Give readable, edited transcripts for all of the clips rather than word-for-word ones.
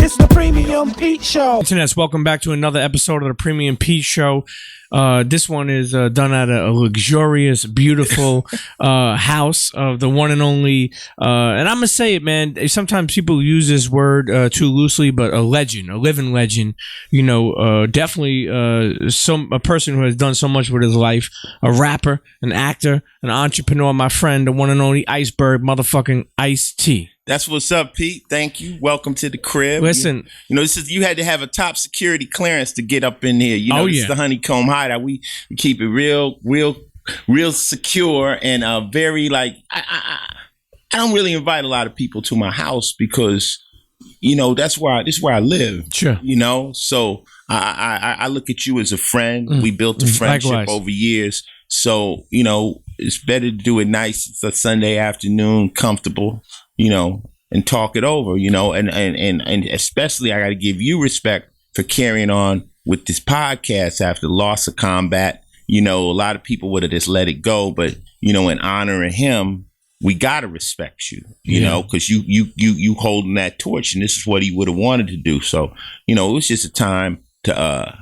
It's the Premium Pete Show. Internets, welcome back to another episode of the Premium Pete Show. This one is done at a luxurious, beautiful house of the one and only, and I'm going to say it, man, sometimes people use this word too loosely, but a legend, a living legend, you know, definitely a person who has done so much with his life, a rapper, an actor, an entrepreneur, my friend, the one and only Iceberg, motherfucking Ice-T. That's what's up, Pete. Thank you. Welcome to the crib. Listen, you know, this is you had to have a top security clearance to get up in here. You know, this is the honeycomb hideout. We keep it real secure and very like. I don't really invite a lot of people to my house because, you know, this is where I live. Sure. You know, so I look at you as a friend. We built a friendship over years. So, you know, it's better to do it nice. It's a Sunday afternoon, comfortable, you know, and talk it over, you know, and especially I got to give you respect for carrying on with this podcast after the loss of Combat. You know, a lot of people would have just let it go, but, you know, in honoring him, we got to respect you, you know, because you holding that torch, and this is what he would have wanted to do. So, you know, it was just a time to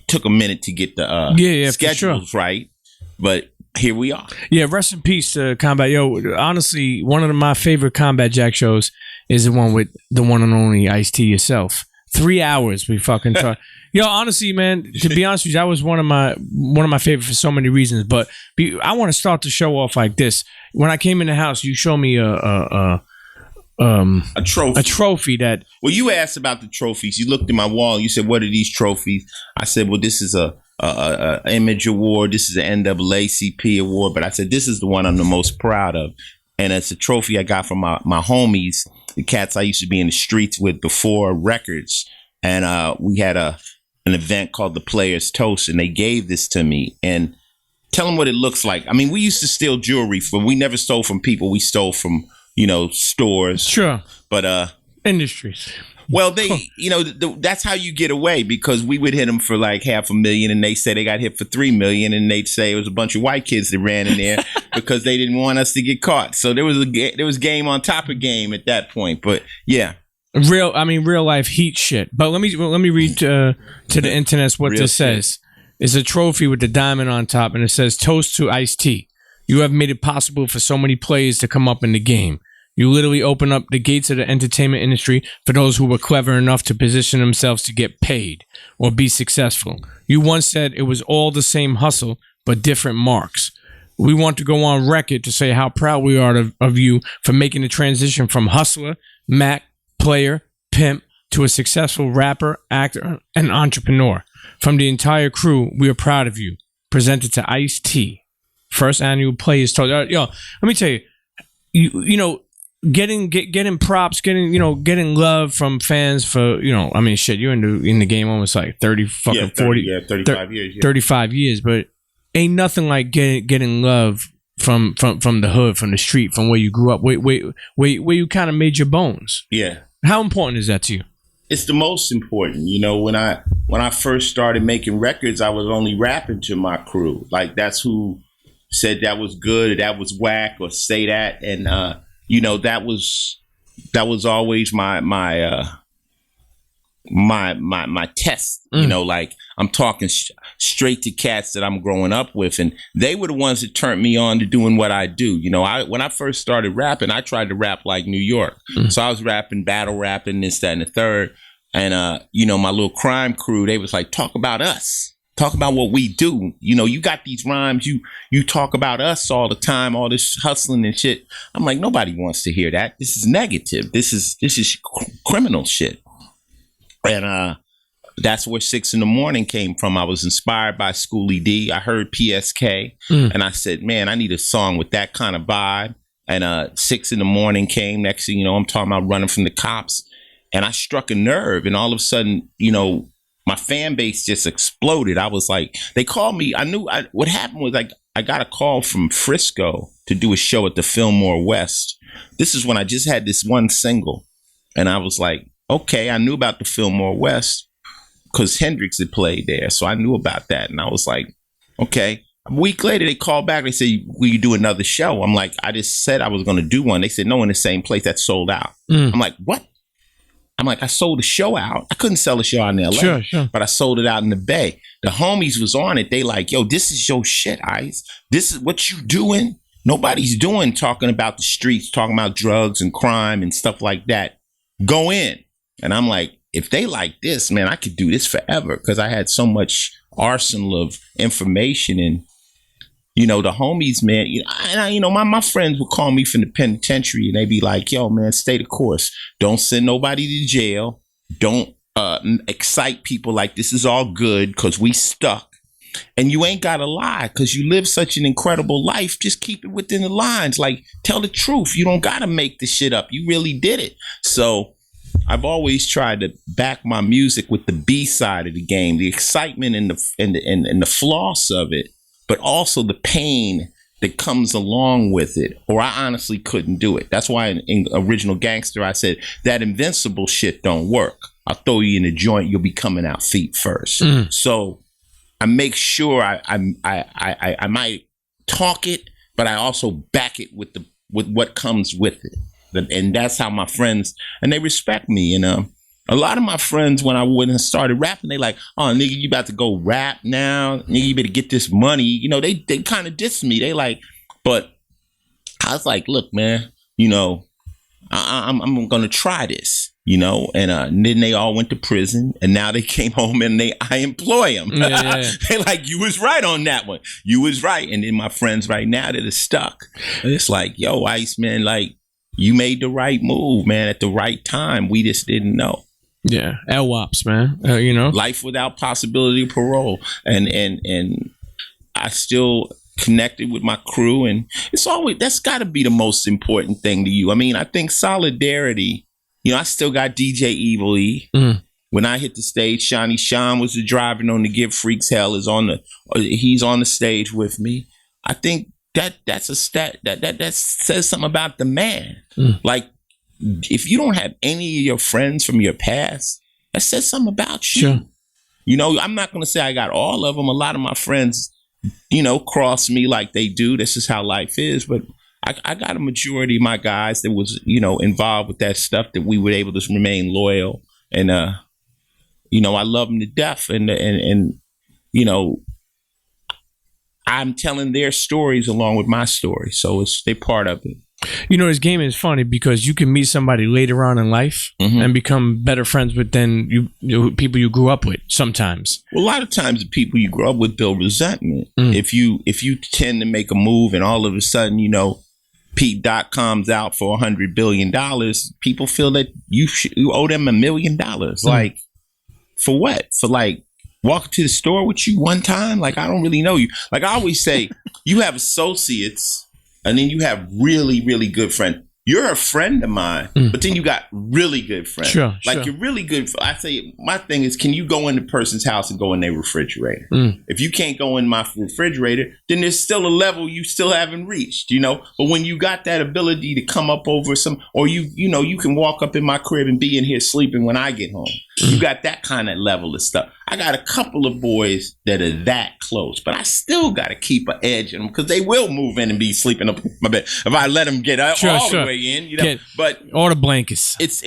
took a minute to get the schedules right. But here we are. Yeah, rest in peace to Combat. Yo, honestly, one of my favorite Combat Jack shows is the one with the one and only Ice-T yourself. 3 hours we fucking talk. Yo, honestly, man, to be honest with you, that was one of my favorites for so many reasons. But I want to start the show off like this. When I came in the house, you showed me a trophy. A trophy that. Well, you asked about the trophies. You looked at my wall. You said, "What are these trophies?" I said, "Well, this is a Image Award. This is an NAACP award." But I said, "This is the one I'm the most proud of," and it's a trophy I got from my homies, the cats I used to be in the streets with before records, and we had an event called the Players Toast, and they gave this to me. And tell them what it looks like. I mean, we used to steal jewelry we never stole from people. We stole from, you know, stores. Sure. But industries. Well, you know, that's how you get away, because we would hit them for like $500,000 and they say they got hit for $3 million, and they'd say it was a bunch of white kids that ran in there because they didn't want us to get caught. So there was game on top of game at that point. But yeah. Real life heat shit. But let me read to the internet what this says. It's a trophy with the diamond on top, and it says, "Toast to Ice-T. You have made it possible for so many players to come up in the game. You literally open up the gates of the entertainment industry for those who were clever enough to position themselves to get paid or be successful. You once said it was all the same hustle, but different marks. We want to go on record to say how proud we are of you for making the transition from hustler, Mac, player, pimp, to a successful rapper, actor, and entrepreneur. From the entire crew, we are proud of you. Presented to Ice-T. First annual Players Toast." Yo, let me tell you, you know, getting props, getting love from fans for, you know, I mean, shit, you're in the game almost like 35 years. 35 years, but ain't nothing like getting love from the hood, from the street, from where you grew up, where you kind of made your bones. Yeah. How important is that to you? It's the most important. You know, when I first started making records, I was only rapping to my crew. Like, that's who said that was good or that was whack or say that, and you know, that was always my test. You know, like, I'm talking straight to cats that I'm growing up with, and they were the ones that turned me on to doing what I do. You know, when I first started rapping, I tried to rap like New York. So I was rapping, battle rapping, this, that, and the third. And you know, my little crime crew, they was like, "Talk about us. Talk about what we do. You know, you got these rhymes. You talk about us all the time, all this hustling and shit." I'm like, nobody wants to hear that. This is negative. This is criminal shit. And that's where 6 in the Morning came from. I was inspired by Schoolie D. I heard PSK, and I said, man, I need a song with that kind of vibe. And 6 in the Morning came. Next thing you know, I'm talking about running from the cops. And I struck a nerve, and all of a sudden, you know, my fan base just exploded. I was like, they called me. What happened was, like, I got a call from Frisco to do a show at the Fillmore West. This is when I just had this one single. And I was like, okay, I knew about the Fillmore West because Hendrix had played there. So I knew about that. And I was like, okay. A week later, they called back. They said, will you do another show? I'm like, I just said I was going to do one. They said, no, in the same place. That's sold out. I'm like, what? I'm like, I sold the show out. I couldn't sell the show out in LA, sure. but I sold it out in the Bay. The homies was on it. They like, yo, this is your shit, Ice. This is what you doing. Nobody's doing talking about the streets, talking about drugs and crime and stuff like that. Go in. And I'm like, if they like this, man, I could do this forever, because I had so much arsenal of information. And you know, the homies, man, my friends would call me from the penitentiary and they'd be like, yo, man, stay the course. Don't send nobody to jail. Don't excite people like this is all good because we stuck. And you ain't got to lie because you live such an incredible life. Just keep it within the lines. Like, tell the truth. You don't got to make the shit up. You really did it. So I've always tried to back my music with the B side of the game, the excitement and the floss of it, but also the pain that comes along with it, or I honestly couldn't do it. That's why in Original Gangster, I said that invincible shit don't work. I'll throw you in a joint, you'll be coming out feet first. So I make sure I might talk it, but I also back it with what comes with it. And that's how my friends, and they respect me. And a lot of my friends, when I went and started rapping, they like, oh, nigga, you about to go rap now? Nigga, you better get this money. You know, they kind of diss me. They like, but I was like, look, man, you know, I'm going to try this, you know. And then they all went to prison, and now they came home and I employ them. Yeah. They like, you was right on that one. You was right. And then my friends right now that are stuck, it's like, yo, Ice, man, like, you made the right move, man, at the right time. We just didn't know. Yeah, LWOPs, man. You know, life without possibility of parole, and I still connected with my crew, and it's always, that's got to be the most important thing to you. I mean, I think solidarity. You know, I still got DJ Evil E. When I hit the stage, Shawnee Sean was the driving on the Give Freaks Hell. He's on the stage with me. I think that's a stat that says something about the man. Like, if you don't have any of your friends from your past, that says something about you. Sure. You know, I'm not going to say I got all of them. A lot of my friends, you know, cross me like they do. This is how life is. But I got a majority of my guys that was, you know, involved with that stuff, that we were able to remain loyal. And, you know, I love them to death. And you know, I'm telling their stories along with my story. So they're part of it. You know, this game is funny because you can meet somebody later on in life and become better friends with than people you grew up with sometimes. Well, a lot of times the people you grew up with build resentment. If you tend to make a move and all of a sudden, you know, Pete Dot comes out for $100 billion, people feel that you owe them $1 million. Like, for what? For like walking to the store with you one time? Like, I don't really know you. Like I always say, you have associates. And then you have really, really good friends. You're a friend of mine, but then you got really good friends. Sure, like you're really good. I say, my thing is, can you go in the person's house and go in their refrigerator? If you can't go in my refrigerator, then there's still a level you still haven't reached, you know? But when you got that ability to come up over or you know, you can walk up in my crib and be in here sleeping when I get home. You got that kind of level of stuff. I got a couple of boys that are that close, but I still got to keep an edge on them because they will move in and be sleeping up in my bed if I let them get all the way in, you know. But all the blankets. It's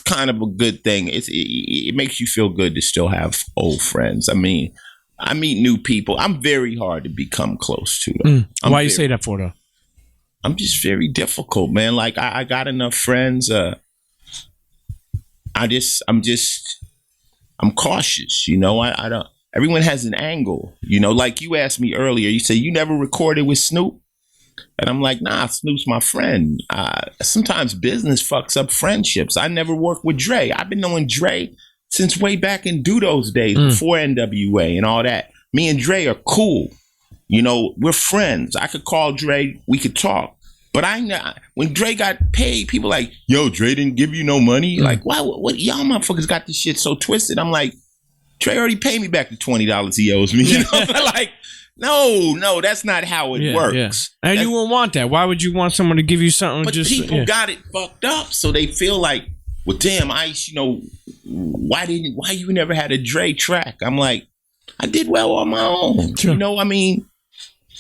kind of a good thing. It makes you feel good to still have old friends. I mean, I meet new people. I'm very hard to become close to. Why you say that for, though? I'm just very difficult, man. Like I got enough friends. I'm cautious, you know. I don't. Everyone has an angle, you know. Like you asked me earlier, you say you never recorded with Snoop, and I'm like, nah, Snoop's my friend. Sometimes business fucks up friendships. I never worked with Dre. I've been knowing Dre since way back in Dudo's days, before NWA and all that. Me and Dre are cool, you know. We're friends. I could call Dre, we could talk. But when Dre got paid, people like, yo, Dre didn't give you no money. Like, why? What? Y'all motherfuckers got this shit so twisted. I'm like, Dre already paid me back the $20 he owes me. You know, like, no, that's not how it works. Yeah. And you won't want that. Why would you want someone to give you something? But people got it fucked up, so they feel like, well, damn, Ice, you know, why you never had a Dre track? I'm like, I did well on my own. Sure. You know, I mean.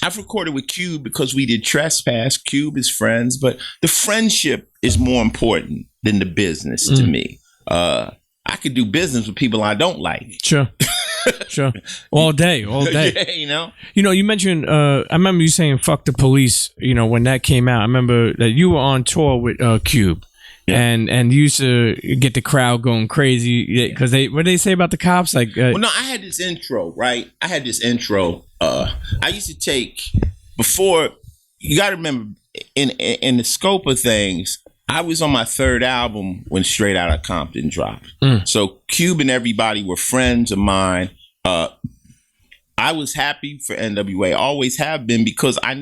I've recorded with Cube because we did Trespass. Cube is friends, but the friendship is more important than the business to me. I could do business with people I don't like. Sure. Sure. All day. Yeah, you mentioned, I remember you saying fuck the police, when that came out. I remember that you were on tour with Cube. Yeah. And you used to get the crowd going crazy because what did they say about the cops? Like, well, no, I had this intro, right? I used to take before. You got to remember, in the scope of things, I was on my third album when Straight Outta Compton dropped. So Cube and everybody were friends of mine. I was happy for NWA, always have been, because I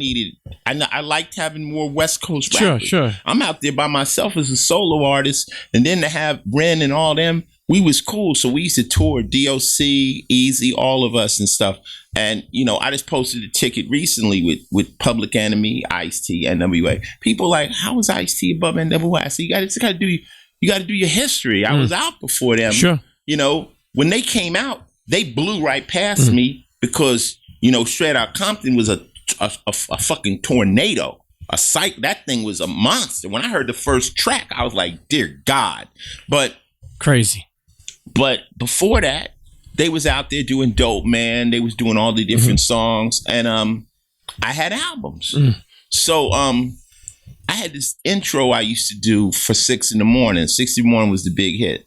liked having more West Coast rappers. Sure. I'm out there by myself as a solo artist, and then to have Ren and all them, we was cool. So we used to tour, DOC, Easy, all of us and stuff. And, I just posted a ticket recently with Public Enemy, Ice-T, NWA. People like, how is Ice-T above NWA? So you got to do your history. I was out before them. Sure. When they came out, they blew right past me. Because, Straight Outta Compton was a fucking tornado. That thing was a monster. When I heard the first track, I was like, dear God. But crazy. But before that, they was out there doing Dope Man. They was doing all the different songs. And I had albums. So I had this intro I used to do for 6 in the morning. 6 in the morning was the big hit.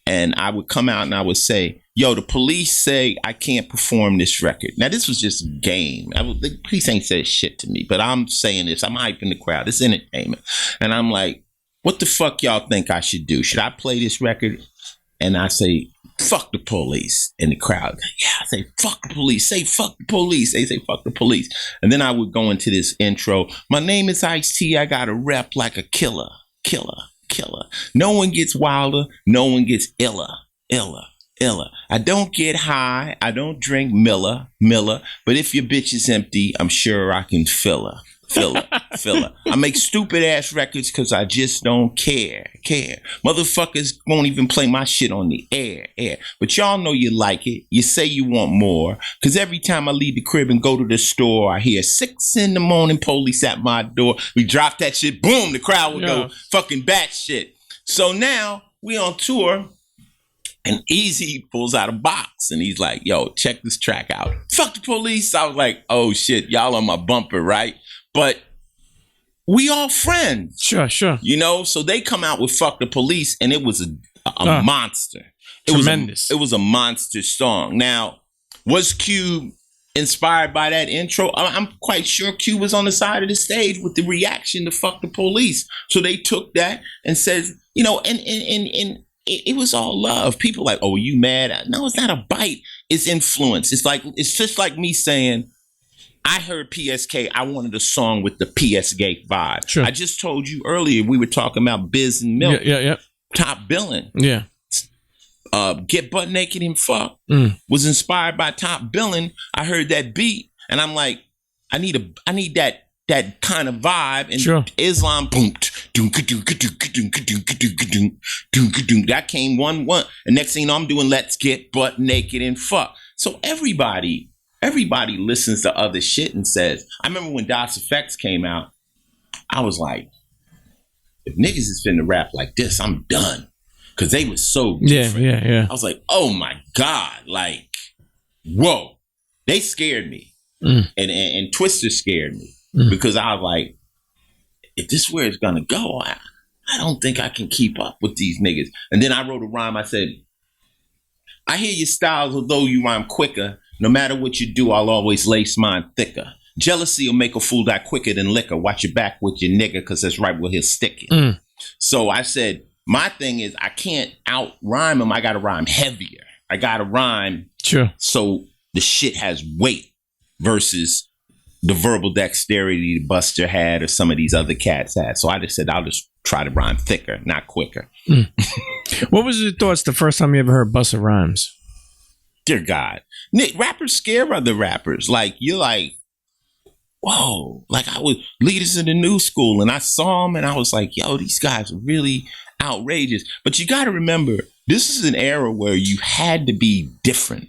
And I would come out and I would say, yo, the police say I can't perform this record. Now, this was just a game. The police ain't said shit to me, but I'm saying this. I'm hyping the crowd. It's entertainment. And I'm like, what the fuck y'all think I should do? Should I play this record? And I say, fuck the police. And the crowd, yeah, I say, fuck the police. Say, fuck the police. They say, fuck the police. And then I would go into this intro. My name is Ice-T. I got a rep like a killer. No one gets wilder. No one gets iller. I don't get high. I don't drink Miller. But if your bitch is empty, I'm sure I can fill her. I make stupid ass records because I just don't care. Motherfuckers won't even play my shit on the air. But y'all know you like it. You say you want more. Because every time I leave the crib and go to the store, I hear 6 in the morning, police at my door. We drop that shit, boom, the crowd will go fucking batshit. So now we on tour. And Easy pulls out a box and he's like, yo, check this track out. Fuck the police. I was like, oh shit, y'all on my bumper, right? But we all friends. Sure. So they come out with Fuck the Police and it was a monster. Tremendous. It was a monster song. Now, was Cube inspired by that intro? I'm quite sure Cube was on the side of the stage with the reaction to Fuck the Police. So they took that and said, and it was all love. People like, oh, are you mad? No, it's not a bite. It's influence. It's just like me saying, I heard PSK. I wanted a song with the PSK vibe. Sure. I just told you earlier, we were talking about Biz and Milk. Yeah. Top Billin'. Yeah. Get Butt Naked and Fuck was inspired by Top Billin'. I heard that beat and I'm like, I need that kind of vibe. And sure. Islam, boom, that came 1-1. And next thing you know, I'm doing Let's Get Butt Naked and Fuck. So everybody listens to other shit and says, I remember when DOS Effects came out, I was like, if niggas is finna rap like this, I'm done. Because they was so different. Yeah. I was like, oh my God, like, whoa. They scared me. And Twister scared me. Because I was like, if this is where it's gonna go, I don't think I can keep up with these niggas. And then I wrote a rhyme. I said, I hear your styles, although you rhyme quicker. No matter what you do, I'll always lace mine thicker. Jealousy will make a fool die quicker than liquor. Watch your back with your nigga, because that's right where he'll stick it. So I said, my thing is, I can't out rhyme him. I got to rhyme heavier. I got to rhyme so the shit has weight versus the verbal dexterity Buster had or some of these other cats had. So I just said, I'll just try to rhyme thicker, not quicker. What was your thoughts the first time you ever heard Busta Rhymes? Dear God. Rappers scare other rappers. Like, you're like, whoa. Like, I was leaders in the new school and I saw them and I was like, yo, these guys are really outrageous. But you got to remember, this is an era where you had to be different.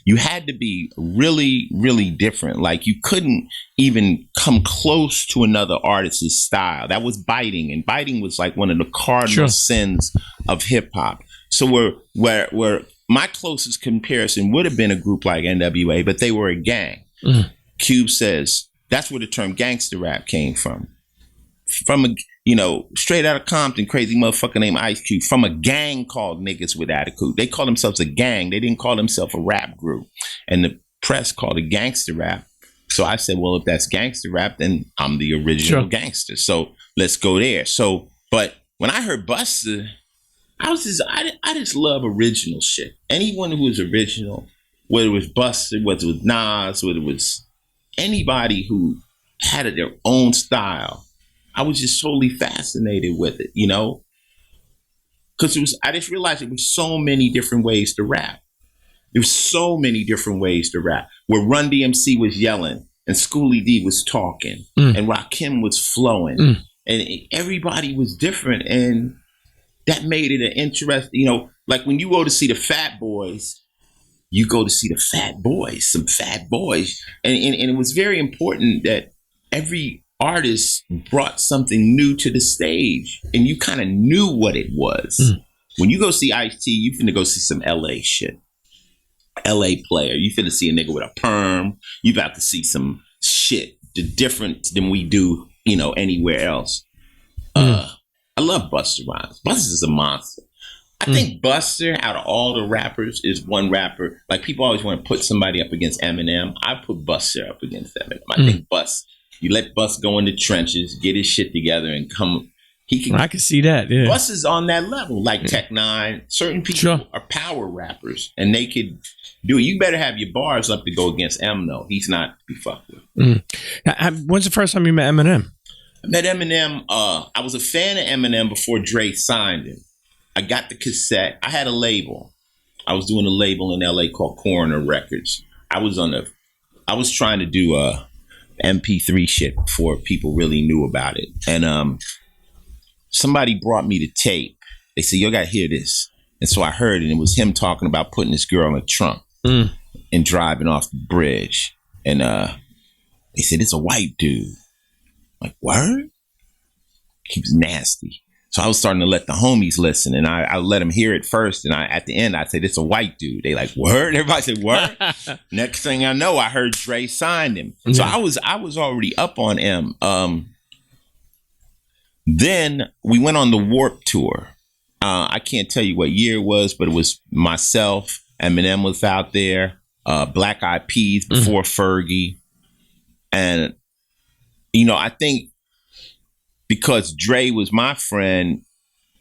You had to be really, really different. Like you couldn't even come close to another artist's style. That was biting, and biting was like one of the cardinal sins of hip hop. So where my closest comparison would have been a group like NWA, but they were a gang. Cube says that's where the term gangster rap came from. From a, straight out of Compton, crazy motherfucker named Ice Cube, from a gang called Niggas with Attitude. They called themselves a gang. They didn't call themselves a rap group. And the press called it gangster rap. So I said, well, if that's gangster rap, then I'm the original gangster. So let's go there. So, but when I heard Buster, I just love original shit. Anyone who was original, whether it was Buster, whether it was Nas, whether it was anybody who had their own style, I was just totally fascinated with it, because I just realized there was so many different ways to rap. There's so many different ways to rap. Where Run DMC was yelling and Schoolie D was talking and Rakim was flowing and everybody was different, and that made it an interesting, like when you go to see the Fat Boys, you go to see the Fat Boys, some Fat Boys, and it was very important that every artist brought something new to the stage, and you kind of knew what it was. When you go see Ice-T, you finna go see some LA shit. LA player. You finna see a nigga with a perm. You about to see some shit different than we do, anywhere else. I love Busta Rhymes. Busta's a monster. I think Buster, out of all the rappers, is one rapper. Like people always want to put somebody up against Eminem. I put Buster up against Eminem. I think Bust. You let Bust go in the trenches, get his shit together, and come. I can see that. Yeah, Bust is on that level. Like Tech Nine, certain people are power rappers, and they could do it. You better have your bars up to go against M. Though he's not to be fucked with. When's the first time you met Eminem? I met Eminem. I was a fan of Eminem before Dre signed him. I got the cassette. I had a label. I was doing a label in LA called Coroner Records. I was trying to do MP3 shit before people really knew about it. And somebody brought me the tape. They said, you gotta hear this. And so I heard it, and it was him talking about putting this girl in a trunk and driving off the bridge. And they said, it's a white dude. I'm like, word? He was nasty. So I was starting to let the homies listen, and I let them hear it first. And at the end, I said, it's a white dude. They like, word? Everybody said, word? Next thing I know, I heard Dre signed him. So I was already up on M. Then we went on the Warped Tour. I can't tell you what year it was, but it was myself, Eminem was out there, Black Eyed Peas before Fergie. And, I think because Dre was my friend,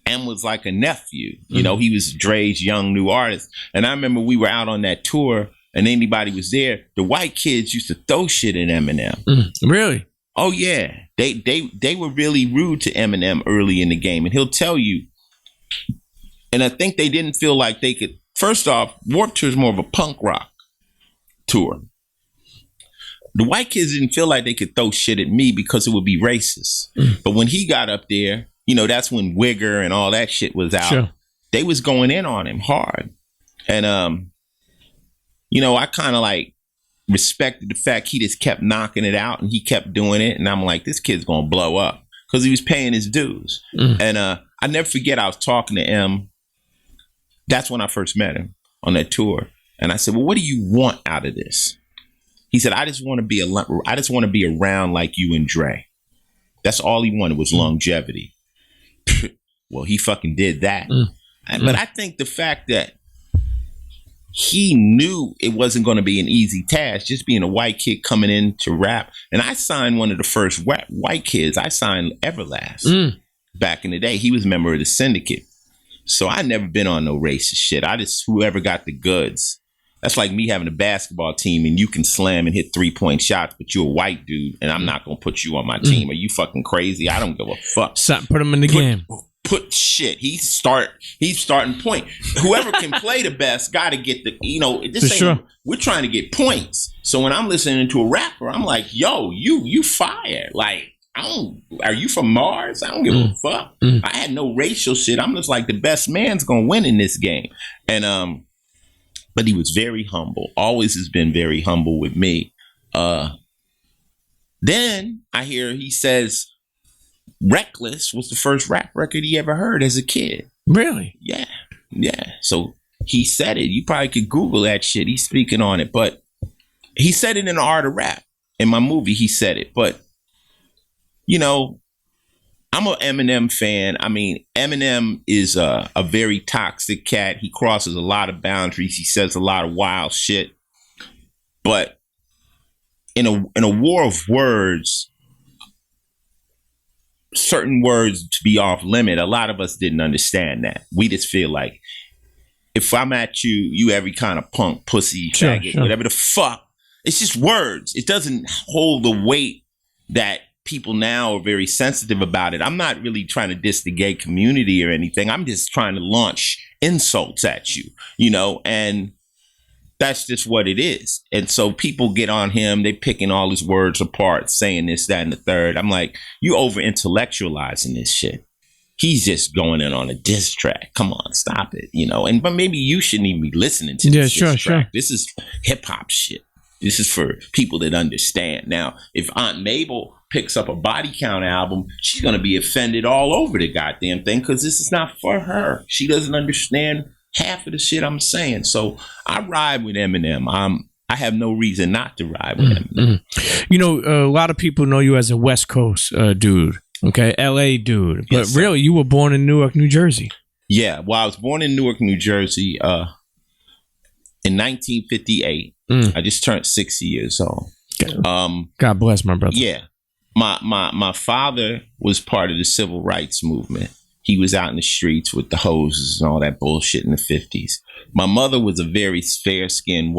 M was like a nephew. He was Dre's young new artist. And I remember we were out on that tour, and anybody was there, the white kids used to throw shit at Eminem. Really? Oh yeah. They were really rude to Eminem early in the game. And he'll tell you, and I think they didn't feel like they could. First off, Warped Tour is more of a punk rock tour. The white kids didn't feel like they could throw shit at me because it would be racist. But when he got up there, that's when Wigger and all that shit was out. They was going in on him hard. And, I kind of like respected the fact he just kept knocking it out and he kept doing it. And I'm like, this kid's going to blow up because he was paying his dues. And I never forget, I was talking to M. That's when I first met him on that tour. And I said, well, what do you want out of this? He said, I just want to be around like you and Dre. That's all he wanted was longevity. Well, he fucking did that. But I think the fact that he knew it wasn't going to be an easy task, just being a white kid coming in to rap. And I signed one of the first white kids. I signed Everlast back in the day. He was a member of the Syndicate. So I never been on no racist shit. Whoever got the goods. That's like me having a basketball team and you can slam and hit 3-point shots, but you're a white dude and I'm not going to put you on my team. Are you fucking crazy? I don't give a fuck. Put him in the game. Put shit. He's starting point. Whoever can play the best got to get the, we're trying to get points. So when I'm listening to a rapper, I'm like, yo, you fire. Like, are you from Mars? I don't give a fuck. I had no racial shit. I'm just like, the best man's going to win in this game. And, but he was very humble. Always has been very humble with me. Then I hear he says Reckless was the first rap record he ever heard as a kid. Really? Yeah. So he said it. You probably could Google that shit. He's speaking on it, but he said it in The Art of Rap. In my movie, he said it. But, you know, I'm an Eminem fan. I mean, Eminem is a very toxic cat. He crosses a lot of boundaries. He says a lot of wild shit. But in a war of words, certain words to be off limit, a lot of us didn't understand that. We just feel like if I'm at you, you every kind of punk, pussy, faggot, whatever the fuck. It's just words. It doesn't hold the weight that people now are very sensitive about it. I'm not really trying to diss the gay community or anything. I'm just trying to launch insults at you, you know, and that's just what it is. And so people get on him. They picking all his words apart, saying this, that, and the third. I'm like, you over intellectualizing this shit. He's just going in on a diss track. Come on, stop it, you know. But maybe you shouldn't even be listening to this diss track. This is hip hop shit. This is for people that understand. Now, if Aunt Mabel picks up a Body Count album, she's going to be offended all over the goddamn thing because this is not for her. She doesn't understand half of the shit I'm saying. So I ride with Eminem. I have no reason not to ride with Eminem. You know, a lot of people know you as a West Coast dude, okay? LA dude. But yes, really, you were born in Newark, New Jersey. Yeah, well, I was born in Newark, New Jersey in 1958. I just turned 60 years old. God bless my brother. Yeah. My father was part of the civil rights movement. He was out in the streets with the hoses and all that bullshit in the 50s. My mother was a very fair-skinned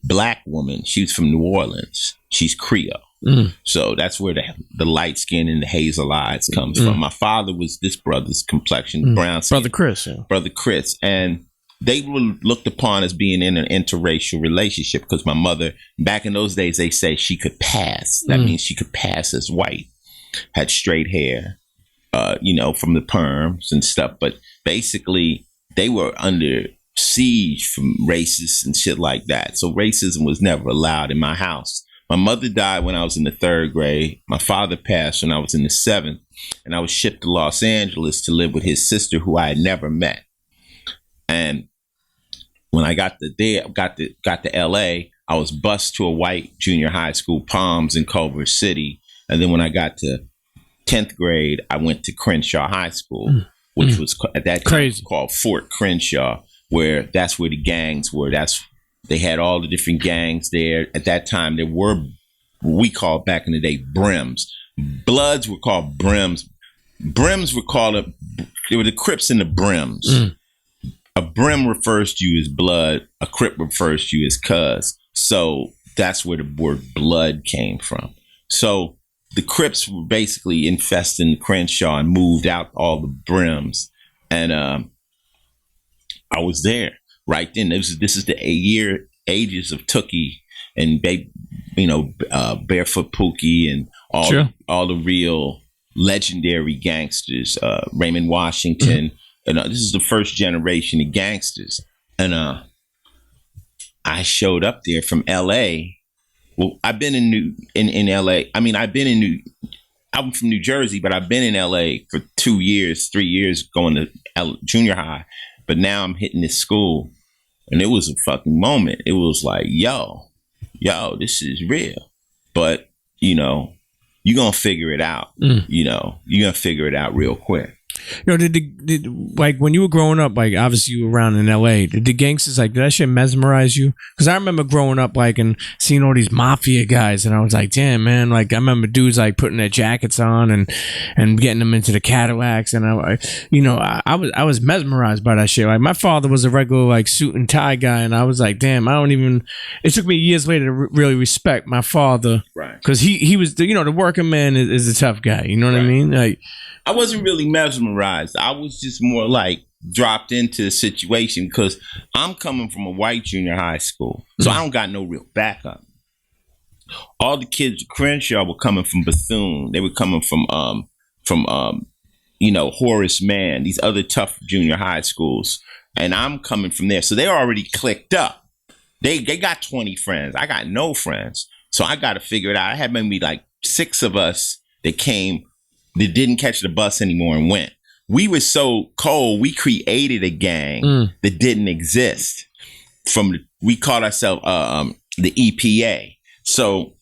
black woman. She was from New Orleans. She's Creole. So that's where the light skin and the hazel eyes comes from. My father was this brother's complexion, brown skin. Brother Chris. Yeah. Brother Chris. And they were looked upon as being in an interracial relationship because my mother, back in those days, they say she could pass. That means she could pass as white, had straight hair, you know, from the perms and stuff. But basically, they were under siege from racists and shit like that. So racism was never allowed in my house. My mother died when I was in the 3rd grade. My father passed when I was in the 7th. And I was shipped to Los Angeles to live with his sister, who I had never met. And when I got to LA, I was bused to a white junior high school, Palms in Culver City. And then when I got to 10th grade, I went to Crenshaw High School, which was at that time called Fort Crenshaw, where that's where the gangs were. They had all the different gangs there. At that time, there were what we called back in the day Brims. Bloods were called Brims. Brims were called they were the Crips and the Brims. A Brim refers to you as blood. A Crip refers to you as cuz. So that's where the word blood came from. So the Crips were basically infesting Crenshaw and moved out all the Brims. And I was there right then. This is the ages of Tookie and Barefoot Pookie and all the real legendary gangsters. Raymond Washington. And this is the first generation of gangsters. And I showed up there from L.A. Well, I've been in L.A. I mean, I'm from New Jersey, but I've been in L.A. for 3 years going to junior high. But now I'm hitting this school. And it was a fucking moment. It was like, yo, this is real. But, you know, you're going to figure it out. You know, you're going to figure it out real quick. You know, did like when you were growing up, like obviously you were around in LA, did the gangsters did that shit mesmerize you? Because I remember growing up like and seeing all these mafia guys, and I was like, damn man, like I remember dudes like putting their jackets on and getting them into the Cadillacs, and I was mesmerized by that shit. Like my father was a regular like suit and tie guy, and I was like, damn, it took me years later to really respect my father, right? Because he was the working man is a tough guy, you know what I mean? Like I wasn't really mesmerized. I was just more like dropped into the situation because I'm coming from a white junior high school. So I don't got no real backup. All the kids at Crenshaw were coming from Bethune. They were coming from Horace Mann, these other tough junior high schools. and I'm coming from there. So they're already clicked up. They got 20 friends. I got no friends. So I got to figure it out. I had maybe like 6 of us that came, that didn't catch the bus anymore and went. We were so cold, we created a gang that didn't exist. We called ourselves the EPA. So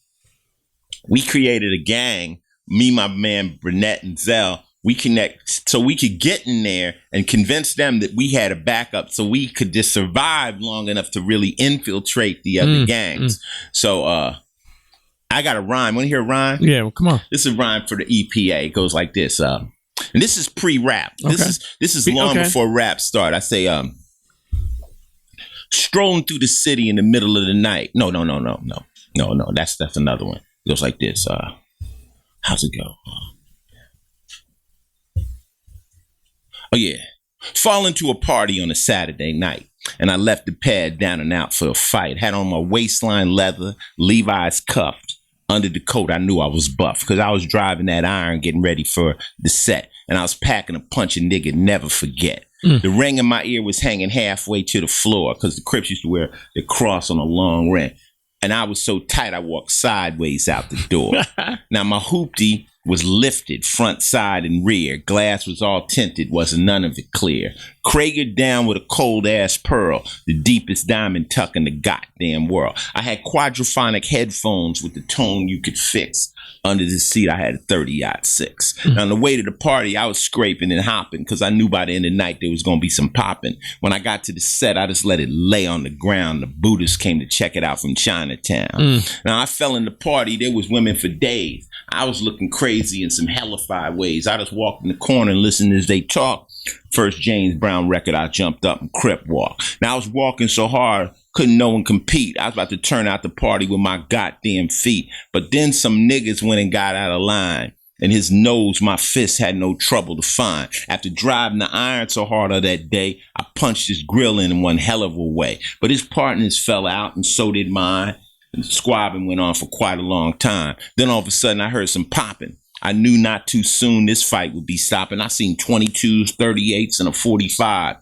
we created a gang, me, my man, Burnett and Zell. We connect so we could get in there and convince them that we had a backup so we could just survive long enough to really infiltrate the other gangs. So I got a rhyme. Want to hear a rhyme? Yeah, well, come on. This is a rhyme for the EPA. It goes like this. And this is pre-rap. Okay. This is long before rap started. I say, strolling through the city in the middle of the night. No. That's another one. It goes like this. How's it go? Oh, yeah. Fall into a party on a Saturday night, and I left the pad down and out for a fight. Had on my waistline leather, Levi's cuffed. Under the coat, I knew I was buff because I was driving that iron getting ready for the set, and I was packing a punch a nigga never forget. The ring in my ear was hanging halfway to the floor because the Crips used to wear the cross on a long ring. And I was so tight, I walked sideways out the door. Now, my hoopty was lifted front, side, and rear. Glass was all tinted, wasn't none of it clear. Kragered down with a cold-ass pearl, the deepest diamond tuck in the goddamn world. I had quadraphonic headphones with the tone you could fix. Under the seat, I had a 30-06. Now, on the way to the party, I was scraping and hopping because I knew by the end of the night there was going to be some popping. When I got to the set, I just let it lay on the ground. The Buddhists came to check it out from Chinatown. Now, I fell in the party. There was women for days. I was looking crazy in some hellified ways. I just walked in the corner and listened as they talked. First James Brown record, I jumped up and crip walked. Now, I was walking so hard, couldn't no one compete. I was about to turn out the party with my goddamn feet. But then some niggas went and got out of line. And his nose, my fist had no trouble to find. After driving the iron so hard on that day, I punched his grill in one hell of a way. But his partners fell out and so did mine. And the squabbing went on for quite a long time. Then all of a sudden I heard some popping. I knew not too soon this fight would be stopping. I seen 22s, 38s, and a 45.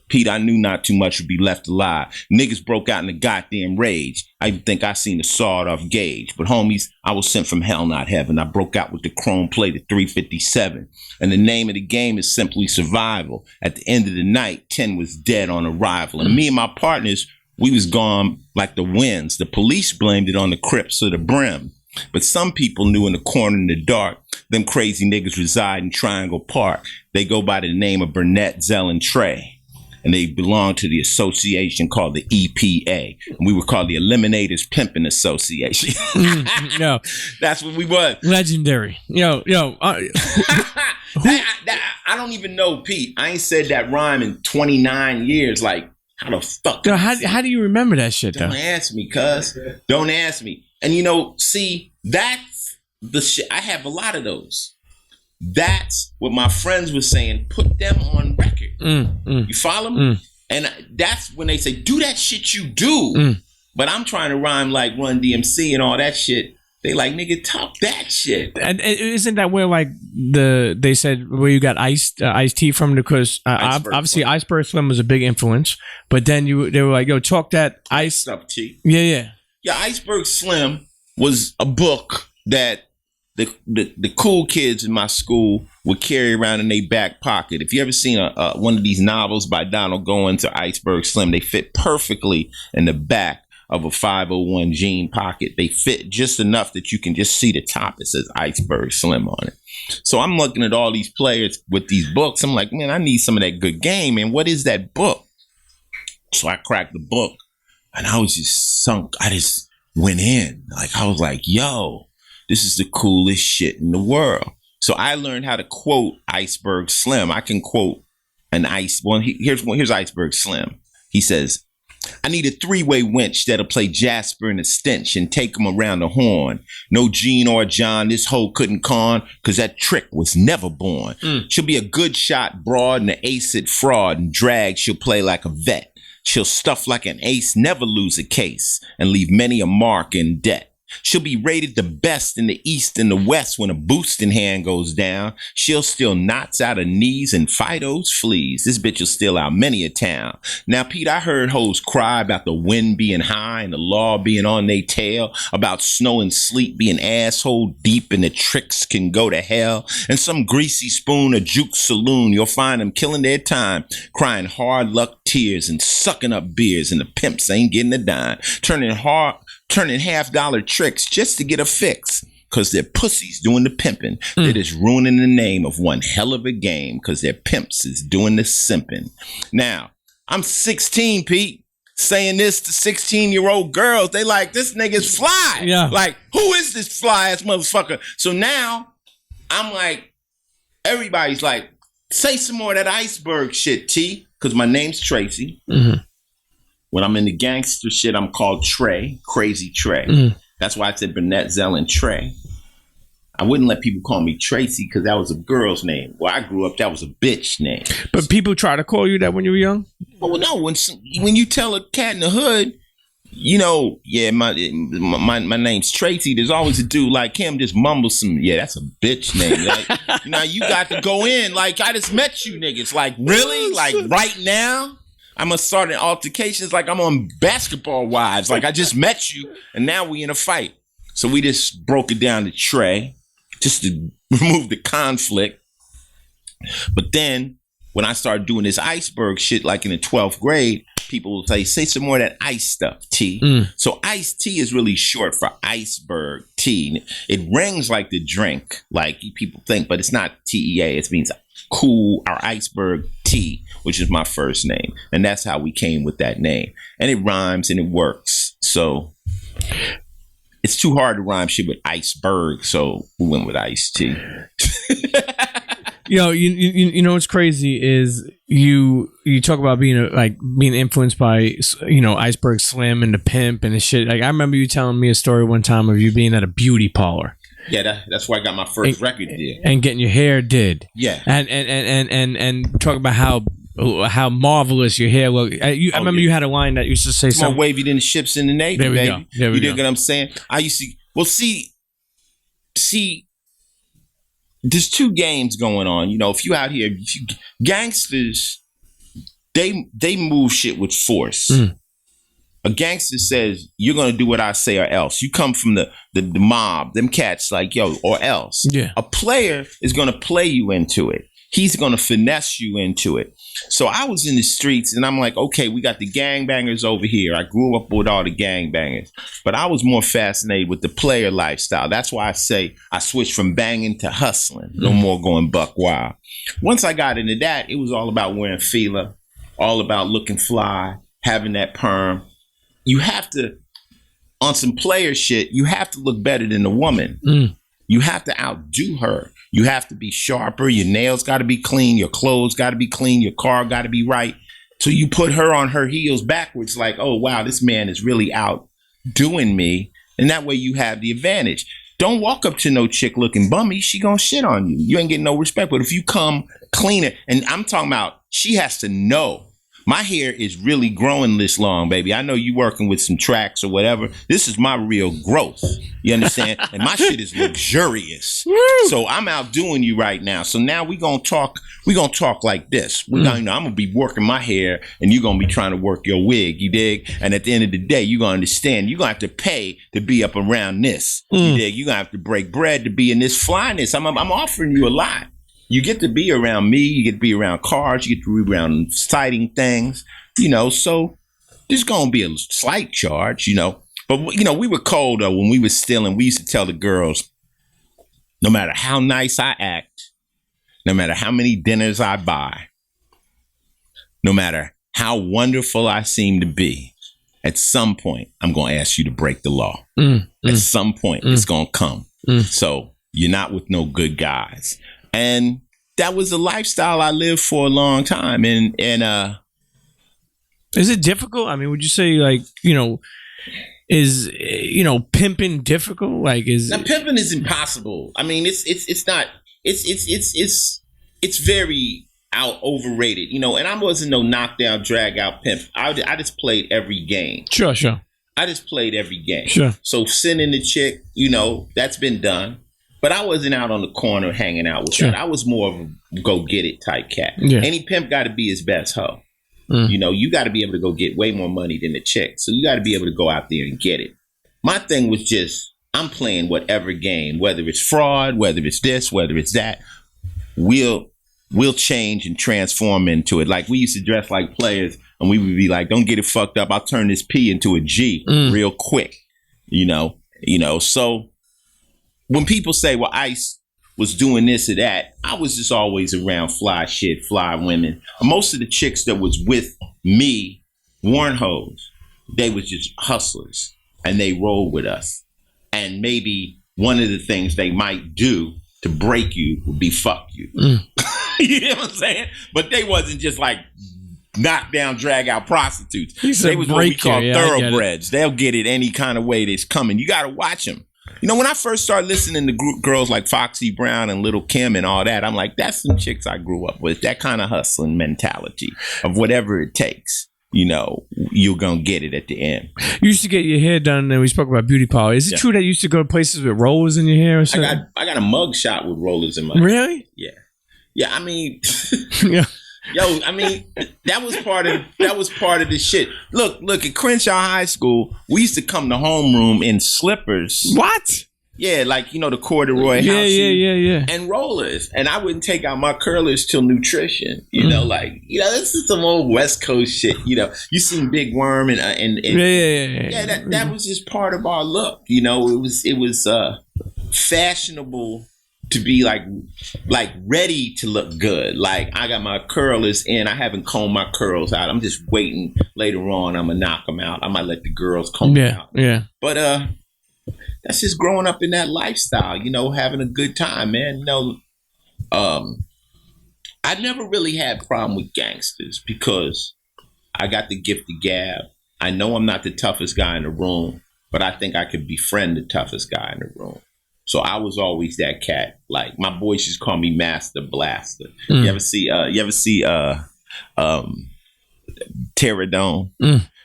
Pete, I knew not too much would be left alive. Niggas broke out in a goddamn rage. I even think I seen a sawed-off gauge. But homies, I was sent from hell, not heaven. I broke out with the chrome plate at 357. And the name of the game is simply survival. At the end of the night, 10 was dead on arrival. And me and my partners, we was gone like the winds. The police blamed it on the Crips to the brim. But some people knew in the corner in the dark, them crazy niggas reside in Triangle Park. They go by the name of Burnett, Zell, and Trey. And they belong to the association called the EPA. And we were called the Eliminators Pimpin' Association. No. That's what we was. Legendary. I don't even know, Pete. I ain't said that rhyme in 29 years. Like, how the fuck? Yo, how do you remember that shit, though? Don't ask me, cuz. Don't ask me. And, see, that's the shit. I have a lot of those. That's what my friends were saying. Put them on record. You follow me? And that's when they say, do that shit you do. But I'm trying to rhyme like Run DMC and all that shit. They like, nigga, talk that shit. And isn't that where like they said where you got Ice-T from? Because obviously Iceberg Slim was a big influence. But then they were like, yo, talk that Ice stuff, T. Yeah. Yeah, Iceberg Slim was a book that the cool kids in my school would carry around in their back pocket. If you ever seen one of these novels by Donald Goins or Iceberg Slim, they fit perfectly in the back of a 501 jean pocket. They fit just enough that you can just see the top. It says Iceberg Slim on it. So I'm looking at all these players with these books. I'm like, man, I need some of that good game, man. What is that book? So I cracked the book and I was just sunk. I just went in. Like, I was like, yo, this is the coolest shit in the world. So I learned how to quote Iceberg Slim. I can quote here's Iceberg Slim. He says, I need a 3-way winch that'll play Jasper and a stench and take him around the horn. No Gene or John, this hoe couldn't con, cause that trick was never born. She'll be a good shot broad and an ace at fraud, and drag she'll play like a vet. She'll stuff like an ace, never lose a case, and leave many a mark in debt. She'll be rated the best in the East and the West when a boosting hand goes down. She'll steal knots out of knees and fight those fleas. This bitch will steal out many a town. Now, Pete, I heard hoes cry about the wind being high and the law being on their tail, about snow and sleet being asshole deep and the tricks can go to hell. And some greasy spoon or juke saloon, you'll find them killing their time, crying hard luck tears and sucking up beers, and the pimps ain't getting a dime, turning $half tricks just to get a fix, because their pussies doing the pimping. They're just ruining the name of one hell of a game because their pimps is doing the simping. Now, I'm 16, Pete, saying this to 16-year-old girls. They like, this nigga's fly. Yeah. Like, who is this fly ass motherfucker? So now I'm like, everybody's like, say some more of that iceberg shit, T, because my name's Tracy. Mm-hmm. When I'm in the gangster shit, I'm called Trey, Crazy Trey. Mm. That's why I said Burnett, Zell, and Trey. I wouldn't let people call me Tracy because that was a girl's name. Where I grew up, that was a bitch name. But people try to call you that when you were young? Well, no. When you tell a cat in the hood, you know, yeah, my name's Tracy, there's always a dude like him just mumble some, yeah, that's a bitch name. Like, you know, you got to go in. Like, I just met you niggas. Like, really? Like, right now? I'm going to start an altercations like I'm on Basketball Wives. Like, I just met you, and now we in a fight. So we just broke it down to Trey, just to remove the conflict. But then, when I started doing this iceberg shit, like in the 12th grade, people will say some more of that ice stuff, T. Mm. So iced tea is really short for iceberg tea. It rings like the drink, like people think, but it's not TEA. It means cool or iceberg tea, which is my first name. And that's how we came with that name. And it rhymes and it works. So it's too hard to rhyme shit with iceberg. So we went with iced tea. Yo, you know what's crazy is you talk about being influenced by, you know, Iceberg Slim and the Pimp and the shit. Like, I remember you telling me a story one time of you being at a beauty parlor. Yeah, that's where I got my first record deal. And getting your hair did. Yeah. And talk about how marvelous your hair looked. I remember you had a line that used to say something. More wavy than the ships in the Navy, there we baby. Go. There we you go. dig what I'm saying? I used to, well, see, there's two games going on. You know, if you out here, gangsters, they move shit with force. Mm. A gangster says, you're going to do what I say or else. You come from the mob, them cats like, yo, or else. Yeah. A player is going to play you into it. He's going to finesse you into it. So I was in the streets and I'm like, okay, we got the gangbangers over here. I grew up with all the gangbangers, but I was more fascinated with the player lifestyle. That's why I say I switched from banging to hustling. No more going buck wild. Once I got into that, it was all about wearing Fila, all about looking fly, having that perm. You have to, on some player shit, you have to look better than the woman. Mm. You have to outdo her. You have to be sharper. Your nails got to be clean. Your clothes got to be clean. Your car got to be right. So you put her on her heels backwards like, oh, wow, this man is really outdoing me. And that way you have the advantage. Don't walk up to no chick looking bummy. She gonna shit on you. You ain't getting no respect. But if you come cleaner, and I'm talking about, she has to know. My hair is really growing this long, baby. I know you working with some tracks or whatever. This is my real growth. You understand? And my shit is luxurious. So I'm outdoing you right now. So now we gonna talk like this. I'm gonna be working my hair and you're gonna be trying to work your wig, you dig? And at the end of the day, you're gonna understand you're gonna have to pay to be up around this. You dig? You're gonna have to break bread to be in this flyness. I'm offering you a lot. You get to be around me, you get to be around cars, you get to be around exciting things, you know, so there's going to be a slight charge, you know. But, you know, we were cold, though, when we were stealing. We used to tell the girls, no matter how nice I act, no matter how many dinners I buy, no matter how wonderful I seem to be, at some point, I'm going to ask you to break the law. At some point, it's going to come. So you're not with no good guys. And that was a lifestyle I lived for a long time. And is it difficult? I mean, would you say, like, you know, is, you know, pimping difficult? Like, now, pimping is impossible. I mean, it's not. It's very overrated, you know. And I wasn't no knockdown, drag out pimp. I just played every game. Sure. I just played every game. Sure. So sending the chick, that's been done. But I wasn't out on the corner hanging out with that. I was more of a go get it type cat. Yeah. Any pimp got to be his best hoe. You got to be able to go get way more money than the chick. So you got to be able to go out there and get it. My thing was just, I'm playing whatever game, whether it's fraud, whether it's this, whether it's that, we'll change and transform into it. Like we used to dress like players and we would be like, don't get it fucked up. I'll turn this P into a G real quick, So when people say, well, Ice was doing this or that, I was just always around fly shit, fly women. Most of the chicks that was with me weren't hoes. They was just hustlers and they rolled with us. And maybe one of the things they might do to break you would be fuck you. You know what I'm saying? But they wasn't just like knock down, drag out prostitutes. They was what we call thoroughbreds. They'll get it any kind of way that's coming. You got to watch them. When I first started listening to girls like Foxy Brown and Little Kim and all that, I'm like, that's some chicks I grew up with. That kind of hustling mentality of whatever it takes. You're going to get it at the end. You used to get your hair done, and we spoke about beauty parlor. Is it true that you used to go to places with rollers in your hair or something? I got a mug shot with rollers in my hair. Really? Yeah. Yeah, I mean... yeah. Yo, I mean, that was part of the shit. Look, at Crenshaw High School, we used to come to homeroom in slippers. What? Yeah, like, the corduroy house shoes and rollers. And I wouldn't take out my curlers till nutrition. This is some old West Coast shit. You seen Big Worm and that was just part of our look. It was fashionable to be like ready to look good. Like I got my curlers in. I haven't combed my curls out. I'm just waiting later on. I'm gonna knock them out. I might let the girls comb them out. Yeah. But that's just growing up in that lifestyle. Having a good time, man. I never really had a problem with gangsters because I got the gift of gab. I know I'm not the toughest guy in the room, but I think I could befriend the toughest guy in the room. So I was always that cat. Like my boys just call me Master Blaster. You ever see Pterodon?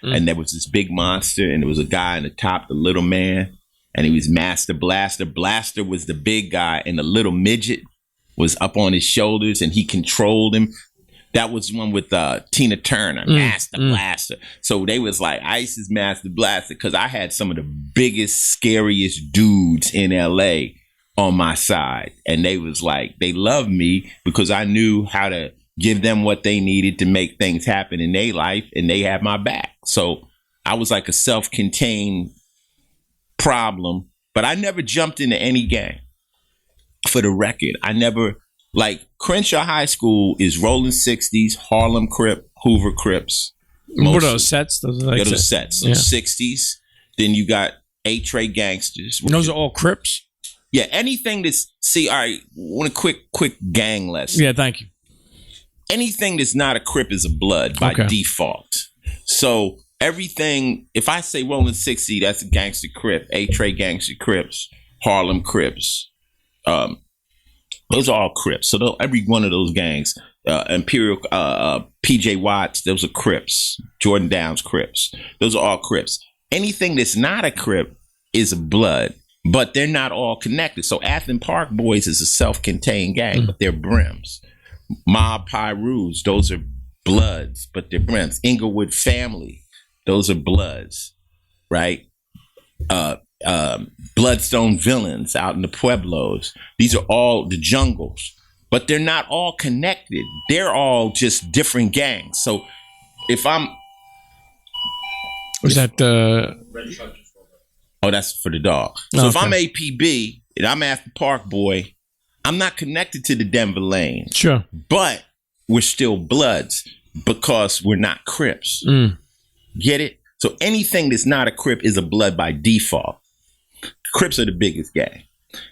And there was this big monster and there was a guy on the top, the little man, and he was Master Blaster. Blaster was the big guy and the little midget was up on his shoulders and he controlled him. That was one with Tina Turner, Master Blaster. So they was like, Ice is Master Blaster because I had some of the biggest, scariest dudes in LA on my side. And they was like, they loved me because I knew how to give them what they needed to make things happen in their life and they had my back. So I was like a self-contained problem, but I never jumped into any gang. For the record, I never... Like Crenshaw High School is Rolling 60s, Harlem Crip, Hoover Crips. What are those sets? Those are those sets. Yeah. 60s. Then you got A-Tray Gangsters. Those are all Crips? Yeah, anything that's... See, all right, want a quick gang lesson. Yeah, thank you. Anything that's not a Crip is a Blood by default. So everything... If I say Rolling 60, that's a Gangster Crip. A-Tray Gangster Crips. Harlem Crips. Those are all Crips. So every one of those gangs, Imperial, PJ Watts, those are Crips. Jordan Downs, Crips. Those are all Crips. Anything that's not a Crip is a Blood, but they're not all connected. So Athens Park Boys is a self-contained gang, but they're brims. Mob Pyrus, those are Bloods, but they're brims. Inglewood Family, those are Bloods, right? Bloodstone Villains out in the Pueblos. These are all the jungles, but they're not all connected. They're all just different gangs. So if I'm... Was that the... Oh, that's for the dog. So if I'm APB and I'm After Park Boy, I'm not connected to the Denver Lane. Sure. But we're still Bloods because we're not Crips. Get it? So anything that's not a Crip is a Blood by default. Crips are the biggest gang.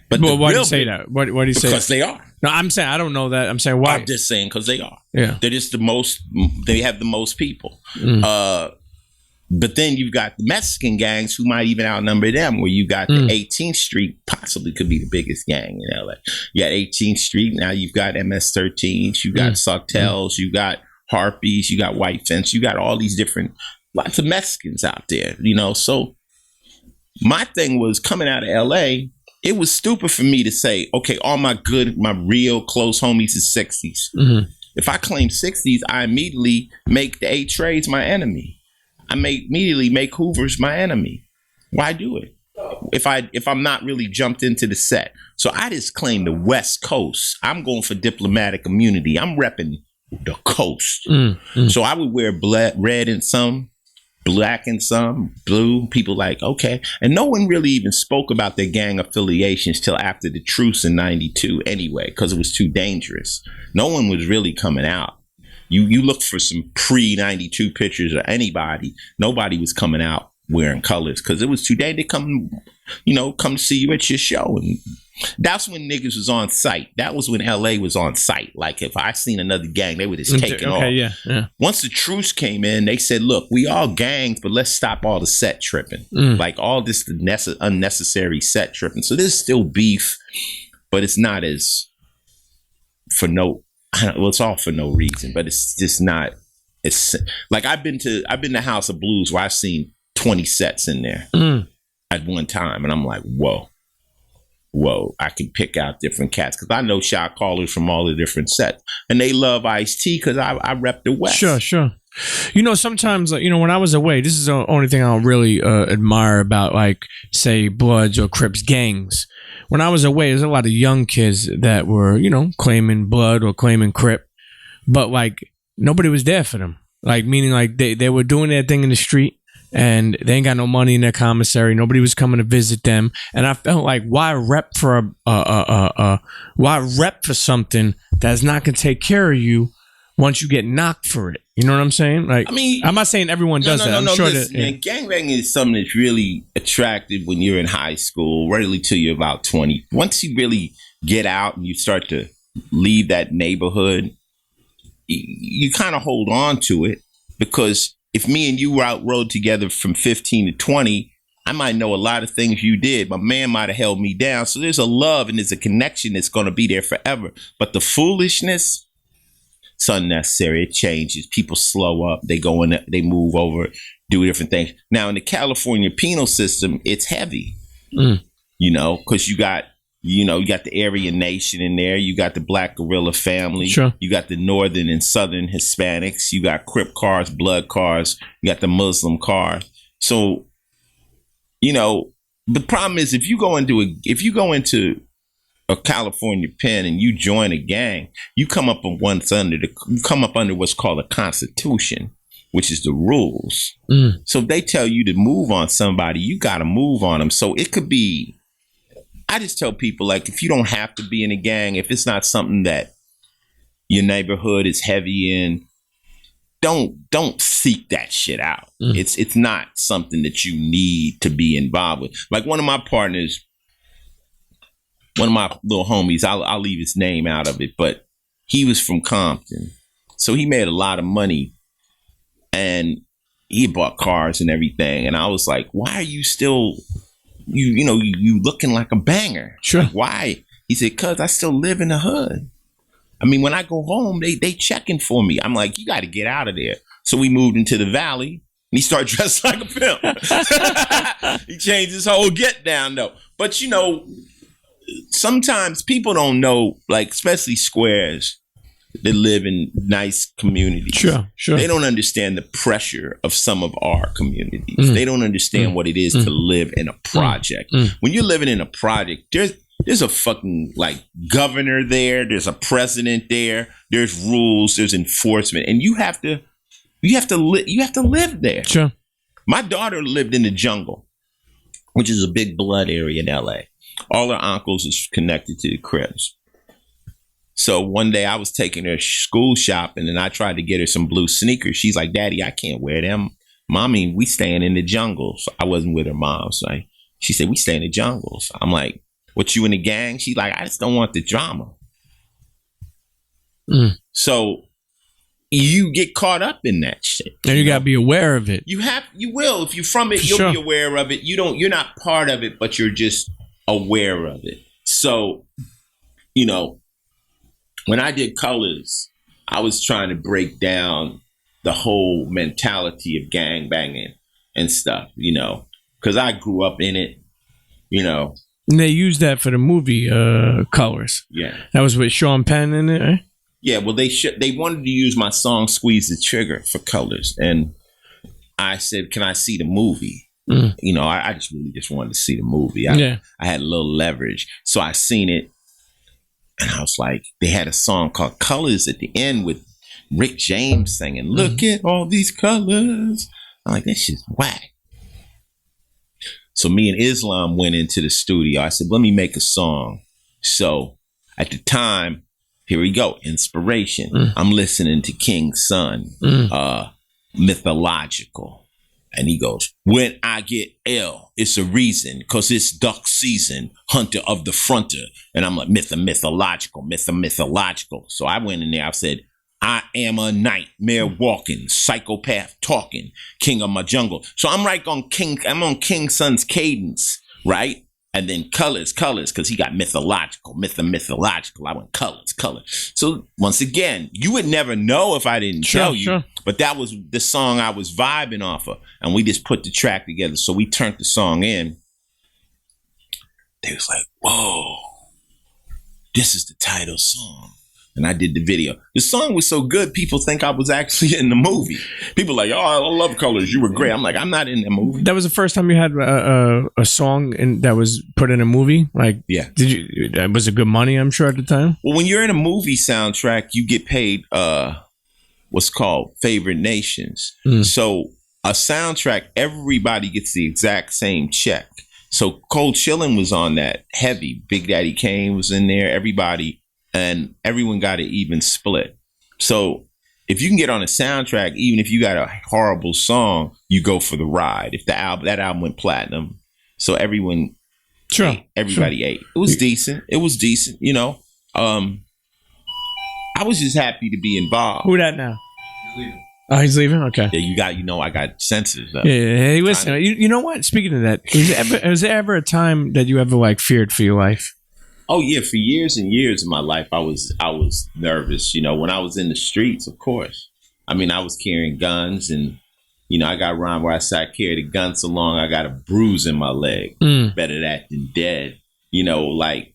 But why do you say that? Why do you say that? Because they are. No, I'm saying I don't know that. I'm saying why. I'm just saying because they are. Yeah. They're just the most, they have the most people. But then you've got the Mexican gangs who might even outnumber them, where you got the 18th Street, possibly could be the biggest gang in LA. You got 18th Street, now you've got MS-13s, you got Sawtels, you got Harpies, you got White Fence, you got all these different lots of Mexicans out there, you know. So my thing was coming out of LA, it was stupid for me to say, okay, all my real close homies is 60s. Mm-hmm. If I claim 60s, I immediately make the 8 trades my enemy. I immediately make Hoovers my enemy. Why do it? If I'm not really jumped into the set. So I just claim the West Coast. I'm going for diplomatic immunity. I'm repping the coast. So I would wear red in some, black in some, blue. People like, okay. And no one really even spoke about their gang affiliations till after the truce in 92 anyway, because it was too dangerous. No one was really coming out. You look for some pre-92 pictures of anybody. Nobody was coming out wearing colors because it was too dangerous to come to see you at your show. And that's when niggas was on site. That was when LA was on site. Like if I seen another gang, they would just take it off. Yeah. Once the truce came in, they said, look, we all gangs, but let's stop all the set tripping. Like all this unnecessary set tripping. So there's still beef, but it's not as it's all for no reason, but it's just not. It's like I've been to House of Blues where I've seen 20 sets in there at one time, and I'm like, whoa, I can pick out different cats because I know shot callers from all the different sets, and they love Ice-T because I rep the West. Sure. You know, sometimes, you know, when I was away, this is the only thing I don't really admire about, like, say, Bloods or Crips gangs. When I was away, there's a lot of young kids that were, you know, claiming Blood or claiming Crip, but, like, nobody was there for them. Like, meaning, like, they were doing their thing in the street, and they ain't got no money in their commissary. Nobody was coming to visit them, and I felt like, why rep for something that's not gonna take care of you once you get knocked for it? You know what I'm saying? Like, I mean, I'm not saying everyone does that. I'm sure listen, that gangbanging is something that's really attractive when you're in high school, really till you're about 20. Once you really get out and you start to leave that neighborhood, you kind of hold on to it, because if me and you rode together from 15 to 20, I might know a lot of things you did. My man might have held me down. So there's a love and there's a connection that's going to be there forever. But the foolishness, it's unnecessary. It changes. People slow up. They go in, they move over, do different things. Now, in the California penal system, it's heavy, you know, because you got the Aryan Nation in there. You got the Black Guerrilla family. Sure. You got the Northern and Southern Hispanics. You got Crip cars, Blood cars. You got the Muslim car. So, you know, the problem is if you go into a California pen and you join a gang, you come up under what's called a constitution, which is the rules. So if they tell you to move on somebody, you got to move on them. So it could be. I just tell people, like, if you don't have to be in a gang, if it's not something that your neighborhood is heavy in, don't seek that shit out. It's not something that you need to be involved with. Like one of my partners, one of my little homies, I'll leave his name out of it, but he was from Compton. So he made a lot of money and he bought cars and everything. And I was like, why are you still... You looking like a banger. Sure. Like, why? He said, cause I still live in the hood. I mean, when I go home, they checking for me. I'm like, you got to get out of there. So we moved into the Valley and he started dressing like a pimp. He changed his whole get down though. But you know, sometimes people don't know, like especially squares that live in nice communities. Sure. They don't understand the pressure of some of our communities. They don't understand what it is to live in a project. When you're living in a project, there's a fucking like governor there. There's a president there. There's rules. There's enforcement, and you have to live there. Sure. My daughter lived in the jungle, which is a big blood area in LA. All her uncles is connected to the Crips. So one day I was taking her school shopping and I tried to get her some blue sneakers. She's like, Daddy, I can't wear them. Mommy, we staying in the jungles. I wasn't with her mom. So she said, we stay in the jungles. I'm like, what, you in the gang? She's like, I just don't want the drama. So you get caught up in that shit. And you got to be aware of it. You will. If you're from it, you'll be aware of it. You're not part of it, but you're just aware of it. So, you know, when I did Colors, I was trying to break down the whole mentality of gang banging and stuff, you know, because I grew up in it, you know. And they used that for the movie Colors. Yeah. That was with Sean Penn in it, right? Yeah, well, they wanted to use my song Squeeze the Trigger for Colors. And I said, can I see the movie? You know, I just really just wanted to see the movie. I had a little leverage. So I seen it. And I was like, they had a song called Colors at the end with Rick James singing, look at all these colors. I'm like, that shit's whack. So me and Islam went into the studio. I said, let me make a song. So at the time, here we go, inspiration. I'm listening to King's Son, Mythological. And he goes, when I get ill, it's a reason, because it's duck season, hunter of the fronter. And I'm like, mythological. So I went in there, I said, I am a nightmare walking, psychopath talking, king of my jungle. So I'm right on I'm on King's Son's cadence, right? And then colors, because he got mythological. I went colors. So once again, you would never know if I didn't tell you. But that was the song I was vibing off of. And we just put the track together. So we turned the song in. They was like, whoa, this is the title song. And I did the video. The song was so good, people think I was actually in the movie. People like, oh, I love Colors. You were great. I'm like, I'm not in the movie. That was the first time you had a song that was put in a movie? Like, yeah. Was it good money, I'm sure, at the time? Well, when you're in a movie soundtrack, you get paid what's called favored nations. So a soundtrack, everybody gets the exact same check. So Cold Chillin' was on that heavy. Big Daddy Kane was in there. Everybody. And everyone got an even split. So if you can get on a soundtrack, even if you got a horrible song, you go for the ride. If that album went platinum, so everybody ate. It was decent. You know. I was just happy to be involved. Who that now? He's leaving. Oh, he's leaving. Okay. Yeah, I got senses. Yeah. Hey, listen. You know what? Speaking of that, was there ever a time that you ever like feared for your life? Oh yeah, for years and years of my life, I was nervous. You know, when I was in the streets, of course. I mean, I was carrying guns, and you know, I got around where I carried a gun so long, I got a bruise in my leg. Better that than dead. You know, like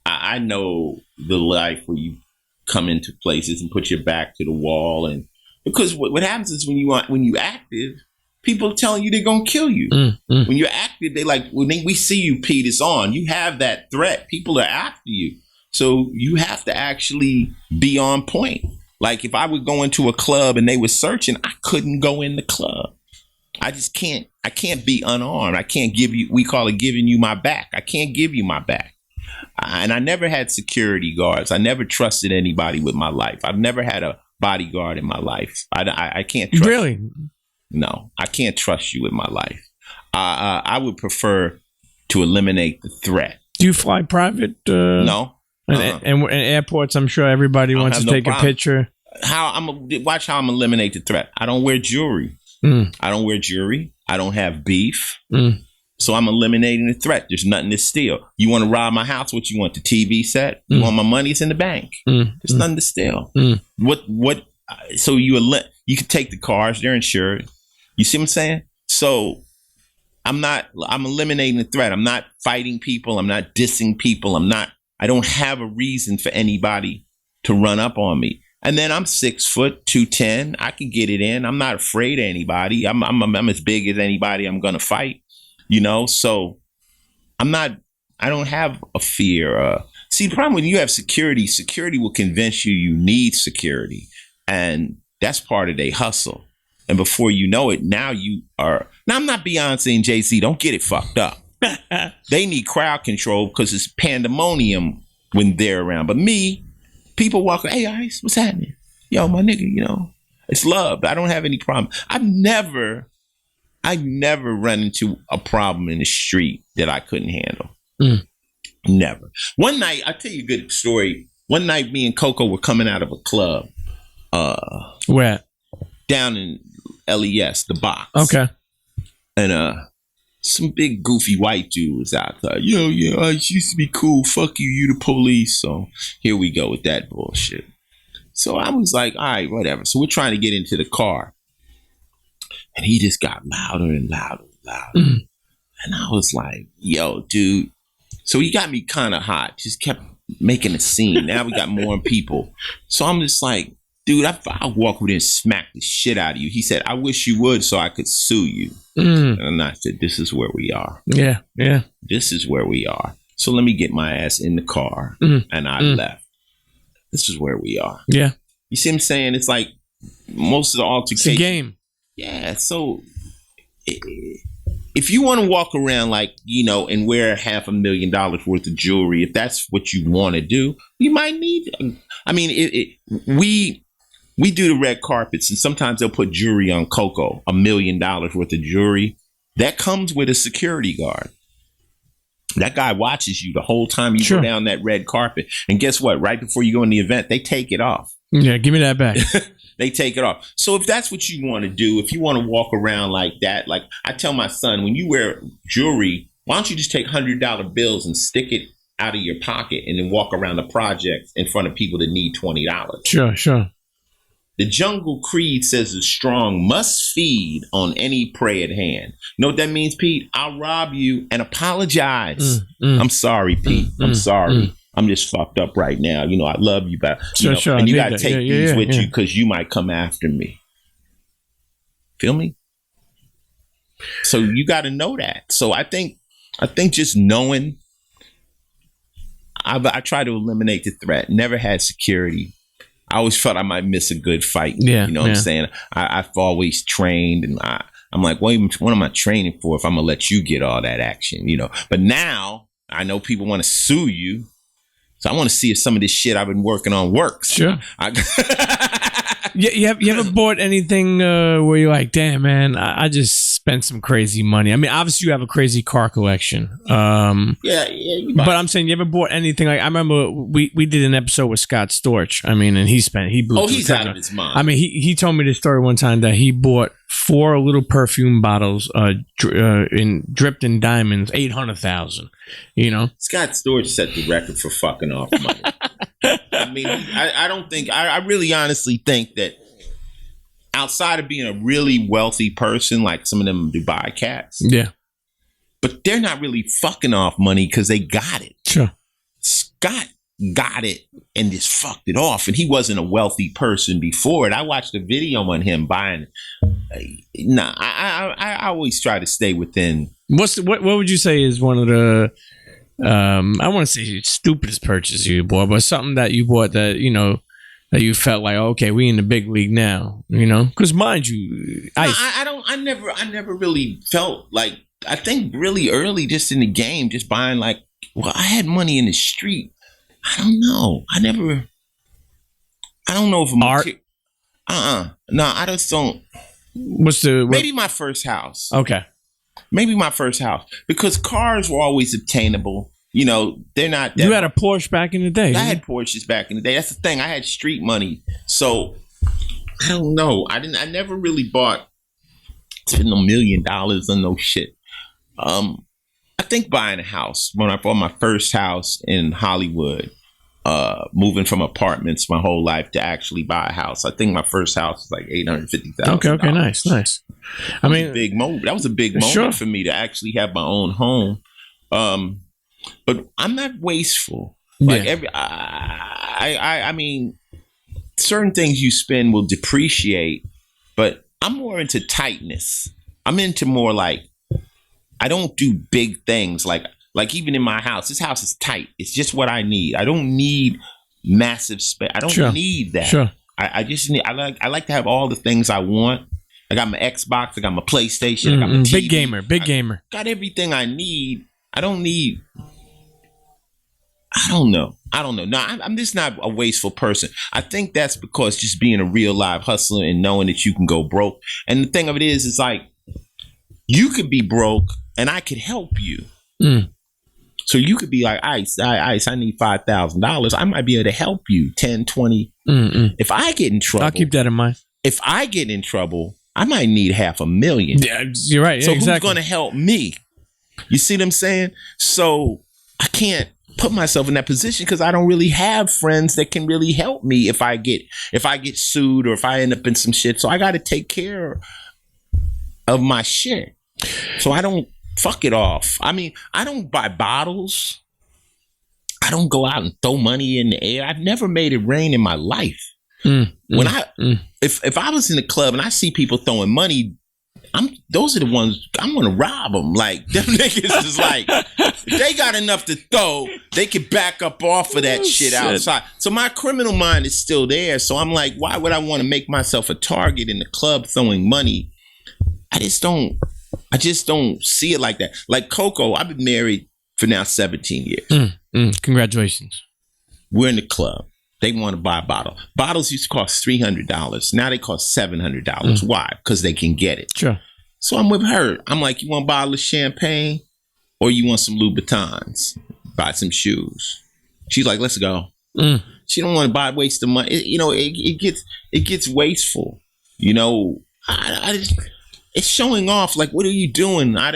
I know the life where you come into places and put your back to the wall, and because what happens is when you active, people are telling you they're gonna kill you. When you're active, they like when we see you, Pete, it's on. You have that threat. People are after you, so you have to actually be on point. Like if I would go into a club and they were searching, I couldn't go in the club. I just can't. I can't be unarmed. I can't give you. We call it giving you my back. I can't give you my back. And I never had security guards. I never trusted anybody with my life. I've never had a bodyguard in my life. I can't trust you. No, I can't trust you with my life. I would prefer to eliminate the threat. Do you fly private? No. And airports, I'm sure everybody wants to take a picture. Watch how I'm eliminate the threat. I don't wear jewelry. I don't have beef. So I'm eliminating the threat. There's nothing to steal. You want to rob my house? What you want? The TV set? You want my money? It's in the bank. There's nothing to steal. What? So you can take the cars. They're insured. You see what I'm saying? So I'm eliminating the threat. I'm not fighting people. I'm not dissing people. I don't have a reason for anybody to run up on me. And then I'm 6 foot, 210. I can get it in. I'm not afraid of anybody. I'm as big as anybody I'm going to fight, you know? So I don't have a fear. See, the problem when you have security will convince you need security. And that's part of their hustle. And before you know it, now I'm not Beyonce and Jay-Z. Don't get it fucked up. They need crowd control because it's pandemonium when they're around. But me, people walk, hey, Ice, what's happening? Yo, my nigga, you know, it's love. I don't have any problem. I never run into a problem in the street that I couldn't handle. Never. One night, I'll tell you a good story. One night, me and Coco were coming out of a club. Where? Down in LES, the box. Okay. And some big goofy white dude was out there. Yo, I used to be cool. Fuck you, you the police. So here we go with that bullshit. So I was like, all right, whatever. So we're trying to get into the car. And he just got louder and louder and louder. Mm. And I was like, yo, dude. So he got me kind of hot. Just kept making a scene. Now we got more people. So I'm just like, dude, I'll walk over there and smack the shit out of you. He said, I wish you would so I could sue you. Mm. And I said, this is where we are. Yeah, yeah. This is where we are. So let me get my ass in the car. And I left. This is where we are. Yeah. You see what I'm saying? It's like most of the altercation. It's a game. Yeah. So if you want to walk around like, you know, and wear $500,000 worth of jewelry, if that's what you want to do, you might need. I mean, we do the red carpets, and sometimes they'll put jewelry on Coco, $1 million worth of jewelry. That comes with a security guard. That guy watches you the whole time you go down that red carpet. And guess what? Right before you go in the event, they take it off. Yeah, give me that back. They take it off. So if that's what you want to do, if you want to walk around like that, like I tell my son, when you wear jewelry, why don't you just take $100 bills and stick it out of your pocket and then walk around the projects in front of people that need $20? Sure. The Jungle Creed says the strong must feed on any prey at hand. You know what that means, Pete? I'll rob you and apologize. I'm sorry, Pete. I'm sorry. I'm just fucked up right now. You know, I love you, but you know, and you got to take these with you because you might come after me. Feel me? So you got to know that. So I think just knowing, I try to eliminate the threat. Never had security. I always felt I might miss a good fight. Yeah, you know what I'm saying? I've always trained, and I'm like, what am I training for if I'm going to let you get all that action, you know? But now I know people want to sue you. So I want to see if some of this shit I've been working on works. Sure. You ever bought anything where you're like, damn, man, I just spent some crazy money? I mean, obviously you have a crazy car collection. Yeah. But I'm saying, you ever bought anything? Like, I remember we did an episode with Scott Storch. I mean, and he blew. Oh, he's out of his mind. I mean, he told me this story one time that he bought 4 little perfume bottles dripped in diamonds, 800,000. You know, Scott Storch set the record for fucking off money. I mean, I don't think, I really honestly think that outside of being a really wealthy person, like some of them Dubai cats, yeah, but they're not really fucking off money because they got it. Sure. Scott got it and just fucked it off, and he wasn't a wealthy person before it. I watched a video on him buying. I always try to stay within. What would you say is one of the I want to say stupidest purchase you bought, but something that you bought that, you know, that you felt like, okay, we in the big league now, you know? Because mind you, I never really felt like, I think really early just in the game, just buying like, well, I had money in the street. I don't know. I don't know if I'm art. No, I just don't. Maybe my first house. Okay. Maybe my first house, because cars were always obtainable. You know, they're not. You had a Porsche back in the day. I had Porsches back in the day. That's the thing. I had street money, so I don't know. I never really spent $1 million on no shit. I think buying a house, when I bought my first house in Hollywood, moving from apartments my whole life to actually buy a house. I think my first house was like $850,000. Okay, nice. I mean, big moment. That was a big moment for me to actually have my own home. But I'm not wasteful. Like I mean, certain things you spend will depreciate, but I'm more into tightness. I'm into more like, I don't do big things like even in my house. This house is tight. It's just what I need. I don't need massive space. I don't need that. Sure. I just need. I like to have all the things I want. I got my Xbox. I got my PlayStation. I got my TV. Big gamer. Got everything I need. I don't need. I don't know. No, I'm just not a wasteful person. I think that's because just being a real live hustler and knowing that you can go broke. And the thing of it is like, you could be broke and I could help you. So you could be like, Ice, I need $5,000. I might be able to help you 10, 20. If I get in trouble. I'll keep that in mind. If I get in trouble, I might need $500,000. Yeah, you're right. So who's going to help me? You see what I'm saying? So I can't. put myself in that position because I don't really have friends that can really help me if I get sued or if I end up in some shit. So I got to take care of my shit. So I don't fuck it off. I mean, I don't buy bottles. I don't go out and throw money in the air. I've never made it rain in my life. If I was in a club and I see people throwing money, those are the ones I'm gonna rob them. Like them niggas is like, if they got enough to throw, they can back up off of that shit outside. So my criminal mind is still there. So I'm like, why would I want to make myself a target in the club throwing money? I just don't see it like that. Like Coco, I've been married for now 17 years. Congratulations. We're in the club. They want to buy a bottle. Bottles used to cost $300. Now they cost $700. Why? Because they can get it. Sure. So I'm with her. I'm like, you want a bottle of champagne or you want some Louboutins? Buy some shoes. She's like, let's go. She don't want to waste the money. It gets wasteful. I just, it's showing off. Like, what are you doing? That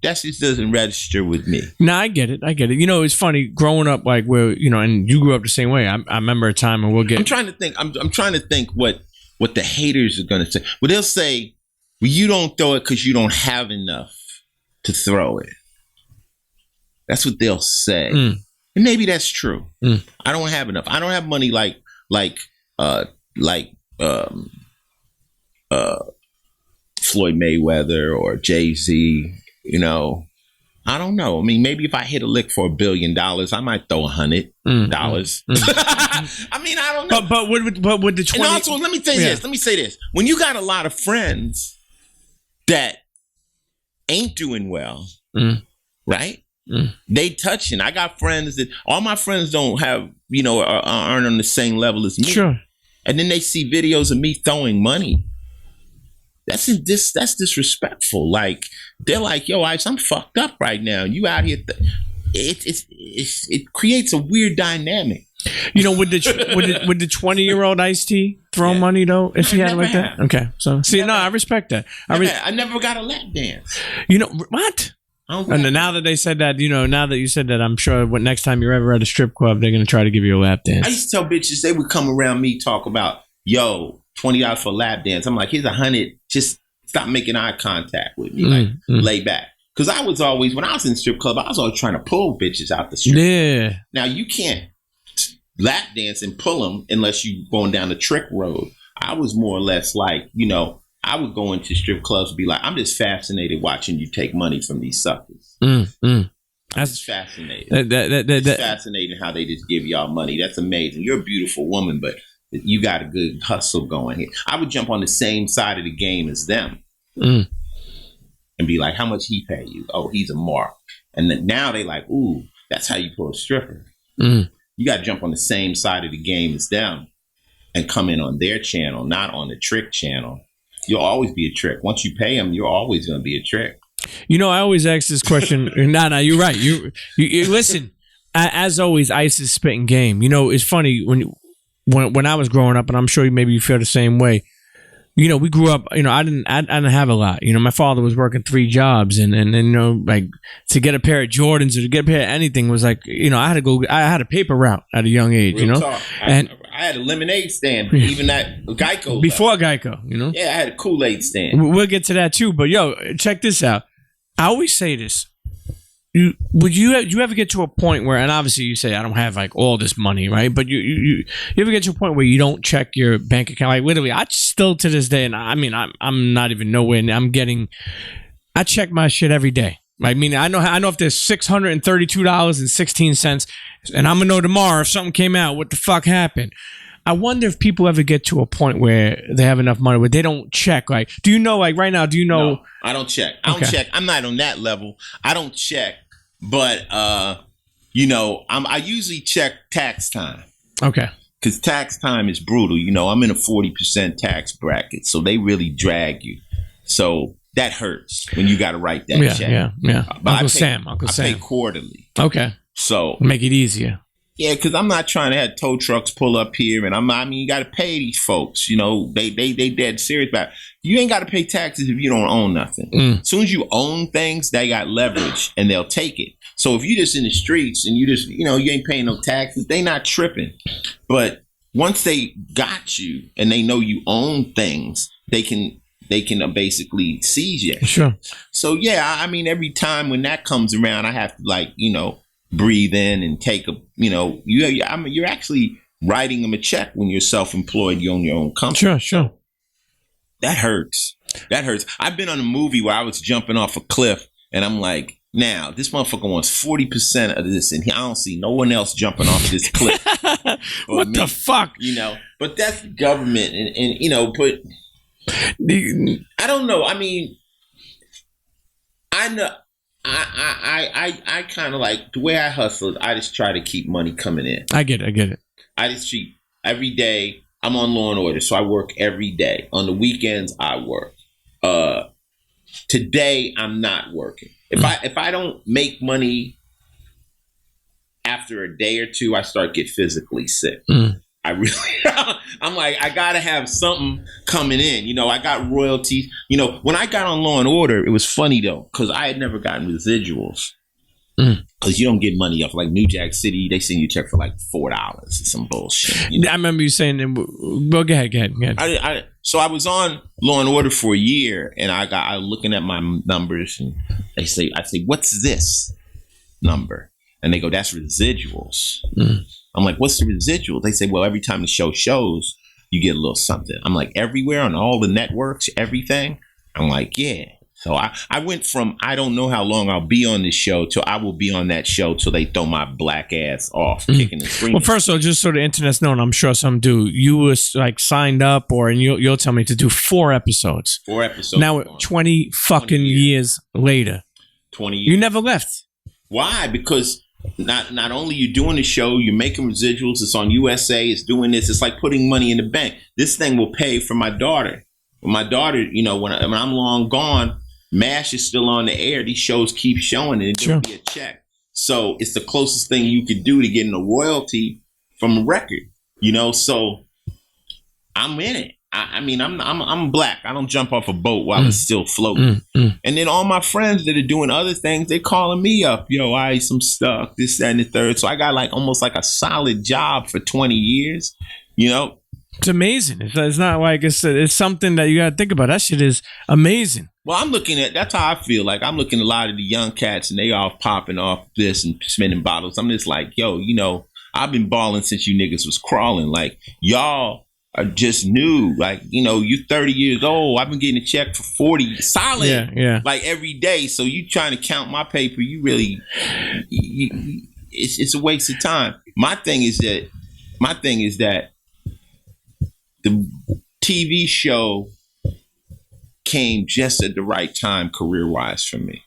just doesn't register with me. No, I get it. It's funny growing up, like where, and you grew up the same way. I remember a time and I'm trying to think. I'm trying to think what the haters are going to say. Well, they'll say, well, you don't throw it because you don't have enough to throw it. That's what they'll say. And maybe that's true. I don't have enough. I don't have money like Floyd Mayweather or Jay-Z, I don't know. I mean, maybe if I hit a lick for $1 billion, I might throw $100. I mean, I don't know. But with the 20. And also, let me say this. When you got a lot of friends that ain't doing well, right? They touching. I got friends that all my friends don't have, aren't on the same level as me. Sure. And then they see videos of me throwing money. That's disrespectful. Like, they're like, yo, Ice, I'm fucked up right now. You out here. It creates a weird dynamic. Would the 20-year-old Ice-T throw money though? If he had it like that? Okay. So I respect that. I never got a lap dance. What? And now that they said that, now that you said that, I'm sure next time you're ever at a strip club, they're gonna try to give you a lap dance. I used to tell bitches they would come around me talk about, yo, $20 for a lap dance. I'm like, here's $100. Just stop making eye contact with me. Lay back. Because I was always, when I was in the strip club, I was always trying to pull bitches out the strip. Yeah. Now you can't lap dance and pull them unless you going down the trick road. I was more or less like, I would go into strip clubs and be like, I'm just fascinated watching you take money from these suckers. That's fascinating. It's fascinating how they just give y'all money. That's amazing. You're a beautiful woman, but you got a good hustle going here. I would jump on the same side of the game as them and be like, how much he pay you? Oh, he's a mark. And then now they like, ooh, that's how you pull a stripper. You got to jump on the same side of the game as them and come in on their channel, not on the trick channel. You'll always be a trick. Once you pay them, you're always going to be a trick. I always ask this question. No, you're right. You listen, as always, Ice is spitting game. It's funny when I was growing up, and I'm sure maybe you feel the same way. We grew up. I didn't have a lot. My father was working 3 jobs, and like to get a pair of Jordans or to get a pair of anything was like, I had a paper route at a young age. Real talk. I had a lemonade stand, even at Geico. Before Geico, Yeah, I had a Kool-Aid stand. We'll get to that too. But check this out. I always say this. Would you ever get to a point where, and obviously you say I don't have like all this money, right? But you ever get to a point where you don't check your bank account? Like literally, I still to this day, and I mean I'm not even nowhere. I check my shit every day. I mean I know if there's $632.16, and I'm gonna know tomorrow if something came out. What the fuck happened? I wonder if people ever get to a point where they have enough money where they don't check. Like, do you know? Like right now, do you know? No, I don't check. I don't check. I'm not on that level. I don't check. But I usually check tax time. Okay. Because tax time is brutal. I'm in a 40% tax bracket, so they really drag you. So that hurts when you got to write that check. Yeah. But Uncle Sam. I pay quarterly. Okay. So make it easier. Yeah, because I'm not trying to have tow trucks pull up here, and I mean, you got to pay these folks. You know, they dead serious about it. You ain't got to pay taxes if you don't own nothing. As soon as you own things, they got leverage, and they'll take it. So if you just in the streets and you just, you ain't paying no taxes, they not tripping. But once they got you and they know you own things, they can basically seize you. Sure. So yeah, I mean, every time when that comes around, I have to breathe in and take you're actually writing them a check when you're self-employed, you own your own company. Sure. That hurts. I've been on a movie where I was jumping off a cliff and I'm like, now this motherfucker wants 40% of this and I don't see no one else jumping off this cliff. What the fuck? But that's the government and but I don't know. I mean, I know I kind of like the way I hustle. I just try to keep money coming in. I get it. I just treat every day. I'm on Law and Order, so I work every day. On the weekends, I work. Today, I'm not working. If I don't make money after a day or two, I start get physically sick. I really, I'm like, I gotta have something coming in. I got royalties. When I got on Law and Order, it was funny though, because I had never gotten residuals. Because you don't get money off like New Jack City. They send you a check for like $4 or some bullshit. I remember you saying, well, go ahead. So I was on Law and Order for a year, and I was looking at my numbers, and I say, what's this number? And they go, that's residuals. I'm like, what's the residual? They say, well, every time the show shows, you get a little something. I'm like, everywhere on all the networks, everything? I'm like, yeah. So I went from, I don't know how long I'll be on this show till I will be on that show till they throw my black ass off, kicking and screaming. Well, first of all, just so the internet's known, I'm sure some do. You was like signed up, and you'll tell me to do 4 episodes. 4 episodes. Now, 20 fucking years later. 20 years. You never left. Why? Because not only you doing the show, you're making residuals. It's on USA. It's doing this. It's like putting money in the bank. This thing will pay for my daughter. When my daughter, when I'm long gone, MASH is still on the air. These shows keep showing it. It'll be a check. So it's the closest thing you could do to getting a royalty from a record. So I'm in it. I mean, I'm black. I don't jump off a boat while it's still floating. And then all my friends that are doing other things, they're calling me up. Yo, I'm stuck. This, that, and the third. So I got like almost like a solid job for 20 years. It's amazing. It's not like it's something that you got to think about. That shit is amazing. Well, that's how I feel. Like I'm looking at a lot of the young cats and they all popping off this and spinning bottles. I'm just like, yo, I've been balling since you niggas was crawling. Like y'all are just new. Like, you 30 years old. I've been getting a check for 40 solid. Yeah. Like every day. So you trying to count my paper, you really, it's a waste of time. My thing is that the TV show came just at the right time career-wise for me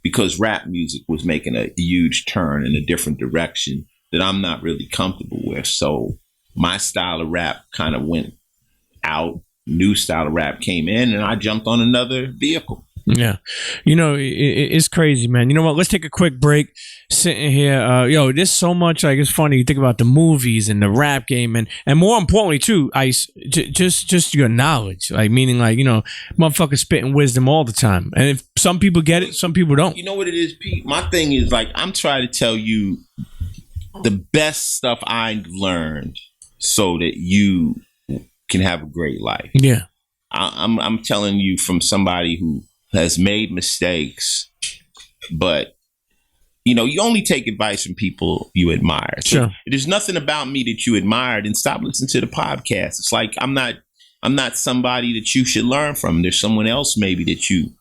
because rap music was making a huge turn in a different direction that I'm not really comfortable with. So my style of rap kind of went out. New style of rap came in and I jumped on another vehicle. Yeah. It's crazy, man. You know what? Let's take a quick break. Sitting here, there's so much, like, it's funny. You think about the movies and the rap game and more importantly, too, Ice, just your knowledge. Like, meaning, like, motherfuckers spitting wisdom all the time. And if some people get it, some people don't. You know what it is, Pete? My thing is, like, I'm trying to tell you the best stuff I've learned so that you can have a great life. Yeah. I'm telling you from somebody who has made mistakes, but you only take advice from people you admire. So sure. If there's nothing about me that you admire, then stop listening to the podcast. It's like I'm not somebody that you should learn from. There's someone else maybe that you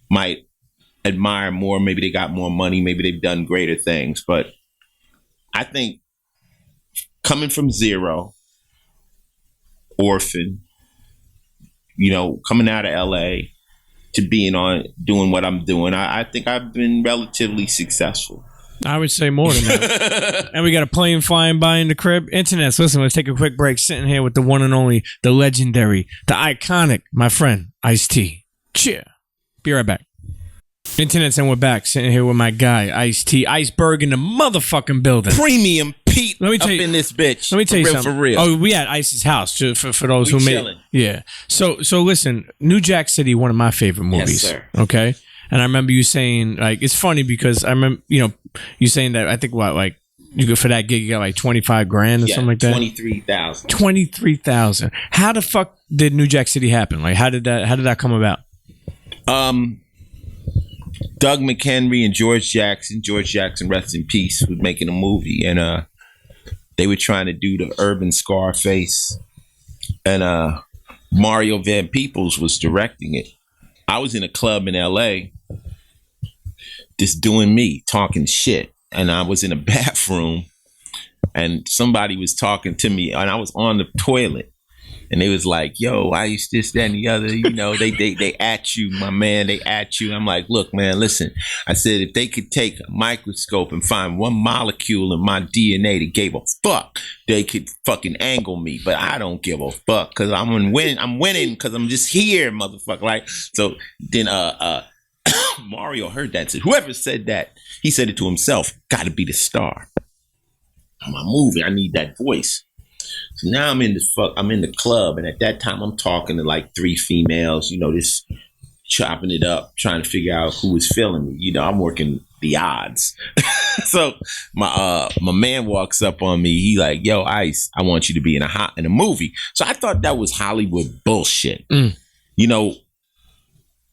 might admire more. Maybe they got more money. Maybe they've done greater things. But I think coming from zero, orphan, coming out of LA, to doing what I'm doing, I think I've been relatively successful. I would say more than that. And we got a plane flying by in the crib. Internets, listen, let's take a quick break. Sitting here with the one and only, the legendary, the iconic, my friend, Ice-T. CHEA. Be right back. Internets, and we're back. Sitting here with my guy, Ice-T. Iceberg in the motherfucking building. Premium Pete let me tell up you, in this bitch. Let me tell you real, something. For real. Oh, we at Ice's house for those who chilling. Yeah. So listen, New Jack City, one of my favorite movies. Yes, sir. Okay. And I remember you saying, like, it's funny because I remember, you saying that I think like you could, for that gig you got like 25 grand or something like that. 23,000. 23,000. How the fuck did New Jack City happen? Like, how did that come about? Doug McHenry and George Jackson, rest in peace, was making a movie, and they were trying to do the urban Scarface, and Mario Van Peebles was directing it. I was in a club in LA just doing me, talking shit, and I was in a bathroom and somebody was talking to me and I was on the toilet. And they was like, yo, I used this, that, and the other. They at you, my man. They at you. I'm like, look, man, listen. I said, if they could take a microscope and find one molecule in my DNA that gave a fuck, they could fucking angle me. But I don't give a fuck because I'm winning because I'm just here, motherfucker. Right? So then Mario heard that and said, whoever said that, he said it to himself, got to be the star of my movie. I need that voice. So now I'm in the club, and at that time I'm talking to like 3 females, just chopping it up, trying to figure out who was feeling me. I'm working the odds. So my man walks up on me. He like, yo, Ice, I want you to be in a movie. So I thought that was Hollywood bullshit. You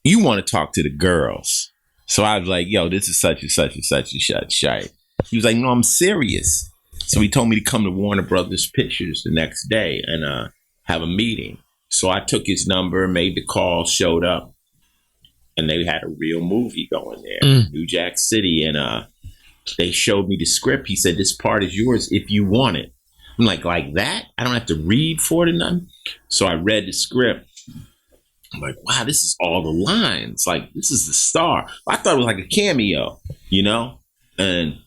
want to talk to the girls. So I was like, yo, this is such and such and such and such shite. He was like, no, I'm serious. So he told me to come to Warner Brothers Pictures the next day and have a meeting. So I took his number, made the call, showed up, and they had a real movie going there, New Jack City. And they showed me the script. He said, this part is yours if you want it. I'm like that? I don't have to read for it or nothing? So I read the script. I'm like, wow, this is all the lines. Like, this is the star. I thought it was like a cameo, And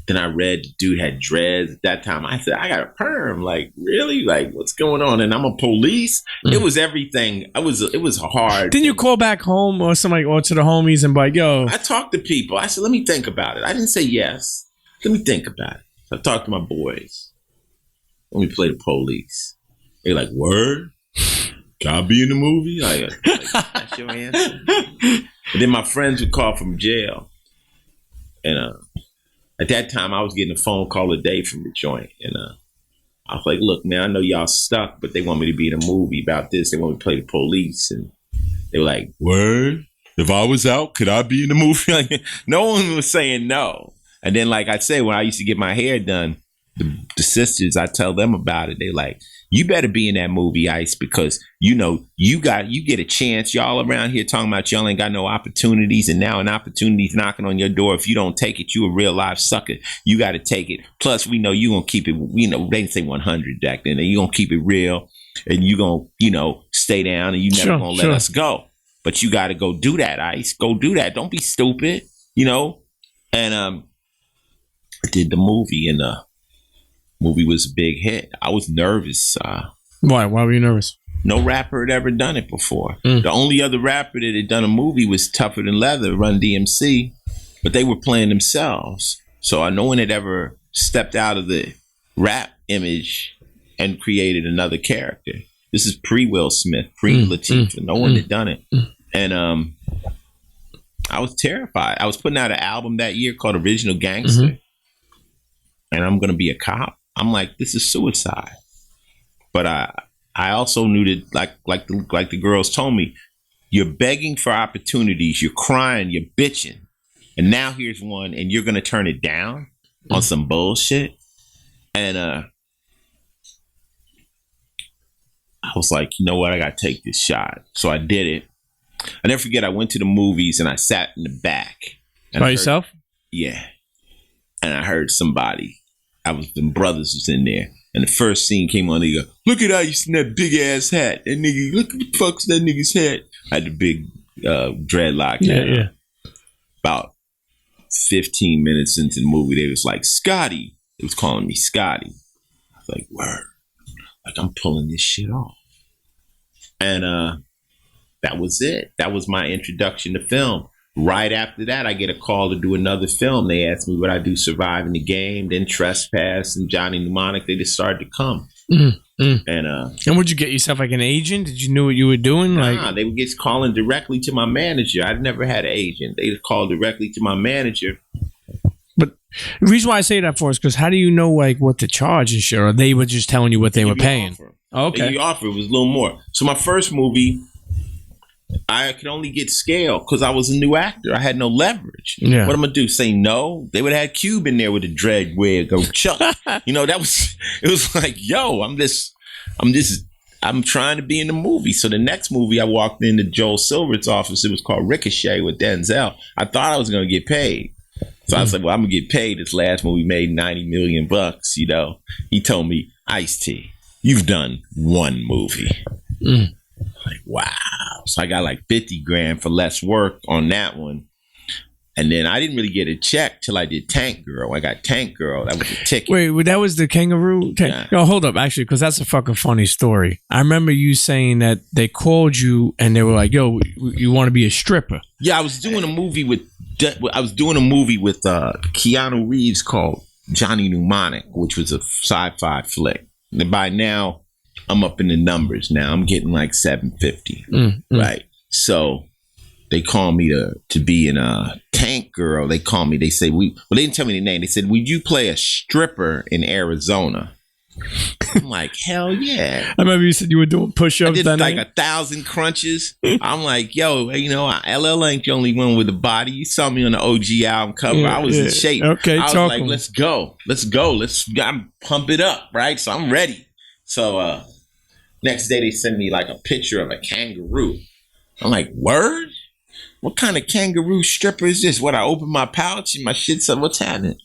then I read the dude had dreads at that time. I said, I got a perm. Like, really? Like, what's going on? And I'm a police. It was everything. It was hard. Didn't you call back home or somebody or to the homies and be like, yo? I talked to people. I said, let me think about it. I didn't say yes. Let me think about it. So I talked to my boys. Let me play the police. They're like, word? Can I be in the movie? Like that's your answer. And then my friends would call from jail. And at that time, I was getting a phone call a day from the joint. And I was like, look, man, I know y'all stuck, but they want me to be in a movie about this. They want me to play the police. And they were like, word? If I was out, could I be in the movie? Like, no one was saying no. And then, like I said, when I used to get my hair done, the sisters, I tell them about it. They're like, you better be in that movie, Ice, because you get a chance. Y'all around here talking about y'all ain't got no opportunities, and now an opportunity's knocking on your door. If you don't take it, you a real live sucker. You got to take it. Plus, we know you gonna keep it. They didn't say 100 back then. And you gonna keep it real, and you gonna stay down, and you never gonna let us go. But you got to go do that, Ice. Go do that. Don't be stupid, And I did the movie, and movie was a big hit. I was nervous. Why were you nervous? No rapper had ever done it before. The only other rapper that had done a movie was Tougher Than Leather, Run DMC, but they were playing themselves. So no one had ever stepped out of the rap image and created another character. This is pre-Will Smith, pre-Latifah. No one had done it. And I was terrified. I was putting out an album that year called Original Gangster. And I'm going to be a cop. I'm like, this is suicide. But I also knew that, like the girls told me, you're begging for opportunities, you're crying, you're bitching, and now here's one, and you're gonna turn it down on some bullshit. And I was like, you know what, I gotta take this shot. So I did it. I never forget, I went to the movies and I sat in the back. By yourself? Yeah. And I heard somebody. Them brothers was in there. And the first scene came on, they go, look at Ice in that big ass hat. That nigga, look at the fuck's that nigga's hat. I had the big dreadlock. Yeah. About 15 minutes into the movie, they was like, Scotty. They was calling me Scotty. I was like, word. Like, I'm pulling this shit off. And that was it. That was my introduction to film. right after that, I get a call to do another film. They asked me would I do Surviving the Game, then Trespass, and Johnny Mnemonic. They just started to come. And would you get yourself like an agent? Did you know what you were doing? Nah, they would get calling directly to my manager. I'd never had an agent. They would call directly to my manager. But the reason why I say that for is because how do you know like what to charge and shit? Or they were just telling you what they were paying? Okay. The offer was a little more. So my first movie, I could only get scale because I was a new actor. I had no leverage. Yeah. What I'm gonna do? Say no? They would have had Cube in there with a dread wig. Go Chuck. It was like, yo, I'm trying to be in the movie. So the next movie, I walked into Joel Silver's office. It was called Ricochet with Denzel. I thought I was gonna get paid. So I was like, well, I'm gonna get paid. This last movie made $90 million. He told me, Ice-T, you've done one movie. Like, wow. So I got like 50 grand for less work on that one. And then I didn't really get a check till I did Tank Girl. I got Tank Girl. That was a ticket. Wait, that was the kangaroo? Yeah. No, hold up, actually, because that's a fucking funny story. I remember you saying that they called you and they were like, yo, you want to be a stripper? Yeah, I was doing a movie with Keanu Reeves called Johnny Mnemonic, which was a sci-fi flick. And by now, I'm up in the numbers now. I'm getting like 750. Right. So they call me to be in a Tank Girl. They call me. They say, they didn't tell me the name. They said, would you play a stripper in Arizona? I'm like, hell yeah. I remember you said you were doing push-ups. I did like 1,000 crunches. I'm like, yo, LL ain't the only one with a body. You saw me on the OG album cover. I was in shape. Okay, I was like, let's go. Let's pump it up, right? So I'm ready. So next day they send me like a picture of a kangaroo. I'm like, word? What kind of kangaroo stripper is this? What, I open my pouch and my shit's up? What's happening?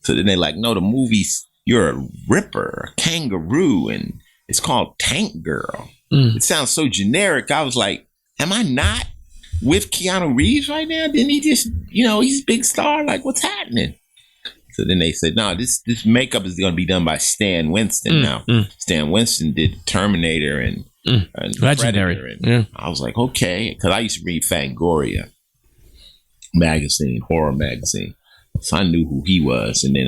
So then they like, no, the movie's, you're a ripper, a kangaroo, and it's called Tank Girl. It sounds so generic. I was like, am I not with Keanu Reeves right now? Didn't he just, he's a big star? Like, what's happening? So then they said, no, this makeup is going to be done by Stan Winston now. Stan Winston did Terminator and Legendary. And I was like, okay, because I used to read Fangoria magazine, horror magazine. So I knew who he was. And then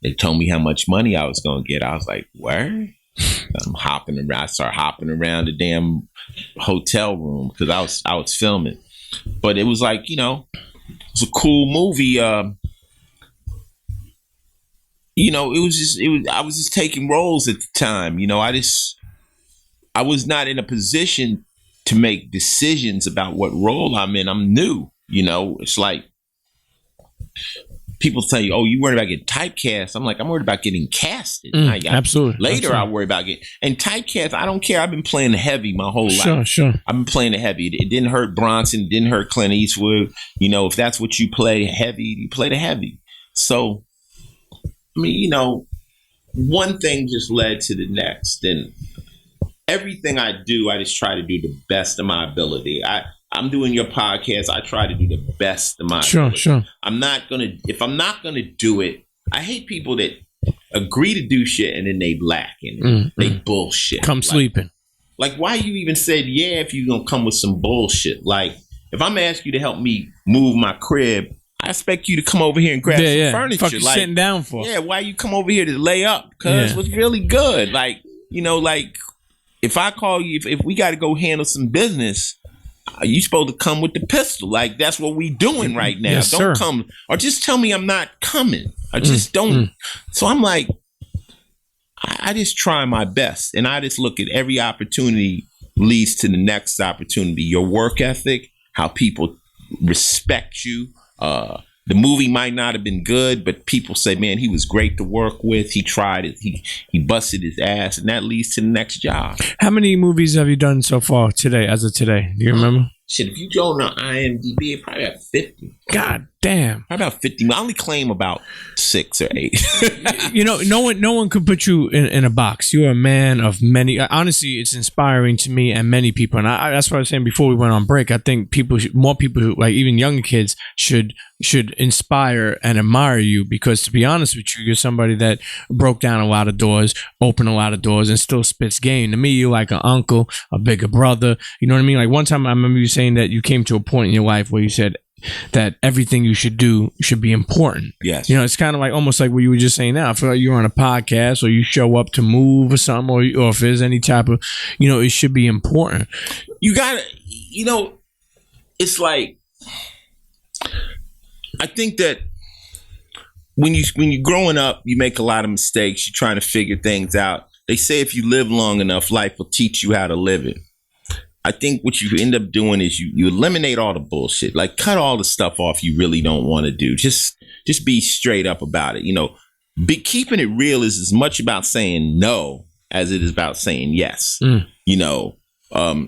they told me how much money I was going to get. I was like, where? I'm hopping around. I started hopping around the damn hotel room because I was filming. But it was like, it was a cool movie. I was just taking roles at the time. I was not in a position to make decisions about what role I'm in. I'm new. It's like people tell you, oh, you worried about getting typecast. I'm like, I'm worried about getting casted. Absolutely. Later, I worry about getting and typecast. I don't care. I've been playing the heavy my whole life. Sure. I've been playing the heavy. It didn't hurt Bronson. It didn't hurt Clint Eastwood. If that's what you play heavy, you play the heavy. So, one thing just led to the next. And everything I do, I just try to do the best of my ability. I'm doing your podcast. I try to do the best of my ability. Sure. If I'm not gonna do it, I hate people that agree to do shit and then they lack in it. They bullshit. Come sleeping. Like, why you even said yeah if you gonna come with some bullshit? Like, if I'm asking you to help me move my crib, I expect you to come over here and grab some furniture. Fuck you sitting down for? Yeah, why you come over here to lay up? Because what's really good. Like, if I call you, if we got to go handle some business, you supposed to come with the pistol. Like, that's what we doing right now. Yes, don't sir. come, or just tell me I'm not coming. I just don't. So I'm like, I just try my best, and I just look at every opportunity leads to the next opportunity. Your work ethic, how people respect you. The movie might not have been good, but people say, man, he was great to work with. He tried it. He busted his ass, and that leads to the next job. How many movies have you done so far today, as of today? Do you remember? Shit, if you go on IMDb, it probably about 50. God damn. Probably about 50. I only claim about 6 or 8. No one could put you in a box. You're a man of many. Honestly, it's inspiring to me and many people. And that's what I was saying before we went on break. I think more people who, like even younger kids, should inspire and admire you, because to be honest with you, you're somebody that broke down a lot of doors, opened a lot of doors, and still spits game. To me, you're like an uncle, a bigger brother. You know what I mean? Like one time I remember you saying saying that you came to a point in your life where you said that everything you should do should be important. Yes. You know, it's kind of like almost like what you were just saying now. I feel like you're on a podcast or you show up to move or something, or if there's any type of, you know, it should be important. You gotta, you know, it's like, I think that when you're growing up, you make a lot of mistakes. You're trying to figure things out. They say if you live long enough, life will teach you how to live it. I think what you end up doing is you eliminate all the bullshit. Like, cut all the stuff off you really don't want to do. Just be straight up about it. You know, keeping it real is as much about saying no as it is about saying yes. You know, nah,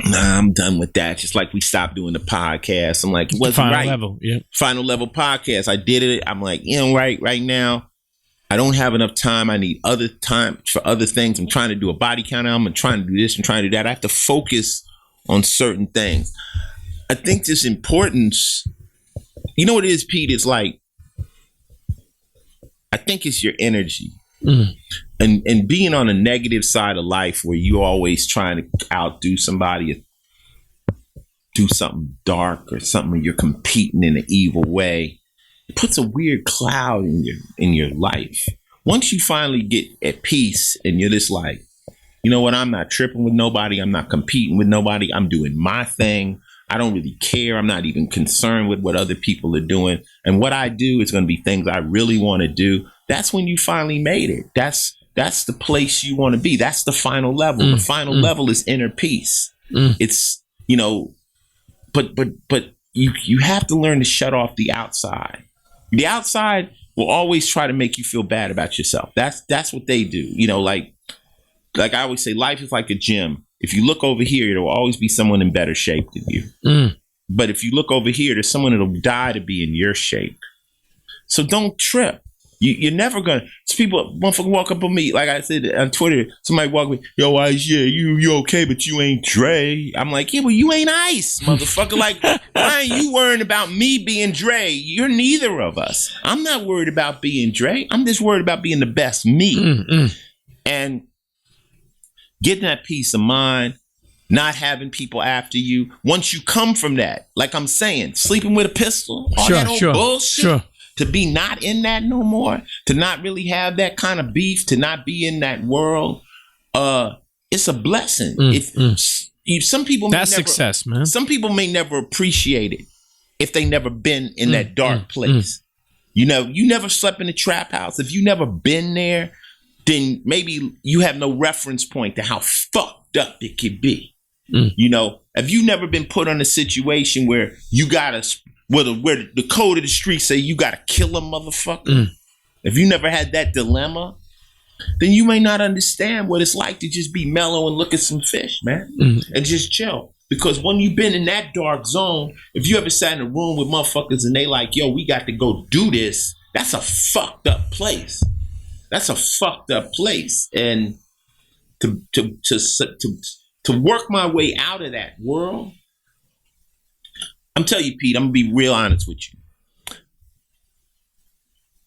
I'm done with that. Just like we stopped doing the podcast. I'm like, it wasn't Final right. level, yeah. Final level podcast. I did it. I'm like, you know, right now, I don't have enough time. I need other time for other things. I'm trying to do a body count album. I'm trying to do this. I'm trying to do that. I have to focus on certain things. I think this importance, you know what it is, Pete? It's like, I think it's your energy. And being on a negative side of life where you're always trying to outdo somebody or do something dark or something, you're competing in an evil way. It puts a weird cloud in your life. Once you finally get at peace and you're just like, you know what, I'm not tripping with nobody. I'm not competing with nobody. I'm doing my thing. I don't really care. I'm not even concerned with what other people are doing. And what I do is going to be things I really want to do. That's when you finally made it. That's the place you want to be. That's the final level. The final level is inner peace. It's, you know, but you have to learn to shut off the outside. The outside will always try to make you feel bad about yourself. That's what they do. You know, like I always say, life is like a gym. If you look over here, there will always be someone in better shape than you. But if you look over here, there's someone that'll die to be in your shape. So don't trip. You're never gonna. People, motherfucker, walk up on me, like I said on Twitter. Somebody walk up, yo, Ice, yeah, you okay, but you ain't Dre. I'm like, yeah, well, you ain't Ice, motherfucker. Like, why ain't you worrying about me being Dre? You're neither of us. I'm not worried about being Dre. I'm just worried about being the best me, and getting that peace of mind. Not having people after you. Once you come from that, like I'm saying, sleeping with a pistol, all that old bullshit. To be not in that no more, to not really have that kind of beef, to not be in that world, it's a blessing. Some people that's success, man. Some people may never appreciate it if they never been in that dark place. You know, you never slept in a trap house. If you never been there, then maybe you have no reference point to how fucked up it could be. You know, if you never been put on a situation where you gotta, where the code of the street say you gotta kill a motherfucker. If you never had that dilemma, then you may not understand what it's like to just be mellow and look at some fish, man, and just chill. Because when you've been in that dark zone, if you ever sat in a room with motherfuckers and they like, yo, we got to go do this, that's a fucked up place. That's a fucked up place. And to work my way out of that world, I'm telling you, Pete, I'm going to be real honest with you.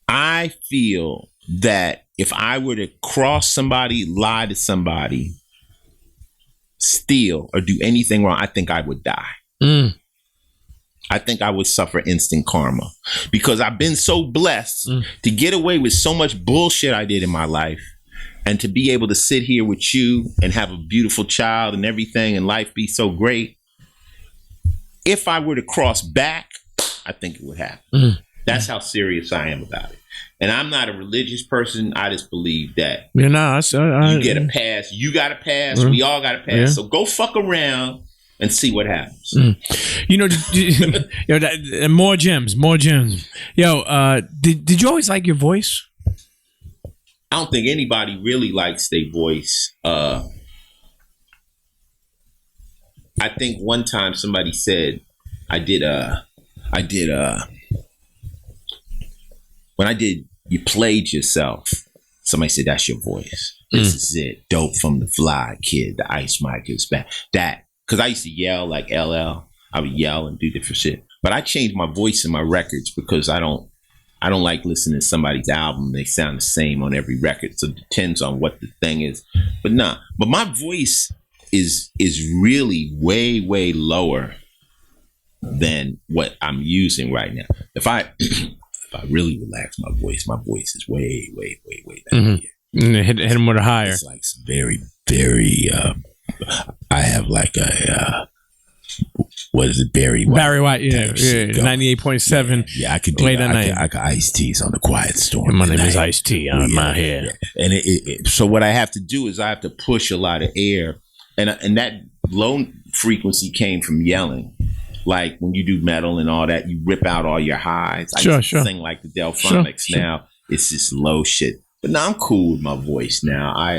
I feel that if I were to cross somebody, lie to somebody, steal, or do anything wrong, I think I would die. I think I would suffer instant karma because I've been so blessed to get away with so much bullshit I did in my life, and to be able to sit here with you and have a beautiful child and everything and life be so great. If I were to cross back, I think it would happen. That's how serious I am about it. And I'm not a religious person. I just believe that you get a pass. You got a pass. We all got a pass. Yeah. So go fuck around and see what happens. You know, more gems. Yo, did you always like your voice? I don't think anybody really likes their voice. I think one time somebody said when I did You Played Yourself, somebody said, that's your voice. This is it. Dope from the Fly Kid. The Ice Mic is back. That, because I used to yell like LL. I would yell and do different shit. But I changed my voice in my records because I don't like listening to somebody's album. They sound the same on every record. So it depends on what the thing is. But my voice is really way lower than what I'm using right now. If I really relax my voice is way down here. Hit him with a higher. It's like some very I have like a what is it, Barry White? Yeah, 98.7. Yeah, I could do that. I could Ice T's on the Quiet Storm. My name is Ice T. On my head. Yeah. And so what I have to do is I have to push a lot of air, and that low frequency came from yelling. Like when you do metal and all that, you rip out all your highs. I used to sing like the Delphonics. Now it's just low shit. But now I'm cool with my voice now. I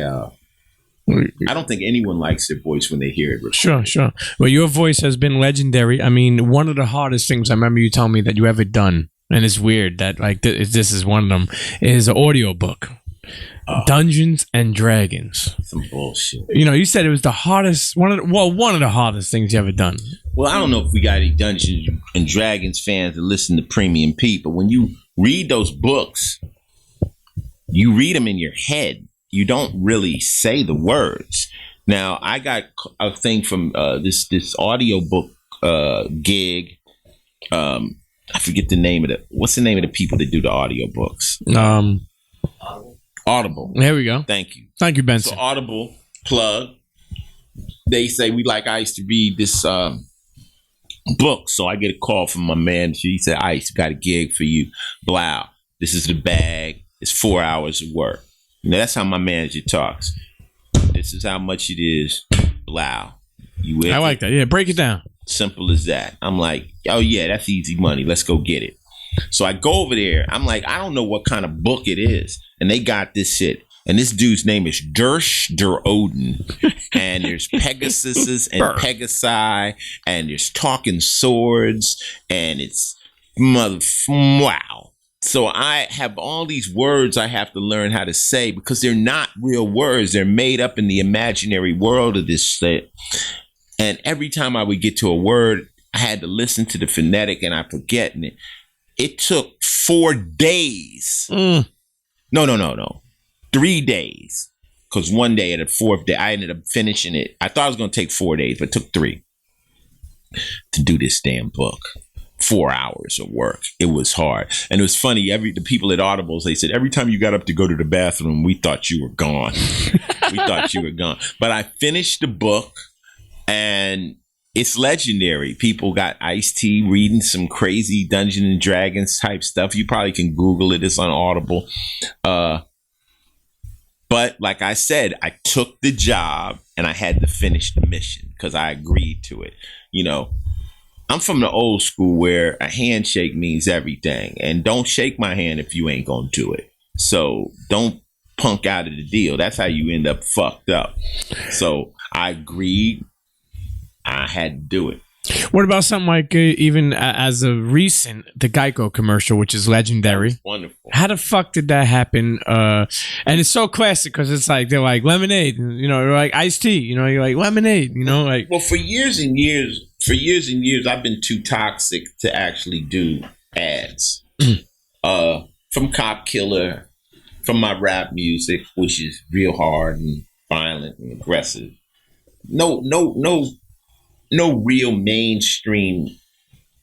don't think anyone likes their voice when they hear it recorded. Sure. Well, your voice has been legendary. I mean, one of the hardest things I remember you telling me that you ever done, and it's weird that like this is one of them, is an audiobook. Dungeons and Dragons. Some bullshit. You know, you said it was the hardest, one of the hardest things you ever done. Well, I don't know if we got any Dungeons and Dragons fans that listen to Premium Pete, but when you read those books, you read them in your head. You don't really say the words. Now, I got a thing from this audiobook gig. I forget the name of what's the name of the people that do the audiobooks? Audible. There we go. Thank you, Benson. So Audible plug. They say we like Ice to read this book. So I get a call from my man. He said, Ice, got a gig for you. Blah. This is the bag. It's 4 hours of work. Now, that's how my manager talks. This is how much it is. Blah. You with I like that. Yeah, break it down. Simple as that. I'm like, oh yeah, that's easy money. Let's go get it. So I go over there. I'm like, I don't know what kind of book it is. And they got this shit. And this dude's name is Dersh Der Odin. And there's Pegasuses and Pegasi. And there's talking swords. And it's wow. So I have all these words I have to learn how to say because they're not real words. They're made up in the imaginary world of this shit. And every time I would get to a word, I had to listen to the phonetic and I forget it. It took 4 days. No. 3 days. Because one day, at the fourth day, I ended up finishing it. I thought it was going to take 4 days, but it took 3 to do this damn book. 4 hours of work. It was hard. And it was funny. The people at Audibles, they said, every time you got up to go to the bathroom, we thought you were gone. But I finished the book and it's legendary. People got Ice-T reading some crazy Dungeons and Dragons type stuff. You probably can Google it. It's on Audible. But like I said, I took the job and I had to finish the mission because I agreed to it. You know, I'm from the old school where a handshake means everything. And don't shake my hand if you ain't going to do it. So don't punk out of the deal. That's how you end up fucked up. So I agreed. I had to do it. What about something like even as a recent, the Geico commercial, which is legendary? Wonderful. How the fuck did that happen? And it's so classic because it's like they're like lemonade, you know, they're like iced tea, you know, you're like lemonade, you know, like. Well, for years and years, I've been too toxic to actually do ads. From Cop Killer, from my rap music, which is real hard and violent and aggressive. No real mainstream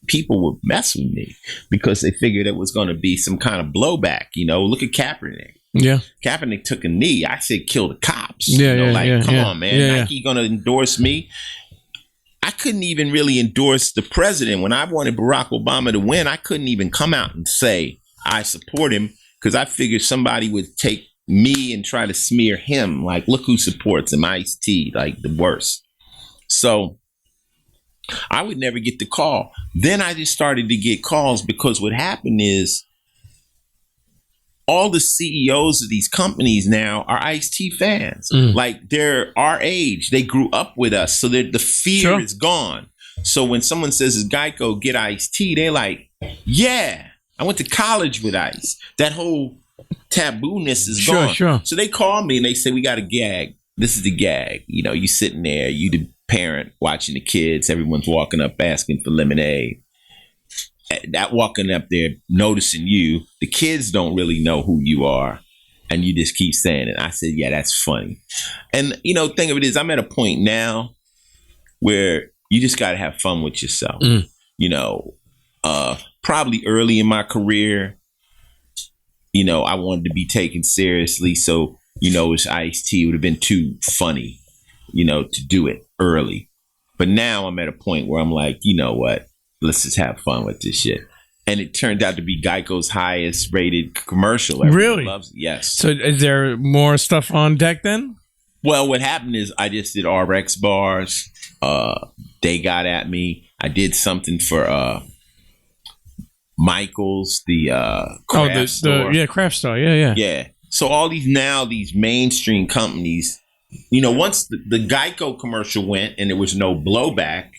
people would mess with me because they figured it was going to be some kind of blowback. You know, look at Kaepernick. Yeah. Kaepernick took a knee. I said, kill the cops. Yeah, come on, man. Nike going to endorse me? I couldn't even really endorse the president. When I wanted Barack Obama to win, I couldn't even come out and say I support him because I figured somebody would take me and try to smear him. Like, look who supports him, Ice-T, like the worst. So I would never get the call. Then I just started to get calls because what happened is all the CEOs of these companies now are Ice-T fans. Like they're our age. They grew up with us. So the fear is gone. So when someone says, is Geico, get Ice-T, they're like, yeah, I went to college with Ice. That whole taboo-ness is gone. Sure. So they call me and they say, we got a gag. This is the gag. You know, you sitting there, you the parent watching the kids, everyone's walking up asking for lemonade. That walking up there noticing you, the kids don't really know who you are. And you just keep saying it. I said, yeah, that's funny. And, thing of it is, I'm at a point now where you just got to have fun with yourself. Probably early in my career, I wanted to be taken seriously. So, it's Ice-T. It would have been too funny, to do it early. But now I'm at a point where I'm like, you know what? Let's just have fun with this shit. And it turned out to be Geico's highest rated commercial. Everyone really? Loves it. Yes. So is there more stuff on deck then? Well, what happened is I just did RX bars. They got at me. I did something for Michael's, the craft store. Craft store. Yeah. Yeah. So all these mainstream companies, once the Geico commercial went and there was no blowback,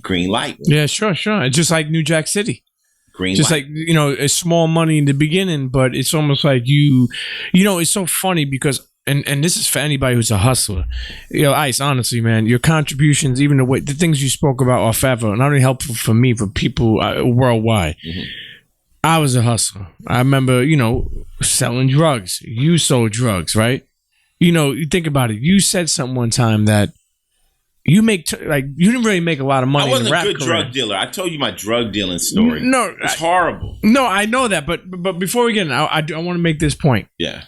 green light. Yeah, sure. It's just like New Jack City. Green just light. Like, it's small money in the beginning, but it's almost like it's so funny because, and this is for anybody who's a hustler. Ice, honestly, man, your contributions, even the things you spoke about are forever, not only helpful for me, for people worldwide. Mm-hmm. I was a hustler. I remember, selling drugs. You sold drugs, right? You think about it. You said something one time that you you didn't really make a lot of money. I wasn't in the rap a good career. drug dealer. I told you my drug dealing story. No, it's horrible. No, I know that, but before we get in, I want to make this point. Yeah,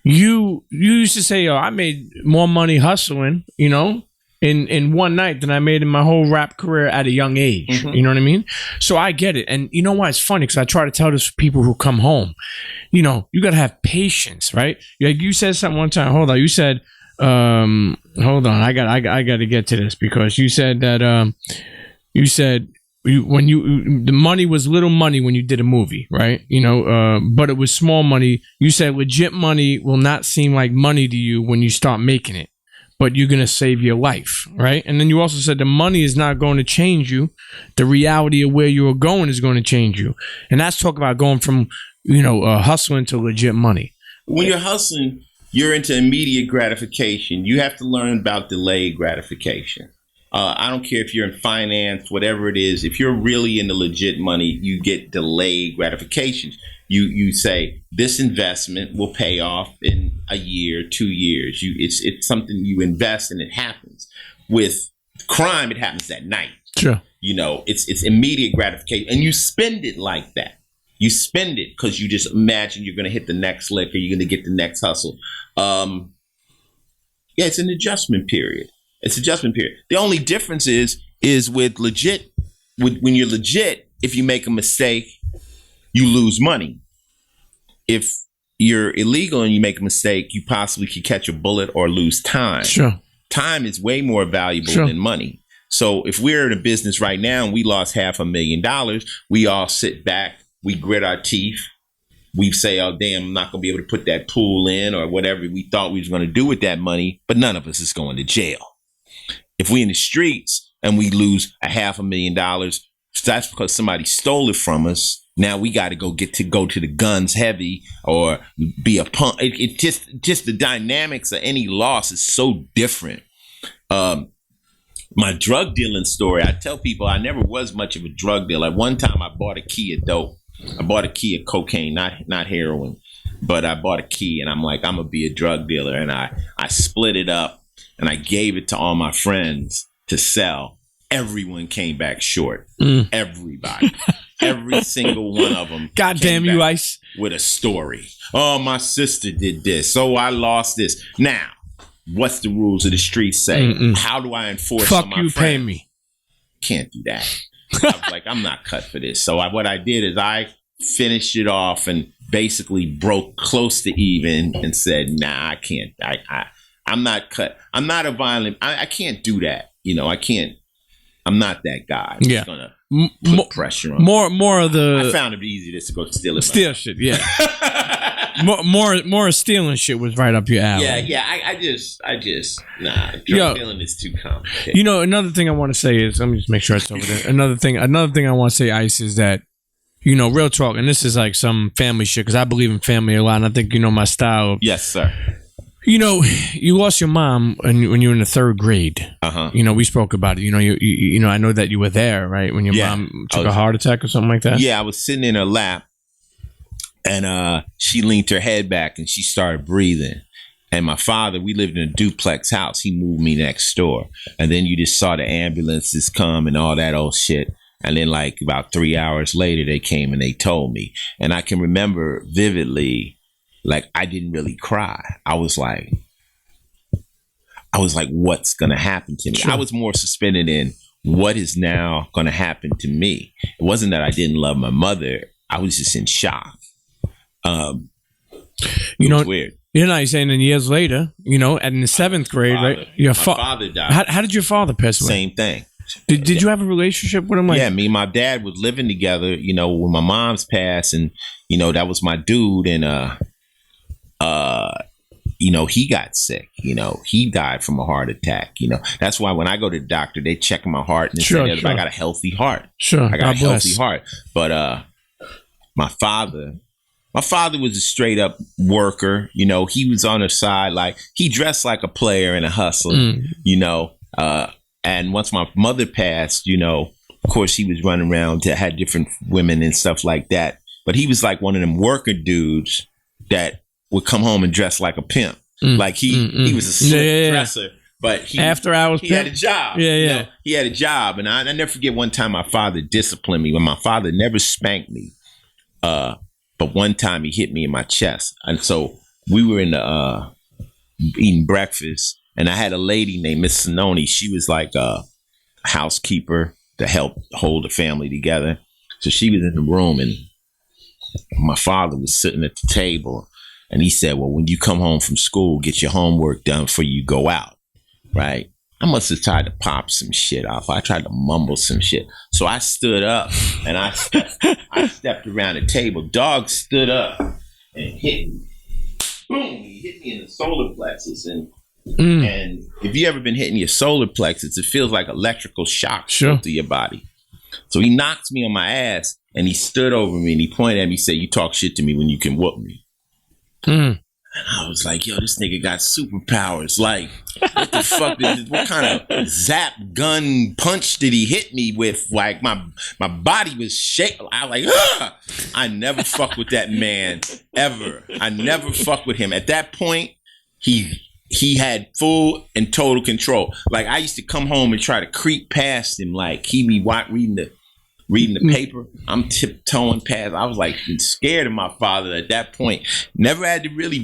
you used to say, I made more money hustling, in one night than I made in my whole rap career at a young age. Mm-hmm. You know what I mean? So I get it, and you know why it's funny? Because I try to tell this to people who come home. You got to have patience, right? Like you said something one time. Hold on, you said. Hold on, I got to get to this because you said that the money was little money when you did a movie, right? But it was small money. You said legit money will not seem like money to you when you start making it, but you're gonna save your life, right? And then you also said the money is not going to change you. The reality of where you are going is going to change you, and that's talk about going from hustling to legit money. When you're hustling, you're into immediate gratification. You have to learn about delayed gratification. I don't care if you're in finance, whatever it is. If you're really into legit money, you get delayed gratification. You say this investment will pay off in a year, 2 years. It's something you invest and it happens. With crime, it happens at night. Sure. It's immediate gratification, and you spend it like that. You spend it because you just imagine you're going to hit the next lick or you're going to get the next hustle. It's an adjustment period. The only difference is with legit. When you're legit, if you make a mistake, you lose money. If you're illegal and you make a mistake, you possibly could catch a bullet or lose time. Sure. Time is way more valuable than money. So if we're in a business right now and we lost $500,000, we all sit back. We grit our teeth. We say, oh, damn, I'm not going to be able to put that pool in or whatever we thought we was going to do with that money. But none of us is going to jail. If we in the streets and we lose $500,000, that's because somebody stole it from us. Now we got to go to the guns heavy or be a punk. It just the dynamics of any loss is so different. My drug dealing story, I tell people I never was much of a drug dealer. Like one time I bought a key of dope. I bought a key of cocaine, not heroin, but I bought a key and I'm like, I'm going to be a drug dealer. And I split it up and I gave it to all my friends to sell. Everyone came back short. Everybody. Every single one of them. God damn you, Ice. With a story. Oh, my sister did this. So I lost this. Now, what's the rules of the street say? How do I enforce Fuck on my you, friends? pay me. Can't do that. I was like, I'm not cut for this. So what I did is I finished it off and basically broke close to even and said, nah, I can't. I'm not cut. I'm not a violent. I can't do that. I can't. I'm not that guy. I'm just gonna put pressure on. More of the. I found it easy just to go steal it. Steal shit, yeah. more stealing shit was right up your alley. Yeah. I just drug dealing is too complicated. Another thing I want to say is, let me just make sure it's over there. Another thing I want to say, Ice, is that real talk, and this is like some family shit because I believe in family a lot, and I think my style. Yes, sir. You lost your mom when you were in the third grade. We spoke about it. I know that you were there, right? When your mom took a heart attack or something like that. Yeah, I was sitting in her lap, And she leaned her head back and she started breathing. And my father, we lived in a duplex house. He moved me next door. And then you just saw the ambulances come and all that old shit. And then like about 3 hours later, they came and they told me. And I can remember vividly, like I didn't really cry. I was like, what's going to happen to me? Sure. I was more suspended in what is now going to happen to me. It wasn't that I didn't love my mother. I was just in shock. It was weird. You're not saying then years later, you know, in the 7th grade, right? My father died. How did your father pass away? Same thing. Did you have a relationship with him? Yeah, me and my dad was living together, you know, when my mom's passed, and, you know, that was my dude. And, you know, he got sick, you know, he died from a heart attack, you know. That's why when I go to the doctor, they check my heart and they say, I got a healthy heart. Sure. I got a healthy heart. But my father was a straight up worker. You know, he was on the side, like he dressed like a player and a hustler, you know. And once my mother passed, you know, of course he was running around to had different women and stuff like that. But he was like one of them worker dudes that would come home and dress like a pimp. Like he was a slick dresser. But he after hours, he had a job. Yeah. You know, he had a job. And I never forget one time my father disciplined me. When my father never spanked me. But one time he hit me in my chest. And so we were in the eating breakfast, and I had a lady named Miss Sinoni. She was like a housekeeper to help hold the family together. So she was in the room, and my father was sitting at the table, and he said, well, when you come home from school, get your homework done before you go out, right? I must have tried to pop some shit off. I tried to mumble some shit. So I stood up and I stepped around the table. Dog stood up and hit me. Boom! He hit me in the solar plexus. And if you ever been hitting your solar plexus, it feels like electrical shock to your body. So he knocked me on my ass and he stood over me and he pointed at me and said, you talk shit to me when you can whoop me. And I was like, yo, this nigga got superpowers. Like, what the fuck? What kind of zap gun punch did he hit me with? Like, my body was shaking. I was like, ah! I never fuck with that man, ever. I never fuck with him. At that point, he had full and total control. Like, I used to come home and try to creep past him. Like, he be reading the paper. I'm tiptoeing past. I was like scared of my father at that point. Never had to really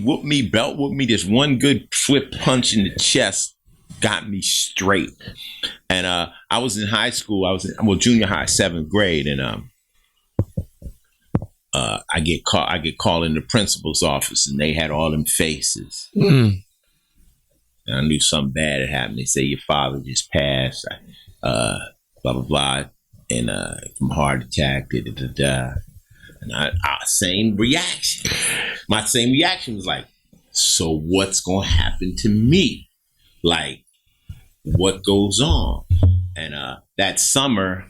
belt whoop me. Just one good swift punch in the chest got me straight. And I was in high school. I was in junior high, 7th grade, and I get called in the principal's office, and they had all them faces. And I knew something bad had happened. They say your father just passed. Blah blah blah. And from heart attack, and I same reaction. My same reaction was like, so what's gonna happen to me? Like, what goes on? And that summer,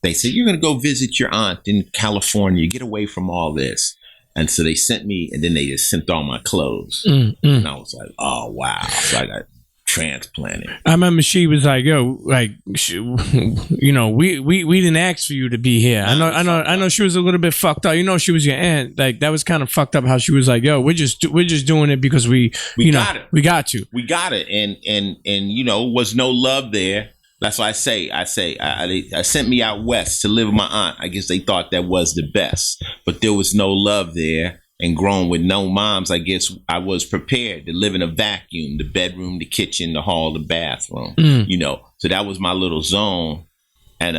they said, you're gonna go visit your aunt in California. Get away from all this. And so they sent me, and then they just sent all my clothes. And I was like, oh wow. So I got transplanted. I remember she was like, "Yo, like, you know, we didn't ask for you to be here." I know she was a little bit fucked up. You know, she was your aunt. Like, that was kind of fucked up. How she was like, "Yo, we're just doing it because we got you. We got it." And you know, was no love there. That's why I say I sent me out west to live with my aunt. I guess they thought that was the best, but there was no love there. And grown with no moms, I guess I was prepared to live in a vacuum, the bedroom, the kitchen, the hall, the bathroom, you know. So that was my little zone. And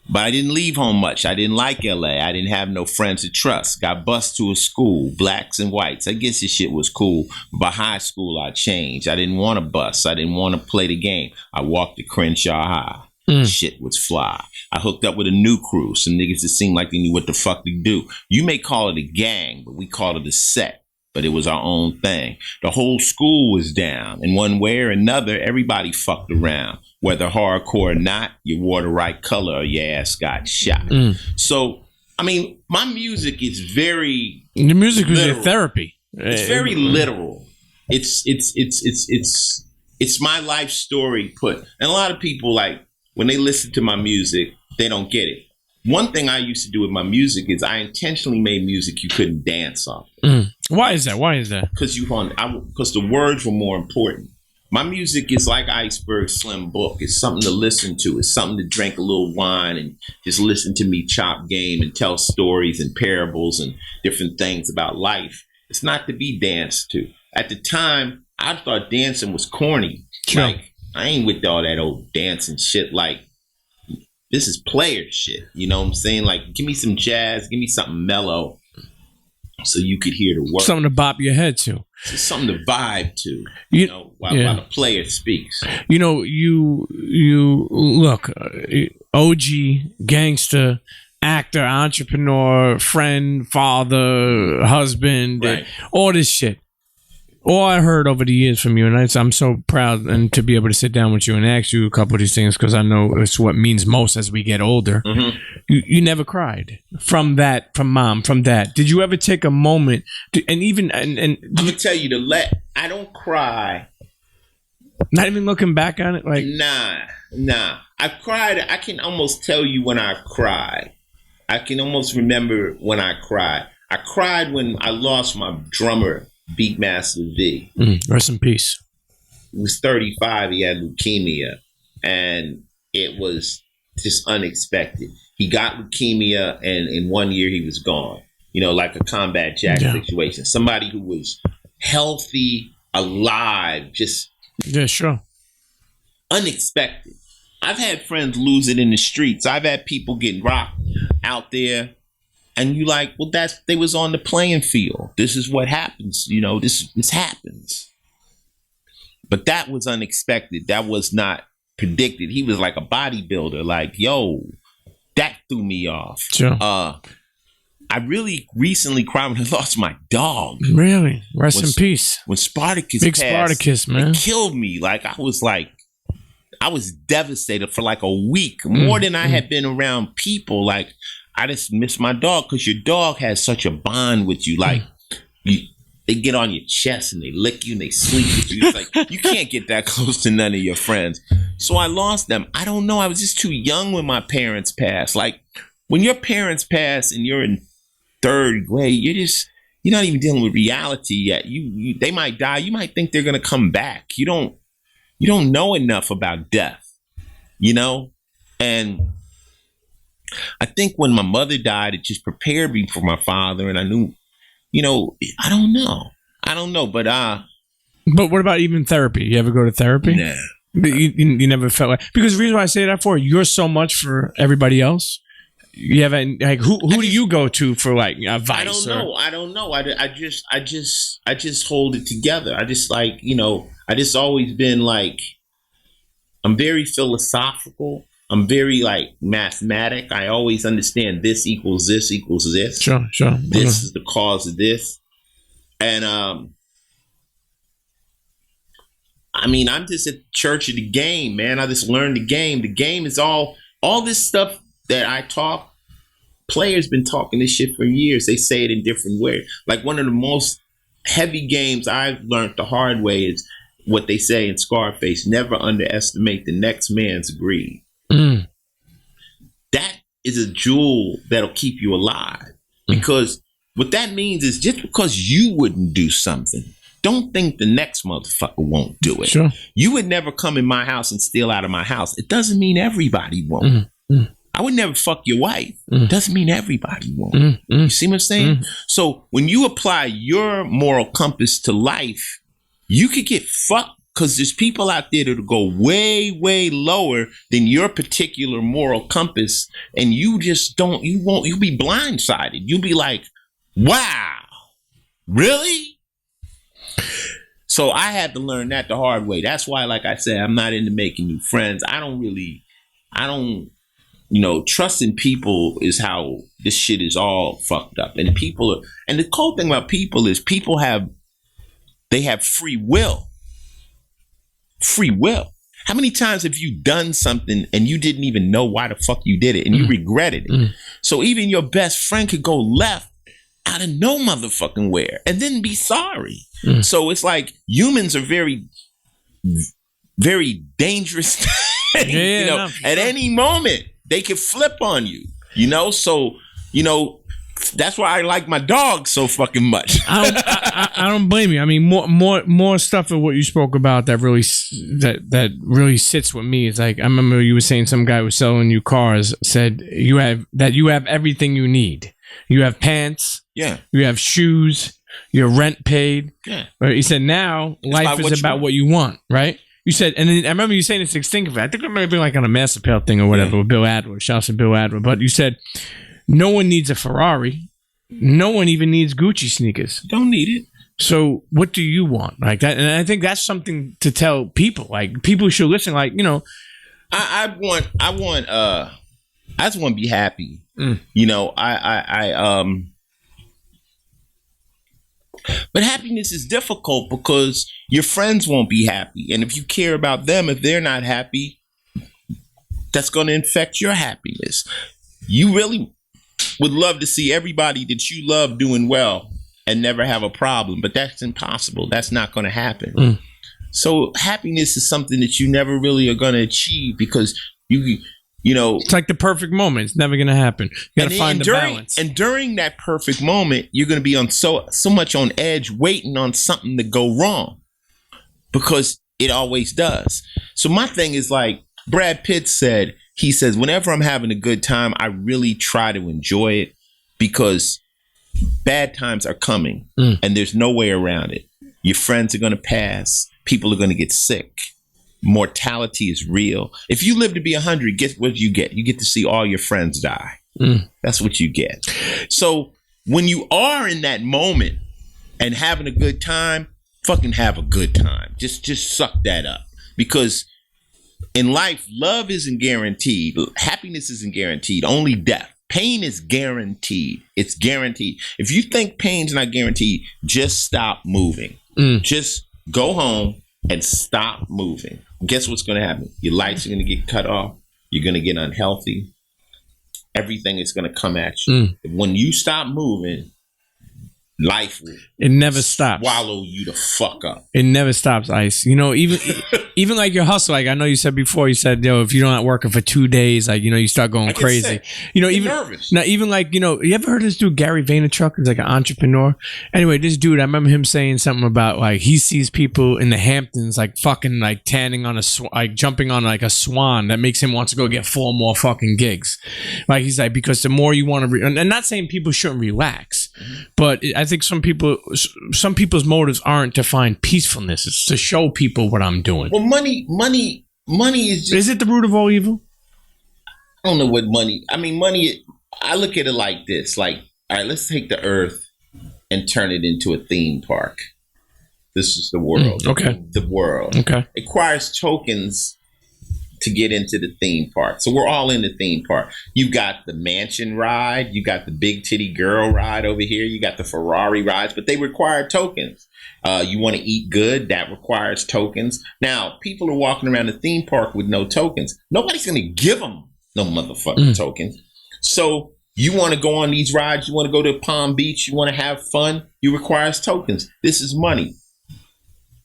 but I didn't leave home much. I didn't like LA. I didn't have no friends to trust. Got bused to a school, blacks and whites. I guess this shit was cool. But by high school, I changed. I didn't want to bus. I didn't want to play the game. I walked to Crenshaw High. Shit was fly. I hooked up with a new crew. Some niggas that seemed like they knew what the fuck to do. You may call it a gang, but we called it a set. But it was our own thing. The whole school was down. In one way or another, everybody fucked around. Whether hardcore or not, you wore the right color or your ass got shot. So, I mean, my music is very The music was literal. your therapy. It's very literal. It's my life story put. And a lot of people, like, when they listen to my music, they don't get it. one thing I used to do with my music is I intentionally made music you couldn't dance off. Why is that? Because the words were more important. My music is like Iceberg Slim Book. It's something to listen to. It's something to drink a little wine and just listen to me chop game and tell stories and parables and different things about life. It's not to be danced to. At the time, I thought dancing was corny. Sure. Like, I ain't with all that old dancing shit. Like, this is player shit. You know what I'm saying? Like, give me some jazz. Give me something mellow so you could hear the words. Something to bop your head to. It's something to vibe to, while the player speaks. You look, OG, gangster, actor, entrepreneur, friend, father, husband, right. All this shit. All I heard over the years from you, and I'm so proud and to be able to sit down with you and ask you a couple of these things because I know it's what means most as we get older. Mm-hmm. You never cried from mom, from dad. Did you ever take a moment and I'm gonna tell you I don't cry. Not even looking back on it, like nah. I've cried. I can almost tell you when I cried. I can almost remember when I cried. I cried when I lost my drummer, Beatmaster V. Rest in peace. He was 35. He had leukemia, and it was just unexpected. He got leukemia, and in 1 year he was gone. Like a Combat Jack situation. Somebody who was healthy, alive, just sure, unexpected. I've had friends lose it in the streets. I've had people get rocked out there. And you like, well, they was on the playing field. This is what happens. This happens. But that was unexpected. That was not predicted. He was like a bodybuilder. Like, yo, that threw me off. Sure. I really recently cried when I lost my dog. Really? Rest in peace. When Spartacus Big passed, Spartacus, man. It killed me. I was devastated for like a week. More than I had been around people. Like, I just miss my dog because your dog has such a bond with you. Like, they get on your chest and they lick you and they sleep with you. It's like, you can't get that close to none of your friends. So I lost them. I don't know. I was just too young when my parents passed. Like, when your parents pass and you're in third grade, you're not even dealing with reality yet. They might die. You might think they're going to come back. You don't know enough about death, And I think when my mother died, it just prepared me for my father. And I knew, I don't know. But what about even therapy? You ever go to therapy? Nah. You never felt like, because the reason why I say that you're so much for everybody else. You haven't, like, who do you go to for like advice? I don't know. I just hold it together. I just I just always been like, I'm very philosophical. I'm very like mathematic. I always understand this equals this equals this. Sure. This is the cause of this. And I'm just at church of the game, man. I just learned the game. The game is all this stuff that I talk. Players been talking this shit for years. They say it in different ways. Like, one of the most heavy games I've learned the hard way is what they say in Scarface: never underestimate the next man's greed. That is a jewel that'll keep you alive. Because what that means is, just because you wouldn't do something, don't think the next motherfucker won't do it. Sure. You would never come in my house and steal out of my house. It doesn't mean everybody won't. I would never fuck your wife. Doesn't mean everybody won't. You see what I'm saying? So when you apply your moral compass to life, you could get fucked. Because there's people out there that'll go way, way lower than your particular moral compass, and you'll be blindsided. You'll be like, wow, really? So I had to learn that the hard way. That's why, like I said, I'm not into making new friends. Trusting people is how this shit is all fucked up. And the cool thing about people is they have free will. Free will. How many times have you done something and you didn't even know why the fuck you did it and you regretted it? So even your best friend could go left out of no motherfucking where and then be sorry. So it's like humans are very, very dangerous. At any moment they can flip on you. You know, so that's why I like my dog so fucking much. I don't blame you. I mean, more stuff of what you spoke about that really sits with me. It's like, I remember you were saying some guy was selling you cars, said you have everything you need. You have pants. Yeah. You have shoes. Your rent paid. Yeah. Right? He said now life is about what you want, right? You said, and then I remember you saying this extinct. I think it might have been like on a Master Pale thing or whatever with Bill Adler. Shout out to Bill Adler. But you said no one needs a Ferrari. No one even needs Gucci sneakers. Don't need it. So what do you want? Like that, and I think that's something to tell people. Like people should listen. Like, you know, I just want to be happy. You know, but happiness is difficult because your friends won't be happy. And if you care about them, if they're not happy, that's going to infect your happiness. You really would love to see everybody that you love doing well and never have a problem, but that's impossible. That's not going to happen. So happiness is something that you never really are going to achieve because you know, it's like the perfect moment. It's never going to happen. You got to find the balance. And during that perfect moment, you're going to be on so much on edge, waiting on something to go wrong, because it always does. So my thing is, like Brad Pitt said, he says, whenever I'm having a good time, I really try to enjoy it because bad times are coming and there's no way around it. Your friends are going to pass. People are going to get sick. Mortality is real. If you live to be 100, guess what you get? You get to see all your friends die. That's what you get. So when you are in that moment and having a good time, fucking have a good time. Just suck that up. Because in life, love isn't guaranteed. Happiness isn't guaranteed. Only death. Pain is guaranteed. It's guaranteed. If you think pain's not guaranteed, just stop moving. Just go home and stop moving. Guess what's going to happen? Your lights are going to get cut off. You're going to get unhealthy. Everything is going to come at you. When you stop moving, life will never stops. Swallow you the fuck up. It never stops, Ice. You know, even like your hustle. Like I know you said before, you said, yo, if you're not working for 2 days, like, you know, you start going crazy. Sick. You know, Get even nervous. now, even like, you know, you ever heard of this dude Gary Vaynerchuk? He's like an entrepreneur. Anyway, this dude, I remember him saying something about like he sees people in the Hamptons like fucking like tanning on like jumping on like a swan that makes him want to go get 4 more fucking gigs. Like he's like, because the more you want to, and not saying people shouldn't relax, but I think some people's motives aren't to find peacefulness. It's to show people what I'm doing. Well, money is just, is it the root of all evil? I don't know what money. I mean, money. I look at it like this. Like, all right, let's take the earth and turn it into a theme park. This is the world. Okay. The world. Okay. It requires tokens to get into the theme park. So we're all in the theme park. You got the mansion ride. You got the big titty girl ride over here. You got the Ferrari rides, but they require tokens. You want to eat good. That requires tokens. Now, people are walking around the theme park with no tokens. Nobody's going to give them no motherfucking tokens. So you want to go on these rides. You want to go to Palm Beach. You want to have fun. You requires tokens. This is money.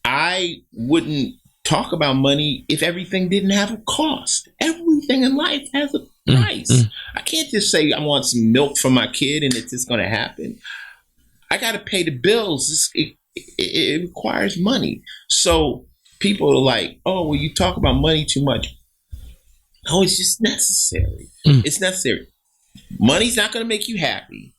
I wouldn't talk about money if everything didn't have a cost. Everything in life has a price. I can't just say I want some milk for my kid and it's just going to happen. I got to pay the bills. It requires money. So people are like, oh, well, you talk about money too much. No, it's just necessary. It's necessary. Money's not going to make you happy,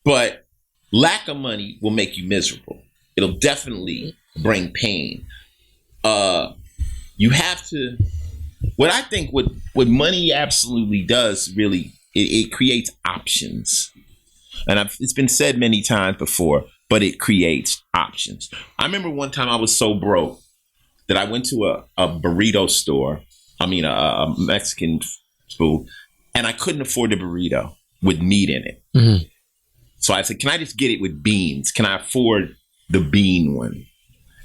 but lack of money will make you miserable. It'll definitely bring pain. You have to. What I think what money absolutely does, really, it creates options. And it's been said many times before, but it creates options. I remember one time I was so broke that I went to a burrito store. I mean, a Mexican food, and I couldn't afford the burrito with meat in it. So I said, can I just get it with beans? Can I afford the bean one?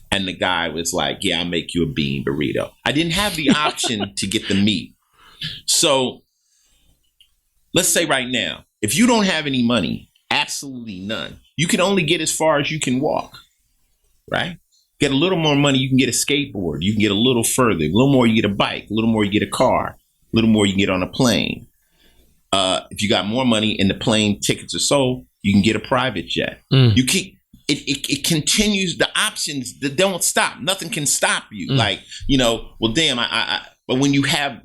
And the guy was like, yeah, I'll make you a bean burrito. I didn't have the option to get the meat. So let's say right now, if you don't have any money, absolutely none, you can only get as far as you can walk, right? Get a little more money, you can get a skateboard. You can get a little further. A little more, you get a bike. A little more, you get a car. A little more, you can get on a plane. If you got more money and the plane tickets are sold, you can get a private jet. You keep it continues. The options that don't stop. Nothing can stop you. Like, well, damn. But when you have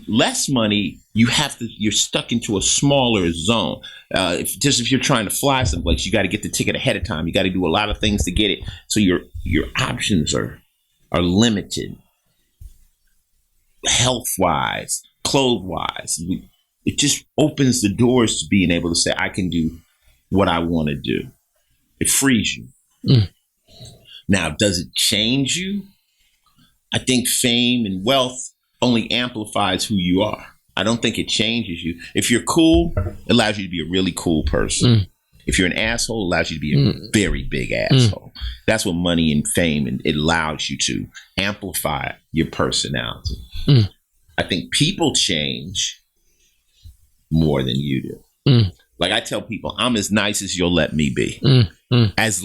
less money, you're stuck into a smaller zone. If you're trying to fly someplace, you got to get the ticket ahead of time. You got to do a lot of things to get it. So your options are limited, health wise, clothes wise. It just opens the doors to being able to say, I can do what I want to do. It frees you. Now, does it change you? I think fame and wealth only amplifies who you are. I don't think it changes you. If you're cool, it allows you to be a really cool person. If you're an asshole, it allows you to be a very big asshole. That's what money and fame, and it allows you to amplify your personality. I think people change more than you do. Like I tell people, I'm as nice as you'll let me be. As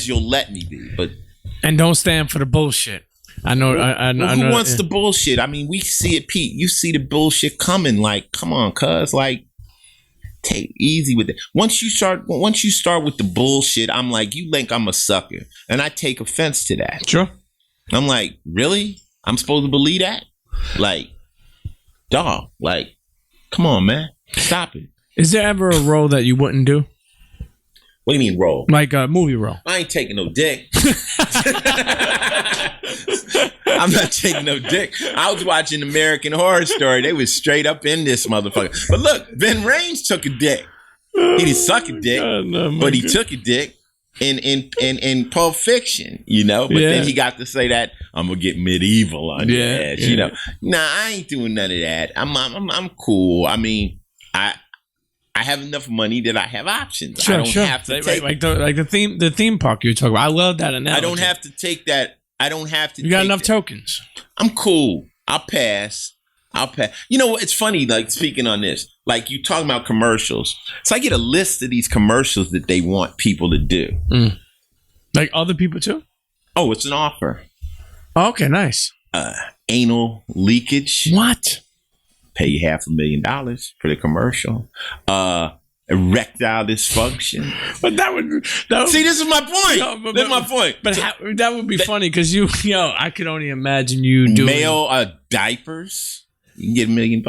you'll let me be. And don't stand for the bullshit. I know. Who wants the bullshit? I mean, we see it, Pete. You see the bullshit coming. Like, come on, cuz. Like, take easy with it. Once you start with the bullshit, I'm like, you think I'm a sucker, and I take offense to that. Sure. I'm like, really? I'm supposed to believe that? Like, dog. Like, come on, man. Stop it. Is there ever a role that you wouldn't do? What do you mean role? Like a movie role. I ain't taking no dick. I'm not taking no dick. I was watching American Horror Story. They was straight up in this motherfucker. But look, Ben Raines took a dick. He didn't suck a dick, but he took a dick in Pulp Fiction, But then he got to say that I'm gonna get medieval on your ass, Nah, I ain't doing none of that. I'm cool. I mean, I have enough money that I have options. Sure, I don't have to take like the theme park you're talking about. I love that analogy. I don't have to take that. I don't have to. You got enough tokens. I'm cool. I'll pass. You know what? It's funny. Like speaking on this, like you talking about commercials. So I get a list of these commercials that they want people to do. Like other people too. Oh, it's an offer. Oh, okay, nice. Anal leakage. What? Pay you $500,000 for the commercial. Erectile dysfunction. But that would see. This is my point. This is my point. But that would be funny because I could only imagine you doing male diapers. You can get $1 million.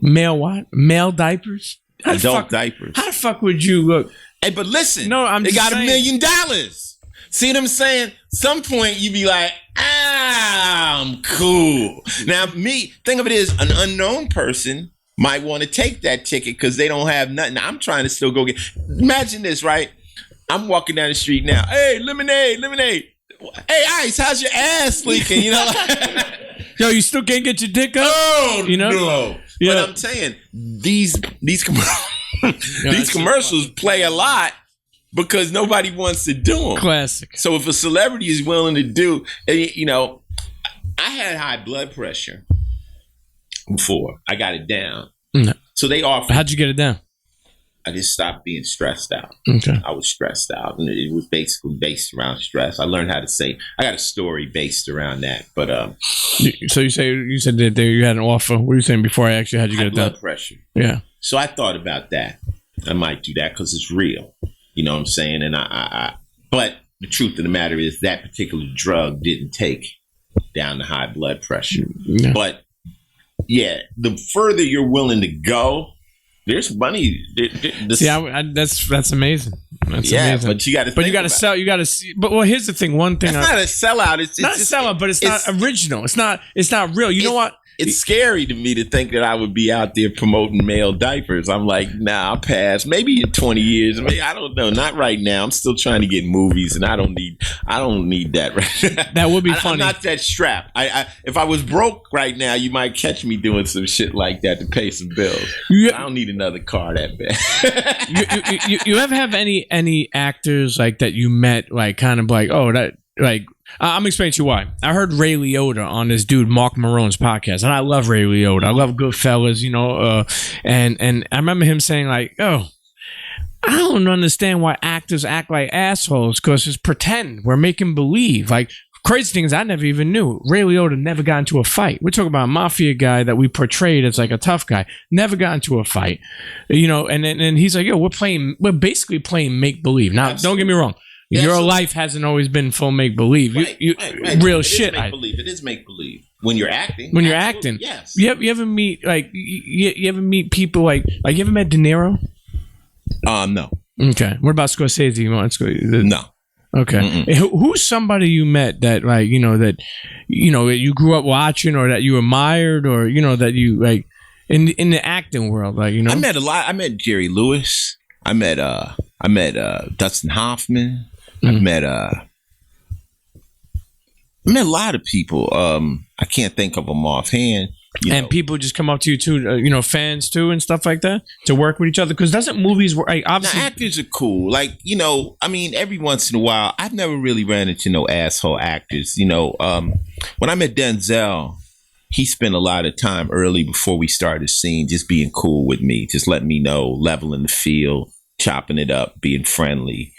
Male what? Male diapers. Adult diapers. How the fuck would you look? Hey, but listen. No, they got saying. $1 million. See what I'm saying? Some point you be like, I'm cool. Now, think of it as an unknown person might want to take that ticket because they don't have nothing. I'm trying to still go get. Imagine this, right? I'm walking down the street now. Hey, lemonade. Hey, Ice, how's your ass leaking? Yo, you still can't get your dick up? Oh, no. Yeah. But I'm saying these commercials play a lot. Because nobody wants to do them. Classic. So if a celebrity is willing to do, I had high blood pressure before. I got it down. No. So they offered. How'd you get it down? I just stopped being stressed out. Okay. I was stressed out. And it was basically based around stress. I learned how to say, I got a story based around that. But so you said that you had an offer. What were you saying before I actually had you get it down? Blood pressure. Yeah. So I thought about that. I might do that because it's real. You know what I'm saying? And but the truth of the matter is that particular drug didn't take down the high blood pressure. Yeah. But yeah, the further you're willing to go, there's money. That's amazing. That's amazing. But you got to. But you got to sell. You got to see. But here's the thing. One thing. It's not a sellout. It's not a sellout, but it's not original. It's not real. You know what? It's scary to me to think that I would be out there promoting male diapers. I'm like, nah, I'll pass. Maybe in 20 years. I don't know. Not right now. I'm still trying to get movies, and I don't need that right now. That would be funny. I'm not that strapped. If I was broke right now, you might catch me doing some shit like that to pay some bills. I don't need another car that bad. you ever have any actors like that you met, like kind of like, oh, that like. I'm explaining to you why. I heard Ray Liotta on this dude Mark Marone's podcast, and I love Ray Liotta. I love Goodfellas, and I remember him saying like, "Oh, I don't understand why actors act like assholes because it's pretend. We're making believe. Like crazy thing is, I never even knew Ray Liotta never got into a fight. We're talking about a mafia guy that we portrayed as like a tough guy, never got into a fight, and he's like, yo, we're basically playing make believe. Now, Don't get me wrong. Your life hasn't always been full make believe. Right. Real it shit. It is make believe when you're acting. When you're acting, yes. You ever meet you ever meet people like you ever met De Niro? No. Okay. What about Scorsese? No. Okay. Who's somebody you met that you grew up watching, or that you admired, or that you like in the acting world, I met a lot. I met Jerry Lewis. I met Dustin Hoffman. I met a lot of people. I can't think of them offhand. People just come up to you too, fans too, and stuff like that, to work with each other. Because doesn't movies work? Obviously, actors are cool. Every once in a while, I've never really ran into no asshole actors. When I met Denzel, he spent a lot of time early before we started scene, just being cool with me, just letting me know, leveling the field, chopping it up, being friendly.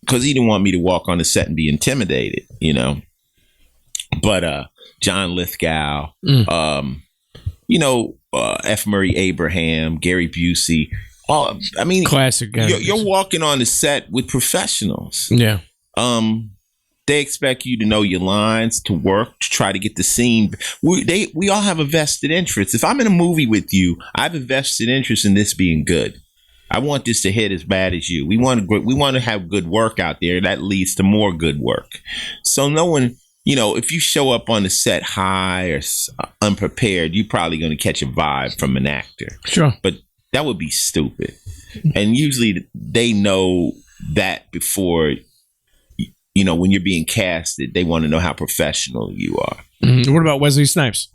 Because he didn't want me to walk on the set and be intimidated, But John Lithgow, F. Murray Abraham, Gary Busey. Classic guys. You're walking on the set with professionals. Yeah. They expect you to know your lines, to work, to try to get the scene. We all have a vested interest. If I'm in a movie with you, I have a vested interest in this being good. I want this to hit as bad as you. We want to have good work out there. That leads to more good work. So no one, if you show up on the set high or unprepared, you're probably going to catch a vibe from an actor. Sure. But that would be stupid. And usually they know that before, when you're being casted, they want to know how professional you are. Mm-hmm. What about Wesley Snipes?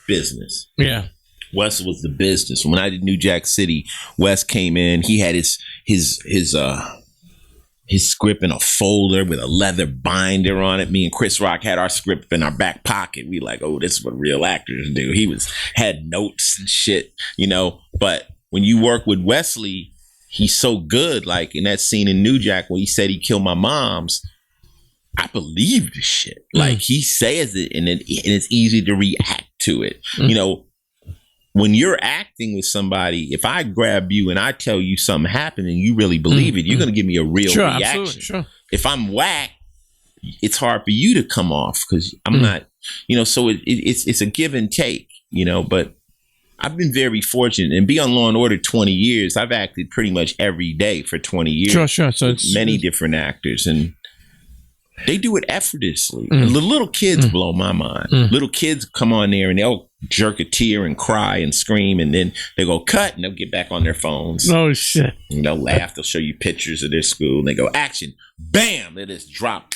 Business. Yeah. Wes was the business. When I did New Jack City, Wes came in. He had his script in a folder with a leather binder on it. Me and Chris Rock had our script in our back pocket. We like, oh, this is what real actors do. He had notes and shit, But when you work with Wesley, he's so good. Like in that scene in New Jack when he said he killed my moms, I believe the shit. Like he says it, and it's easy to react to it. When you're acting with somebody, if I grab you and I tell you something happened and you really believe it, you're going to give me a real reaction. Absolutely, sure. If I'm whack, it's hard for you to come off because I'm not, so it's a give and take, but I've been very fortunate and be on Law and Order 20 years. I've acted pretty much every day for 20 years. Sure. So it's many different actors, and they do it effortlessly. The little kids blow my mind. Little kids come on there and they'll jerk a tear and cry and scream, and then they go cut and they'll get back on their phones. Oh shit! And they'll laugh. They'll show you pictures of their school. And they go action, bam! They just drop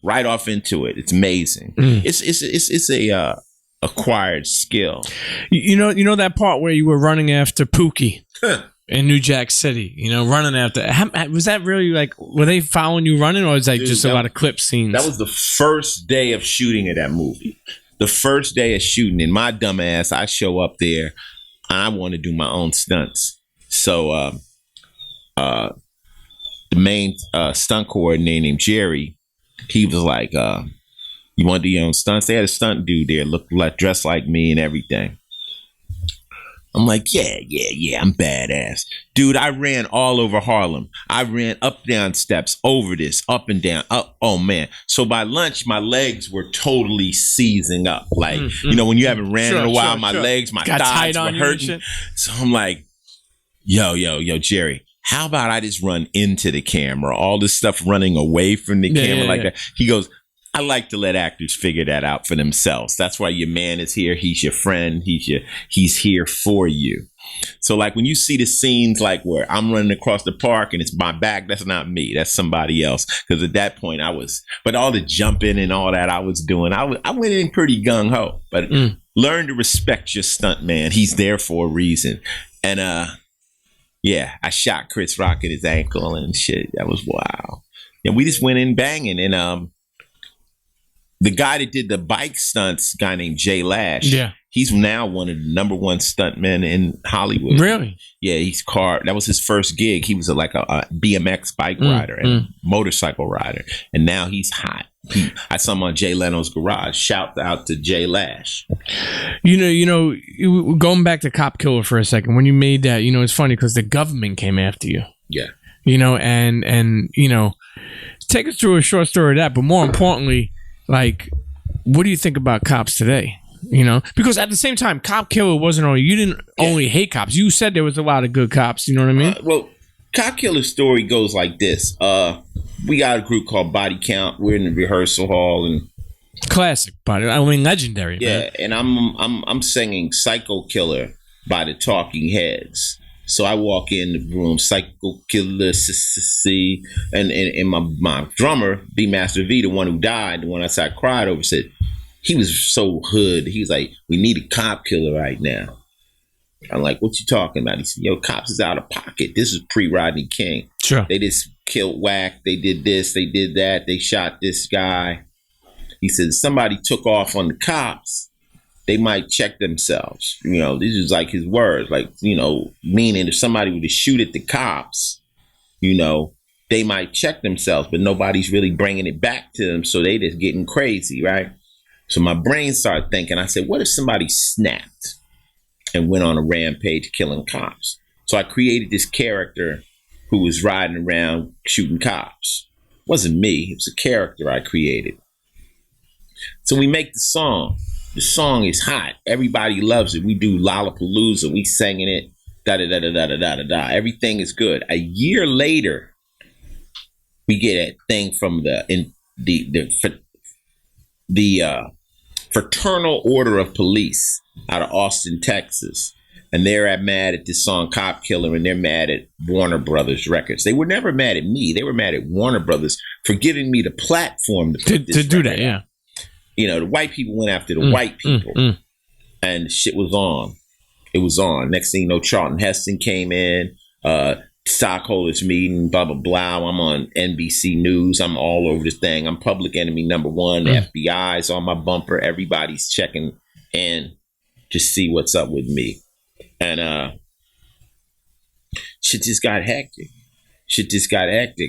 right off into it. It's amazing. It's a acquired skill. You know that part where you were running after Pookie. In New Jack City, running after. Was that really like? Were they following you running, or was that just a lot of clip scenes? That was the first day of shooting of that movie. The first day of shooting, and my dumb ass, I show up there. I want to do my own stunts. So, the main stunt coordinator named Jerry, he was like, "You want to do your own stunts?" They had a stunt dude there, dressed like me and everything. I'm like, yeah, I'm badass. Dude, I ran all over Harlem. I ran up, down steps, over this, up and down. Oh, man. So by lunch, my legs were totally seizing up. Like, when you haven't ran in a while, my legs, my thighs were hurting. So I'm like, yo, Jerry, how about I just run into the camera? All this stuff running away from the camera like that. He goes, I like to let actors figure that out for themselves. That's why your man is here. He's your friend. He's here for you. So like when you see the scenes like where I'm running across the park and it's my back, that's not me. That's somebody else. Because at that point but all the jumping and all that I was doing, I went in pretty gung-ho. But learn to respect your stunt man. He's there for a reason. And I shot Chris Rock at his ankle and shit. That was wild. And we just went in banging. And the guy that did the bike stunts, guy named Jay Lash. Yeah. He's now one of the number one stuntmen in Hollywood. Really? Yeah, that was his first gig. He was like a BMX bike rider and motorcycle rider. And now he's hot. I saw him on Jay Leno's Garage. Shout out to Jay Lash. Going back to Cop Killer for a second, when you made that, it's funny because the government came after you. Yeah. And take us through a short story of that, but more importantly, like, what do you think about cops today? Because at the same time, Cop Killer wasn't only, you didn't only hate cops. You said there was a lot of good cops. You know what I mean? Well, Cop Killer's story goes like this. We got a group called Body Count. We're in the rehearsal hall and classic, but legendary. Yeah, man. And I'm singing Psycho Killer by the Talking Heads. So I walk in the room, Psycho Killer, and my drummer, B Master V, the one who died, the one I cried over, said he was so hood. He was like, "We need a cop killer right now." I'm like, "What you talking about?" He said, "Yo, cops is out of pocket. This is pre-Rodney King. Sure. They just killed Whack. They did this. They did that. They shot this guy." He said, "Somebody took off on the cops. They might check themselves." This is like his words, like, meaning if somebody were to shoot at the cops, they might check themselves, but nobody's really bringing it back to them. So they just getting crazy, right? So my brain started thinking, I said, what if somebody snapped and went on a rampage killing cops? So I created this character who was riding around shooting cops. It wasn't me. It was a character I created. So we make the song. The song is hot. Everybody loves it. We do Lollapalooza. We singing it. Da-da-da-da-da-da-da-da. Everything is good. A year later, we get a thing from the Fraternal Order of Police out of Austin, Texas. And they're mad at this song Cop Killer, and they're mad at Warner Brothers Records. They were never mad at me. They were mad at Warner Brothers for giving me the platform to do that, yeah. The white people went after the white people, and shit was on. It was on. Next thing you know, Charlton Heston came in, stockholders meeting, blah, blah, blah. I'm on NBC News. I'm all over this thing. I'm public enemy #1. The FBI's on my bumper. Everybody's checking in to see what's up with me. And shit just got hectic.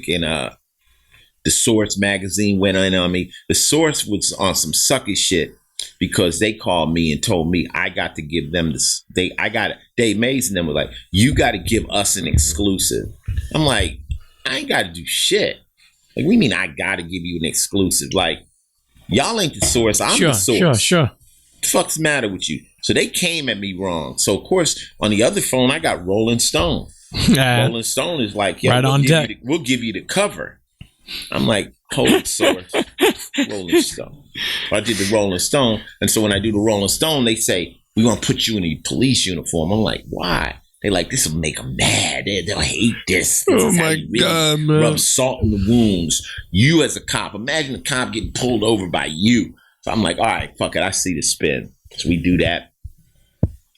And the Source magazine went in on me. The Source was on some sucky shit because they called me and told me I got to give them this. Dave Mays and them was like, you got to give us an exclusive. I'm like, I ain't got to do shit. Like, we mean I got to give you an exclusive? Like, y'all ain't the Source. I'm the Source. Sure. What the fuck's the matter with you? So they came at me wrong. So of course, on the other phone, I got Rolling Stone. Rolling Stone is like, yeah, right on deck. We'll give you the cover. I'm like, hold Source, Rolling Stone. I did the Rolling Stone, and so when I do the Rolling Stone, they say, we're going to put you in a police uniform. I'm like, why? They like, this will make them mad. They'll hate this. This is how you God, man. Rub salt in the wounds. You as a cop, imagine a cop getting pulled over by you. So I'm like, all right, fuck it. I see the spin. So we do that.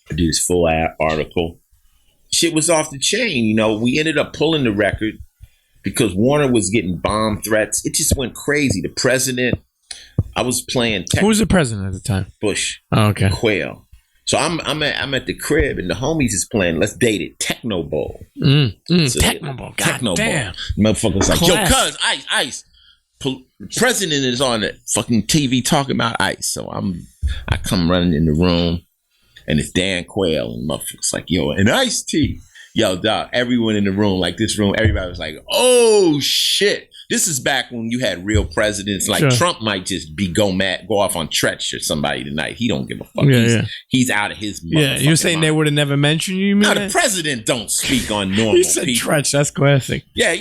I do this full article. Shit was off the chain. We ended up pulling the record because Warner was getting bomb threats. It just went crazy. The president, I was playing. Who was the president at the time? Bush. Oh, okay. Quayle. So I'm at the crib and the homies is playing. Let's date it. Techno Bowl. So Techno Bowl. Techno Bowl. Damn. Motherfuckers like, yo, cuz Ice. The president is on the fucking TV talking about Ice. So I come running in the room and it's Dan Quayle and motherfuckers like, yo, and Ice-T. Yo, dog, everyone in the room, like this room, everybody was like, oh shit. This is back when you had real presidents. Like, sure. Trump might just go off on Tretch or somebody tonight. He don't give a fuck. He's out of his motherfucking Yeah, you're saying mind. They would have never mentioned you? No, the president don't speak on normal He said people. Tretch, that's classic. Yeah,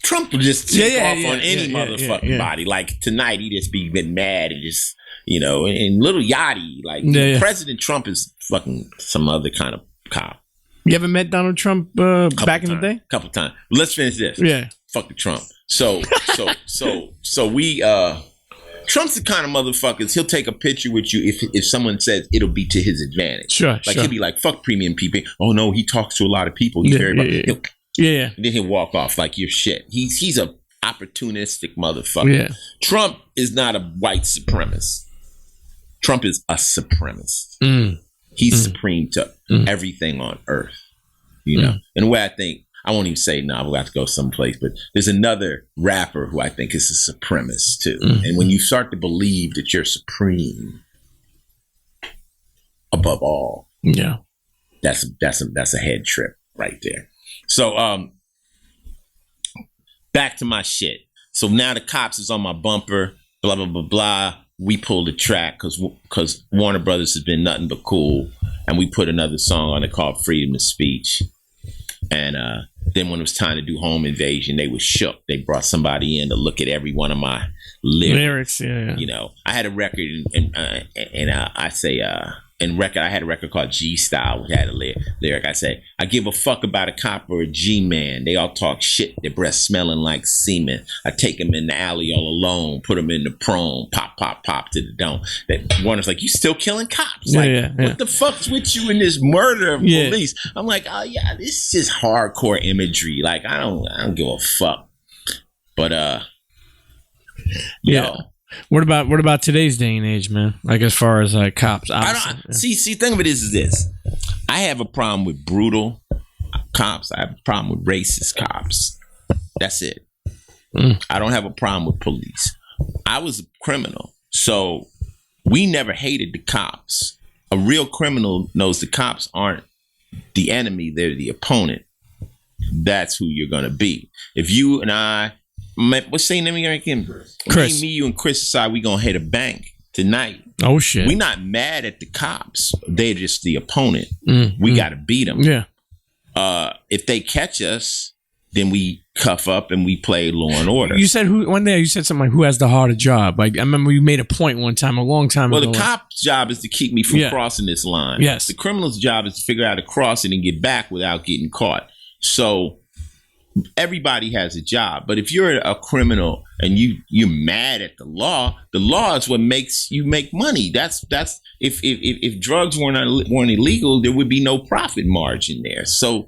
Trump would just take off on any motherfucking body. Like tonight, he just be mad and just, and little Yachty. Like, President Trump is fucking some other kind of cop. You ever met Donald Trump back in the day? Couple times. Let's finish this. Yeah. Fuck the Trump. So we Trump's the kind of motherfuckers, he'll take a picture with you if someone says it'll be to his advantage. Sure. He'll be like, fuck premium people. Oh no, he talks to a lot of people. He's very Yeah. And then he'll walk off like you're shit. He's a opportunistic motherfucker. Yeah. Trump is not a white supremacist. Trump is a Supremacist. He's supreme to everything on earth. And the way I think, I won't even say no. We'll have to go someplace. But there's another rapper who I think is a supremacist too. And when you start to believe that you're supreme above all, yeah, that's a head trip right there. So back to my shit. So now the cops is on my bumper. Blah blah blah blah. We pulled the track because Warner Brothers has been nothing but cool, and we put another song on it called Freedom of Speech. And then when it was time to do Home Invasion, they were shook. They brought somebody in to look at every one of my lyrics. Yeah. You know, I had a record, I had a record called G Style, which had a lyric. I say, I give a fuck about a cop or a G-man. They all talk shit, their breath smelling like semen. I take them in the alley all alone, put them in the prone, pop, pop, pop to the dome. That Warner's like, you still killing cops? What the fuck's with you in this murder of police? I'm like, oh yeah, this is just hardcore imagery. Like, I don't give a fuck. But yo. What about today's day and age, man? Like as far as like cops, see. Thing of it is this: I have a problem with brutal cops. I have a problem with racist cops. That's it. I don't have a problem with police. I was a criminal, so we never hated the cops. A real criminal knows the cops aren't the enemy; they're the opponent. That's who you're gonna be. If you and I. What's your name again? Chris. Me, you, and Chris decide we gonna hit a bank tonight. Oh shit! We're not mad at the cops. They're just the opponent. We gotta beat them. Yeah. If they catch us, then we cuff up and we play Law and Order. You said one day you said something like, "Who has the harder job?" Like I remember you made a point one time, a long time ago. Well, the cop's job is to keep me from crossing this line. Yes. The criminal's job is to figure out how to cross it and get back without getting caught. So. Everybody has a job, but if you're a criminal and you're mad at the law is what makes you make money. That's if drugs weren't illegal, there would be no profit margin there. So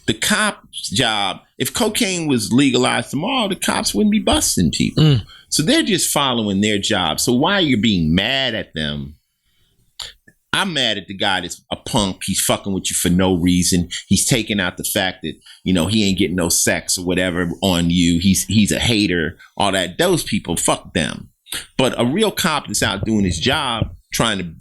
the cop's job, if cocaine was legalized tomorrow, the cops wouldn't be busting people. So they're just following their job. So why you're being mad at them? I'm mad at the guy that's a punk. He's fucking with you for no reason. He's taking out the fact that, you know, he ain't getting no sex or whatever on you. He's a hater, all that. Those people, fuck them. But a real cop that's out doing his job, trying to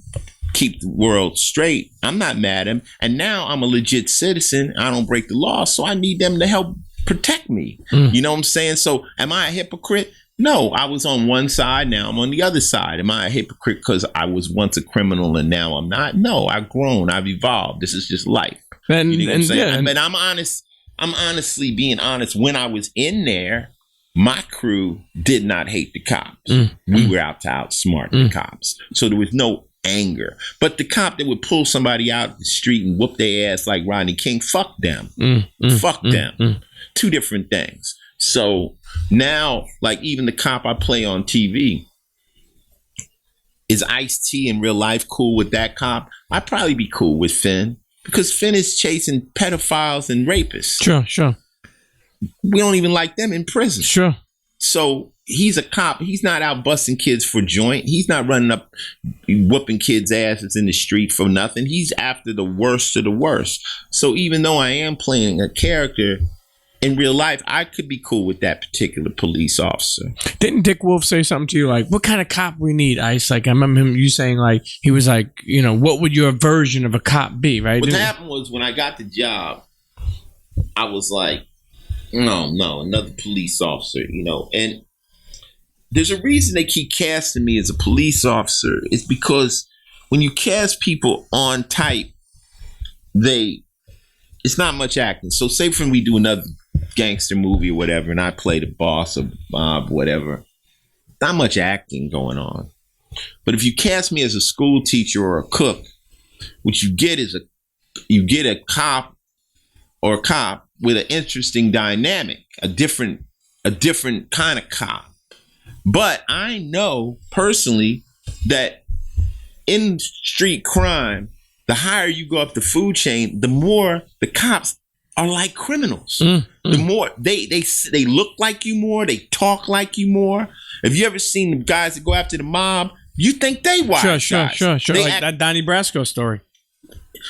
keep the world straight, I'm not mad at him. And now I'm a legit citizen. I don't break the law, so I need them to help protect me. You know what I'm saying? So am I a hypocrite? No, I was on one side. Now I'm on the other side. Am I a hypocrite because I was once a criminal and now I'm not? No, I've grown. I've evolved. This is just life. You know what I'm saying? But I'm honest. I'm honestly being honest. When I was in there, my crew did not hate the cops. We were out to outsmart the cops. So there was no anger. But the cop that would pull somebody out the street and whoop their ass like Rodney King, fuck them. Fuck them. Two different things. So now, like even the cop I play on TV, is Ice-T in real life cool with that cop? I'd probably be cool with Finn because Finn is chasing pedophiles and rapists. Sure. We don't even like them in prison. Sure. So he's a cop. He's not out busting kids for joint. He's not running up whooping kids' asses in the street for nothing. He's after the worst of the worst. So even though I am playing a character, in real life, I could be cool with that particular police officer. Didn't Dick Wolf say something to you like, what kind of cop we need, Ice? Like, I remember you saying, like, he was like, you know, what would your version of a cop be, right? What happened was when I got the job, I was like, no, another police officer, you know. And there's a reason they keep casting me as a police officer. It's because when you cast people on type, it's not much acting. So say when we do another gangster movie or whatever, and I play the boss or Bob, whatever, not much acting going on. But if you cast me as a school teacher or a cook, what you get is a cop or a cop with an interesting dynamic, a different kind of cop. But I know personally that in street crime, the higher you go up the food chain, the more the cops are like criminals. The more they look like you more, they talk like you more. Have you ever seen the guys that go after the mob? You think they wise guys. Sure. They like that Donnie Brasco story.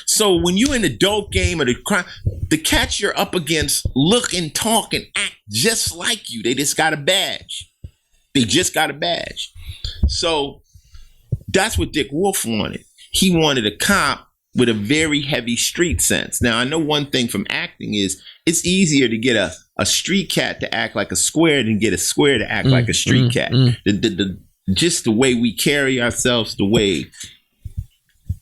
So when you're in the dope game or the crime, the cats you're up against look and talk and act just like you. They just got a badge. So that's what Dick Wolf wanted. He wanted a cop with a very heavy street sense. Now, I know one thing from acting is it's easier to get a street cat to act like a square than get a square to act like a street cat. Just the way we carry ourselves, the way,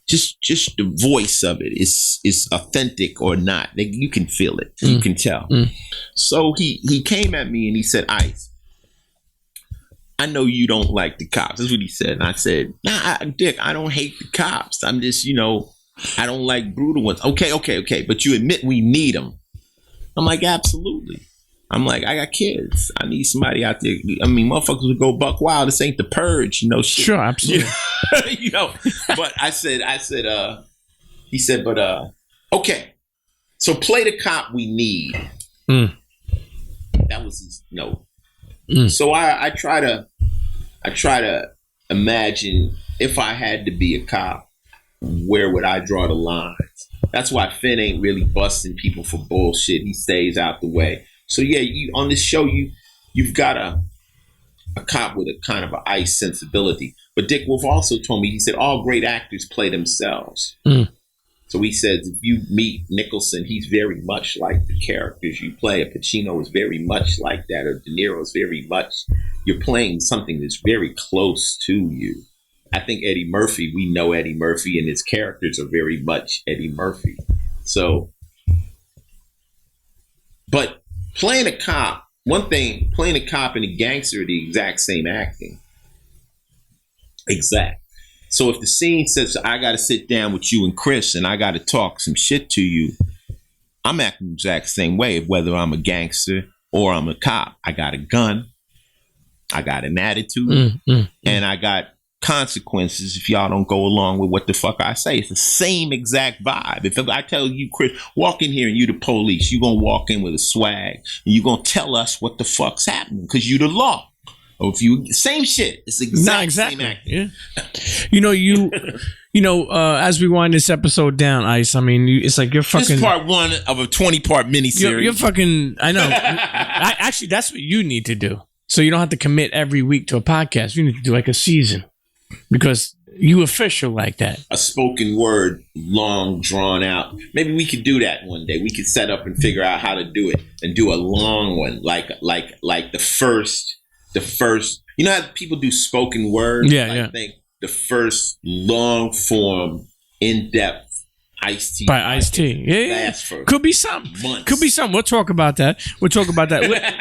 just the voice of it is authentic or not. You can feel it. You can tell. So he came at me and he said, Ice, I know you don't like the cops. That's what he said. And I said, nah, Dick, I don't hate the cops. I'm just, I don't like brutal ones. Okay. But you admit we need them. I'm like, absolutely. I'm like, I got kids. I need somebody out there. I mean, motherfuckers would go buck wild. This ain't the purge, shit. Sure, absolutely. But I said, he said, but okay. So play the cop we need. That was his note. So I try to imagine if I had to be a cop, where would I draw the lines? That's why Finn ain't really busting people for bullshit. He stays out the way. So yeah, you on this show, you've got a cop with a kind of an Ice sensibility. But Dick Wolf also told me, he said all great actors play themselves. So he says if you meet Nicholson, he's very much like the characters you play. Pacino is very much like that, or De Niro is very much. You're playing something that's very close to you. I think Eddie Murphy, we know Eddie Murphy, and his characters are very much Eddie Murphy. So, but playing a cop, one thing, playing a cop and a gangster are the exact same acting. Exact. So if the scene says, I got to sit down with you and Chris and I got to talk some shit to you, I'm acting the exact same way, whether I'm a gangster or I'm a cop. I got a gun, I got an attitude, and I got consequences if y'all don't go along with what the fuck I say. It's the same exact vibe. If I tell you, Chris, walk in here and you the police, you gonna walk in with a swag and you gonna tell us what the fuck's happening because you the law. Or if you same shit, it's exactly. Same acting. Yeah. As we wind this episode down, Ice, I mean, it's like you're fucking. This is part one of a 20-part miniseries. You're fucking. I know. Actually, that's what you need to do. So you don't have to commit every week to a podcast. You need to do like a season. Because you official like that. A spoken word, long, drawn out. Maybe we could do that one day. We could set up and figure out how to do it and do a long one, like the first. You know how people do spoken word? Yeah. I think the first long form, in depth Ice-T by Ice-T. Yeah. Could be something. We'll talk about that.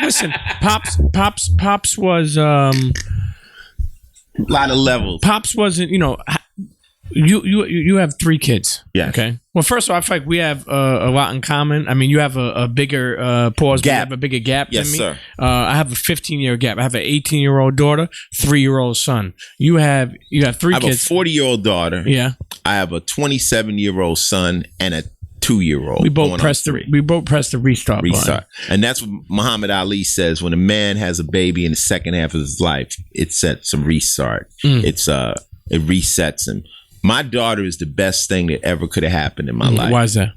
Listen, Pops was. A lot of levels. Pops wasn't, you have 3 kids. Yeah. Okay. Well, first of all, I feel like we have a lot in common. I mean, you have a bigger gap. But you have a bigger gap than me. Yes, sir. I have a 15-year gap. I have an 18-year-old daughter, 3-year-old son. You have 3 kids. I have a 40-year-old daughter. Yeah. I have a 27-year-old son and a 2-year-old. We both pressed the restart button. And that's what Muhammad Ali says: when a man has a baby in the second half of his life, it sets a restart. It resets him. My daughter is the best thing that ever could have happened in my life. Why is that?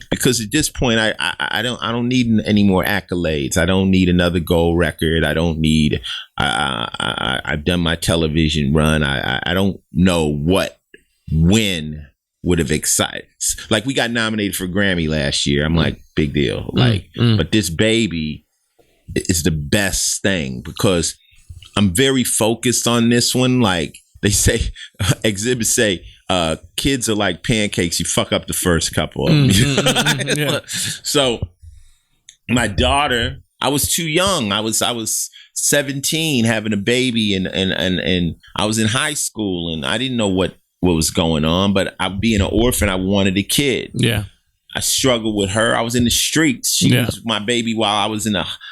Because at this point, I don't need any more accolades. I don't need another gold record. I don't need. I've done my television run. I don't know when would have excited. Like, we got nominated for Grammy last year. I'm like, big deal. But this baby is the best thing because I'm very focused on this one. Like they say, exhibits say, kids are like pancakes. You fuck up the first couple of them. Yeah. So my daughter, I was too young. I was 17 having a baby and I was in high school and I didn't know what was going on, but being an orphan, I wanted a kid. Yeah. I struggled with her. I was in the streets. She was my baby while I was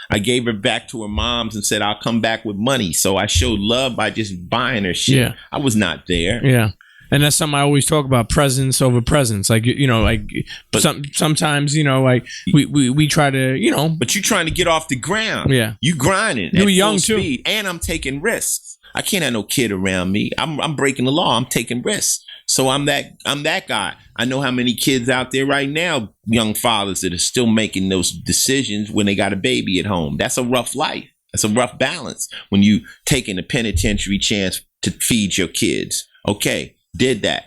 I gave her back to her mom's and said, I'll come back with money. So I showed love by just buying her shit. Yeah. I was not there. Yeah. And that's something I always talk about, presence over presence. Like, sometimes, like we try to, But you're trying to get off the ground. Yeah. You grinding. You were young too. Speed, and I'm taking risks. I can't have no kid around me. I'm breaking the law. I'm taking risks. So I'm that guy. I know how many kids out there right now, young fathers that are still making those decisions when they got a baby at home. That's a rough life. That's a rough balance when you taking a penitentiary chance to feed your kids. Okay, did that.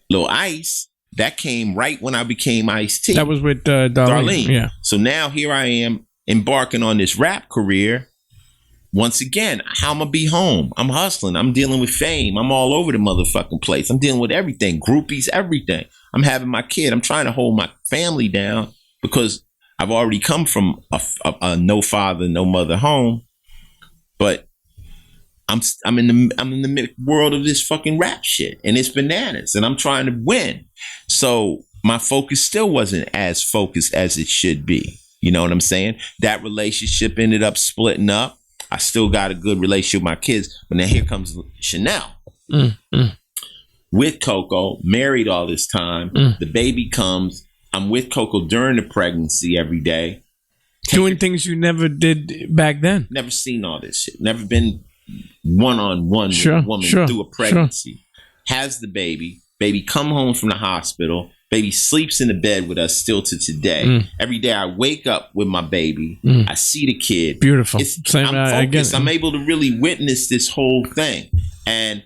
Lil Ice, that came right when I became Ice-T. That was with Darlene. Yeah. So now here I am embarking on this rap career. Once again, how I'm gonna be home? I'm hustling. I'm dealing with fame. I'm all over the motherfucking place. I'm dealing with everything, groupies, everything. I'm having my kid. I'm trying to hold my family down because I've already come from a no father, no mother home. But I'm in the world of this fucking rap shit, and it's bananas, and I'm trying to win. So my focus still wasn't as focused as it should be. You know what I'm saying? That relationship ended up splitting up. I still got a good relationship with my kids, but now here comes Chanel with Coco, married all this time. The baby comes. I'm with Coco during the pregnancy every day. Doing things you never did back then. Never seen all this shit. Never been one-on-one with a woman through a pregnancy. Has the baby. Baby come home from the hospital. Baby sleeps in the bed with us still to today. Every day I wake up with my baby. I see the kid. Beautiful. I'm focused. I'm able to really witness this whole thing. And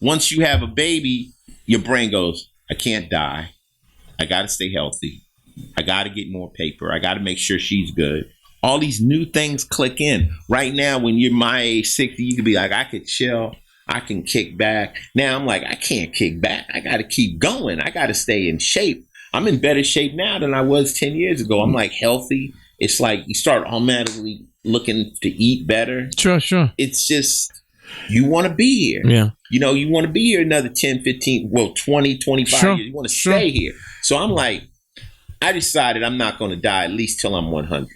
once you have a baby, your brain goes, I can't die. I got to stay healthy. I got to get more paper. I got to make sure she's good. All these new things click in. Right now, when you're my age, 60, you could be like, I could chill. I can kick back. Now I'm like, I can't kick back. I got to keep going. I got to stay in shape. I'm in better shape now than I was 10 years ago. I'm like healthy. It's like you start automatically looking to eat better. Sure. It's just, you want to be here. Yeah. You know, you want to be here another 10, 15, 20, 25 years. You want to stay here. So I'm like, I decided I'm not going to die at least till I'm 100.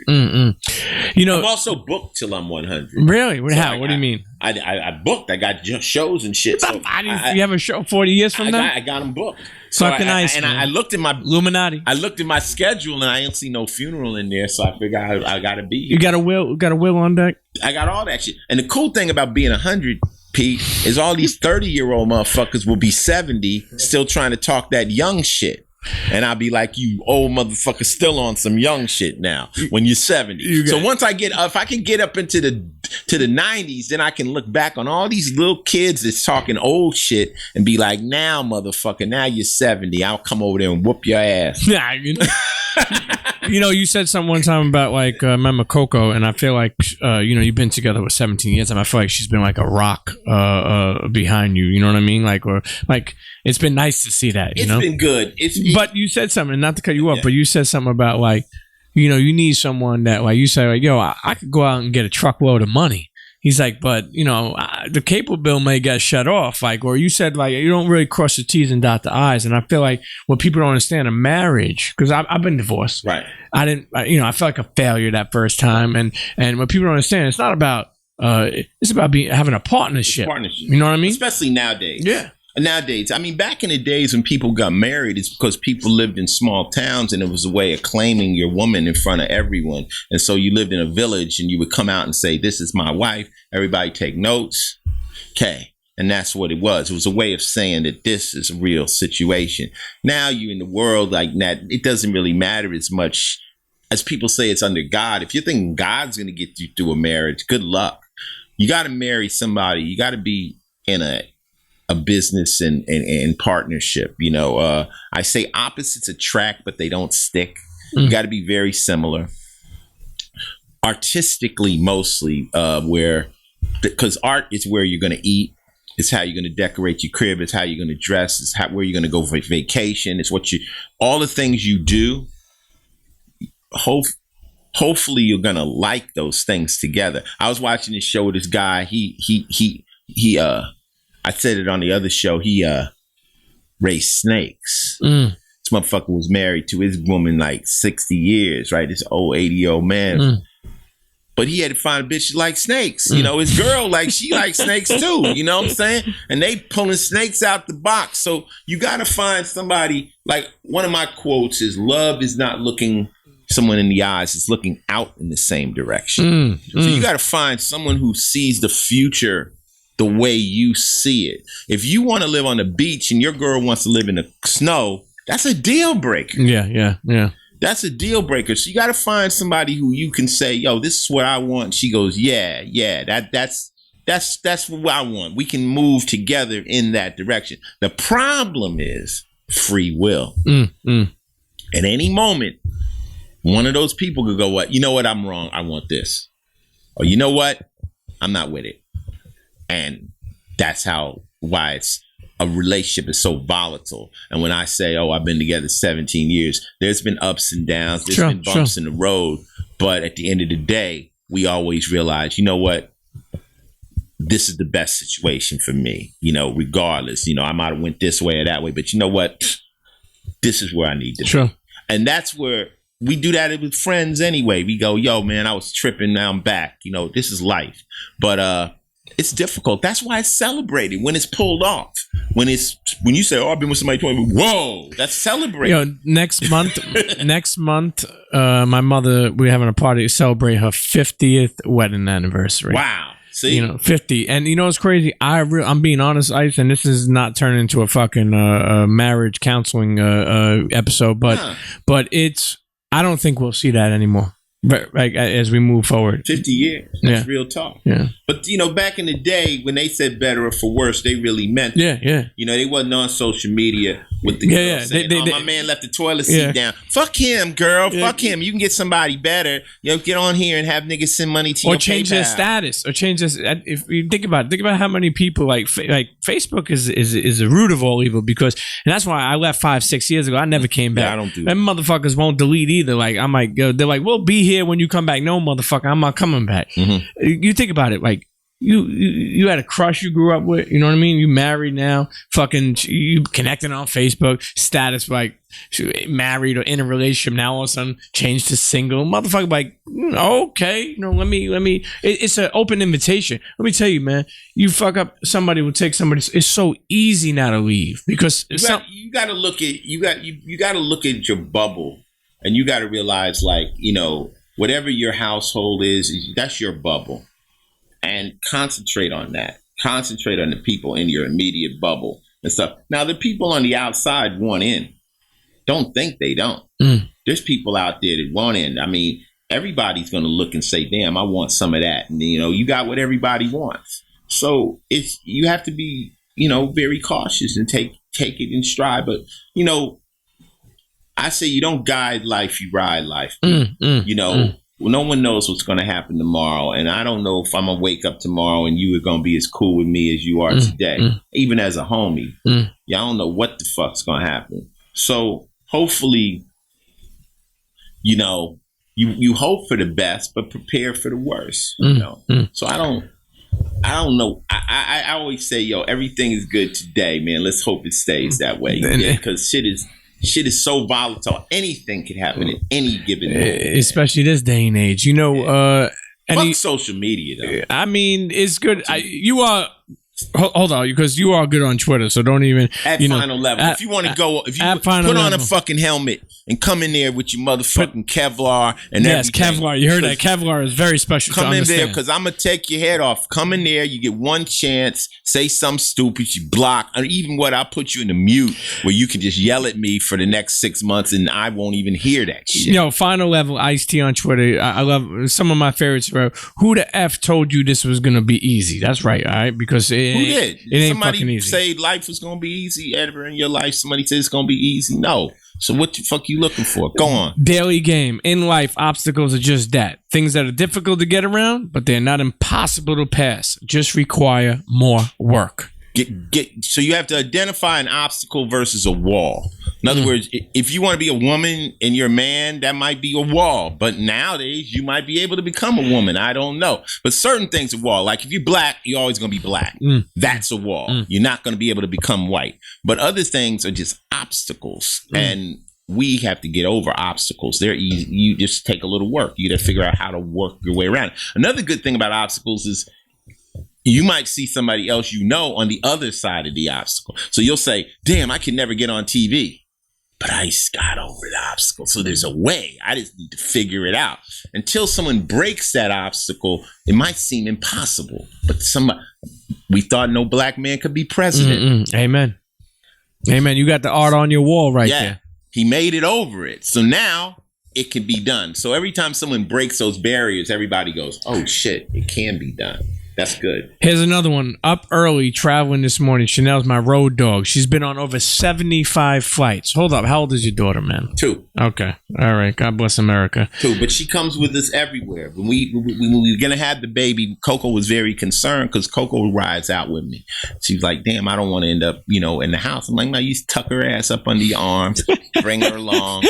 You know, I'm also booked till I'm 100. Really? So How? What do you mean? I booked. I got shows and shit. So you have a show 40 years from now? I got them booked. Fucking nice. And I looked at my Illuminati. I looked at my schedule and I didn't see no funeral in there, so I figured I got to be here. You got a will? Got a will on deck? I got all that shit. And the cool thing about being 100, Pete, is all these 30-year-old motherfuckers will be 70, still trying to talk that young shit. And I'll be like, you old motherfucker still on some young shit now when you're 70. So once if I can get up into the 90s, then I can look back on all these little kids that's talking old shit and be like, now motherfucker, now you're 70. I'll come over there and whoop your ass. You know, you said something one time about like remember Coco, and I feel like you've been together for 17 years, and I feel like she's been like a rock behind you. You know what I mean? Like, or like, it's been nice to see that. It's been good. But you said something, not to cut you off, but you said something about like, you need someone that like you say like, yo, I could go out and get a truckload of money. He's like, but the cable bill may get shut off, like, or you said like you don't really cross the T's and dot the I's, and I feel like what people don't understand a marriage, because I've been divorced, right? I felt like a failure that first time, and what people don't understand, it's not about it's about having a partnership. You know what I mean? Especially nowadays. Yeah. Nowadays, I mean, back in the days when people got married, it's because people lived in small towns and it was a way of claiming your woman in front of everyone. And so you lived in a village and you would come out and say, this is my wife. Everybody take notes. Okay. And that's what it was. It was a way of saying that this is a real situation. Now you're in the world like that. It doesn't really matter as much as people say it's under God. If you're thinking God's going to get you through a marriage, good luck. You got to marry somebody. You got to be in a business and partnership. I say opposites attract, but they don't stick. You got to be very similar. Artistically, mostly, because art is where you're going to eat. It's how you're going to decorate your crib. It's how you're going to dress. It's where you're going to go for vacation. It's all the things you do. Hopefully, you're going to like those things together. I was watching this show with this guy. He I said it on the other show. He raised snakes. This motherfucker was married to his woman like 60 years, right? This old 80-year-old man. But he had to find a bitch that likes snakes. His girl, she likes snakes too. You know what I'm saying? And they pulling snakes out the box. So you got to find somebody, like one of my quotes is, love is not looking someone in the eyes, it's looking out in the same direction. So you got to find someone who sees the future the way you see it. If you want to live on the beach and your girl wants to live in the snow, that's a deal breaker. Yeah. That's a deal breaker. So you got to find somebody who you can say, yo, this is what I want. She goes, yeah, that's what I want. We can move together in that direction. The problem is free will. At any moment, one of those people could go, what? You know what? I'm wrong. I want this. Or you know what? I'm not with it. And that's why it's a relationship is so volatile. And when I say, oh, I've been together 17 years, there's been ups and downs. There's been bumps in the road. But at the end of the day, we always realize, you know what? This is the best situation for me, regardless. I might have went this way or that way. But you know what? This is where I need to be. And that's where we do that with friends anyway. We go, yo, man, I was tripping. Now I'm back. This is life. But it's difficult. That's why it's celebrated when it's pulled off. When you say, "Oh, I've been with somebody 20," whoa, that's celebrated. Next month, my mother, we're having a party to celebrate her 50th wedding anniversary. Wow. See? 50. And it's crazy. I'm being honest, Ice, and this is not turning into a fucking marriage counseling episode, but I don't think we'll see that anymore. But as we move forward, 50 years. That's real talk. Yeah. But back in the day when they said better or for worse, they really meant it. Yeah. They wasn't on social media with the girl saying, my man left the toilet seat down. Fuck him, girl. Yeah. Fuck him. You can get somebody better. Get on here and have niggas send money to you. Or change their status. Or change this. If you think about how many people like Facebook is the root of all evil, and that's why I left 5-6 years ago. I never came back. Yeah, I don't do that. Them motherfuckers won't delete either. Like I'm like, they're like, we'll be here when you come back. No, motherfucker, I'm not coming back. Mm-hmm. You think about it, like you had a crush you grew up with, you know what I mean? You married now, fucking you connected on Facebook, status like married or in a relationship. Now all of a sudden changed to single, motherfucker. Like okay, let me. It's an open invitation. Let me tell you, man. You fuck up somebody, will take somebody. It's so easy now to leave because you got to look at you got to look at your bubble, and you got to realize whatever your household is that's your bubble. And concentrate on that. Concentrate on the people in your immediate bubble and stuff. Now, the people on the outside want in. Don't think they don't. There's people out there that want in. I mean, everybody's going to look and say, damn, I want some of that. And, you got what everybody wants. So you have to be, very cautious and take it in stride. But, I say you don't guide life, you ride life. Well, no one knows what's going to happen tomorrow. And I don't know if I'm going to wake up tomorrow and you are going to be as cool with me as you are today, even as a homie. Yeah, I don't know what the fuck's going to happen. So hopefully, you hope for the best, but prepare for the worst, So I don't know. I always say, everything is good today, man. Let's hope it stays that way. Because shit is so volatile. Anything can happen at any given moment. Especially this day and age. Fuck social media, though. I mean, it's good. You are... Hold on, because you are good on Twitter, so don't even... At final level. If you want to go... If you put on a fucking helmet and come in there with your motherfucking Kevlar and everything. Yes, Kevlar. You heard that. Kevlar is very special to understand. Come in there, because I'm going to take your head off. Come in there, you get one chance, say something stupid, you block. Or even what, I'll put you in the mute where you can just yell at me for the next 6 months and I won't even hear that shit. Final level, Ice-T on Twitter. I love some of my favorites. Who the F told you this was going to be easy? That's right, all right? Because... Who did? It ain't fucking easy. Somebody say life was gonna be easy ever in your life. Somebody said it's gonna be easy. No. So what the fuck you looking for? Go on. Daily game. In life, obstacles are just that. Things that are difficult to get around, but they're not impossible to pass. Just require more work. So you have to identify an obstacle versus a wall. In other words, if you want to be a woman and you're a man, that might be a wall. But nowadays, you might be able to become a woman. I don't know. But certain things are wall. Like if you're black, you're always going to be black. That's a wall. You're not going to be able to become white. But other things are just obstacles. And we have to get over obstacles. They're easy. You just take a little work. You got to figure out how to work your way around. Another good thing about obstacles is you might see somebody else on the other side of the obstacle. So you'll say, damn, I can never get on TV. but I just got over the obstacle. So there's a way. I just need to figure it out. Until someone breaks that obstacle, it might seem impossible. But we thought no black man could be president. Amen. Amen. You got the art on your wall right there. He made it over it. So now it can be done. So every time someone breaks those barriers, everybody goes, oh shit, it can be done. That's good. Here's another one. Up early, traveling this morning. Chanel's my road dog. She's been on over 75 flights. Hold up. How old is your daughter, man? 2. Okay. All right. God bless America. 2. But she comes with us everywhere. When we were going to have the baby, Coco was very concerned because Coco rides out with me. She was like, damn, I don't want to end up, in the house. I'm like, no, you just tuck her ass up under your arms, bring her along.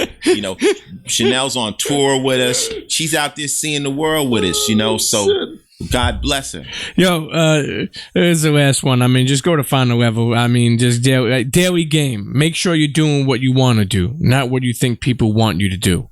Chanel's on tour with us. She's out there seeing the world with us, so... God bless her. Yo, here's the last one. I mean, just go to final level. I mean, just daily game. Make sure you're doing what you want to do, not what you think people want you to do.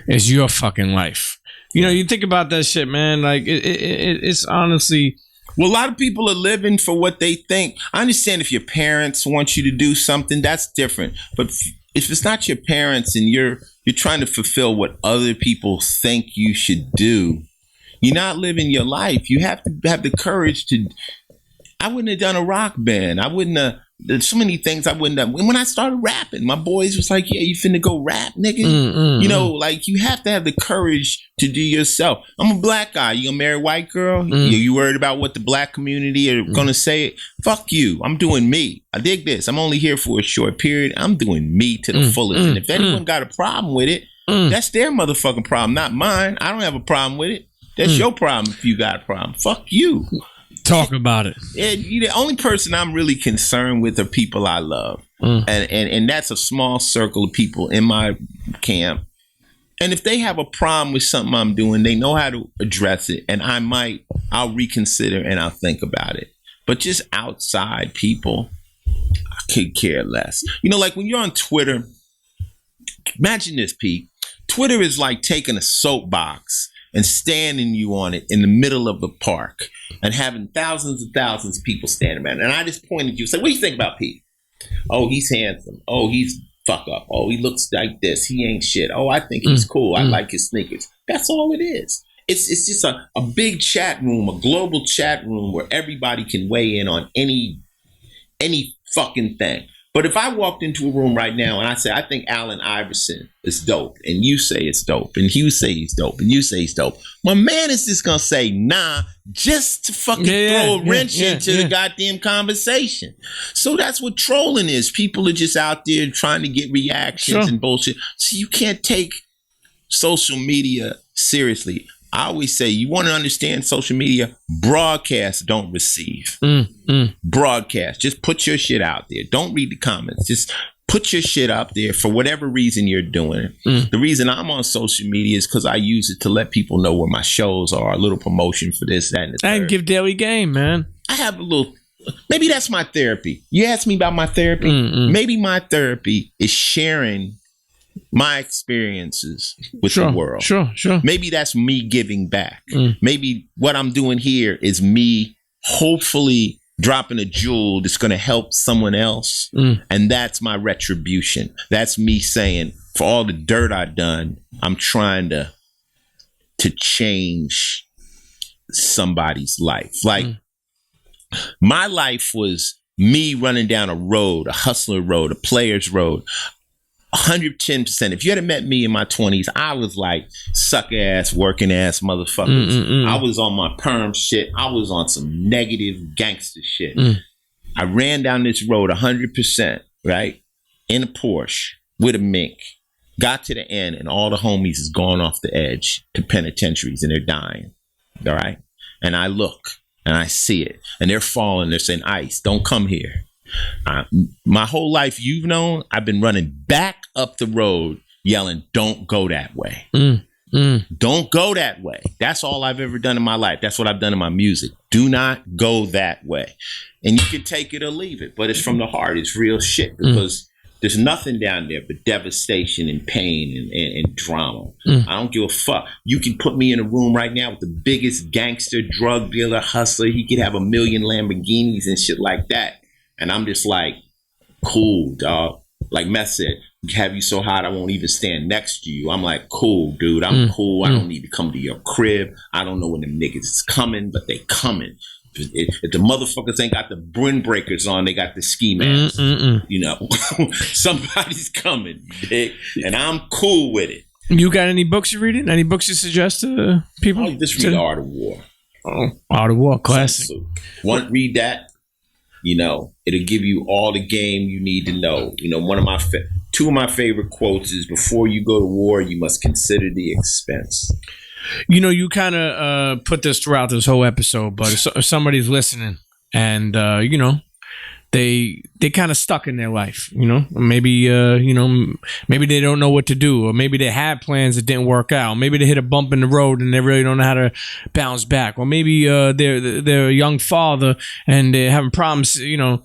It's your fucking life. You think about that shit, man. Like, it's honestly... Well, a lot of people are living for what they think. I understand if your parents want you to do something, that's different. But if it's not your parents and you're trying to fulfill what other people think you should do, you're not living your life. You have to have the courage to. I wouldn't have done a rock band. I wouldn't have. There's so many things I wouldn't have. When I started rapping, my boys was like, "Yeah, you finna go rap, nigga." Like you have to have the courage to do yourself. I'm a black guy. You gonna marry a white girl? You worried about what the black community are gonna say? Fuck you. I'm doing me. I dig this. I'm only here for a short period. I'm doing me to the fullest. And if anyone got a problem with it, that's their motherfucking problem, not mine. I don't have a problem with it. That's your problem if you got a problem. Fuck you. Talk about it. The only person I'm really concerned with are people I love. And that's a small circle of people in my camp. And if they have a problem with something I'm doing, they know how to address it. And I'll reconsider and I'll think about it. But just outside people, I could care less. Like when you're on Twitter, imagine this, Pete. Twitter is like taking a soapbox and standing you on it in the middle of the park and having thousands and thousands of people standing around. And I just pointed you and said, what do you think about Pete? Oh, he's handsome. Oh, he's fuck up. Oh, he looks like this. He ain't shit. Oh, I think he's cool. I like his sneakers. That's all it is. It's just a big chat room, a global chat room where everybody can weigh in on any fucking thing. But if I walked into a room right now and I say, I think Allen Iverson is dope, and you say it's dope, and you say he's dope, and you say he's dope, my man is just going to say, nah, just to fucking throw a wrench into the goddamn conversation. So that's what trolling is. People are just out there trying to get reactions and bullshit. So you can't take social media seriously. I always say, you want to understand social media, broadcast, don't receive. Broadcast. Just put your shit out there. Don't read the comments. Just put your shit out there for whatever reason you're doing it. The reason I'm on social media is because I use it to let people know where my shows are, a little promotion for this, that, and the third. And give daily game, man. I have a little, maybe that's my therapy. You asked me about my therapy. Maybe my therapy is sharing my experiences with the world. Sure. Maybe that's me giving back. Maybe what I'm doing here is me hopefully dropping a jewel that's going to help someone else. And that's my retribution. That's me saying, for all the dirt I've done, I'm trying to change somebody's life. Like my life was me running down a road, a hustler road, a player's road. 110%. If you had met me in my 20s, I was like suck ass, working ass motherfuckers. I was on my perm shit. I was on some negative gangster shit. I ran down this road 100%, right? In a Porsche with a mink. Got to the end and all the homies is gone off the edge to penitentiaries and they're dying. All right? And I look and I see it and they're falling. They're saying, ICE, don't come here. My whole life, you've known, I've been running back up the road yelling, don't go that way. Don't go that way. That's all I've ever done in my life. That's what I've done in my music. Do not go that way. And you can take it or leave it, but it's from the heart. It's real shit because there's nothing down there but devastation and pain and drama. I don't give a fuck. You can put me in a room right now with the biggest gangster, drug dealer, hustler. He could have 1 million Lamborghinis and shit like that. And I'm just like, cool, dog. Like Meth said, have you so hot I won't even stand next to you. I'm like, cool, dude. I'm cool. I don't need to come to your crib. I don't know when them niggas is coming, but they coming. If the motherfuckers ain't got the windbreakers on, they got the ski masks. You know, somebody's coming, and I'm cool with it. You got any books you're reading? Any books you suggest to people? Oh, just read Art of War. Art of War, classic. Read that. You know, it'll give you all the game you need to know. You know, two of my favorite quotes is, before you go to war, you must consider the expense. You know, you kind of put this throughout this whole episode, but if somebody's listening and, you know, they kind of stuck in their life, you know, maybe, you know, maybe they don't know what to do, or maybe they had plans that didn't work out. Maybe they hit a bump in the road and they really don't know how to bounce back. Or maybe they're a young father and they're having problems, you know,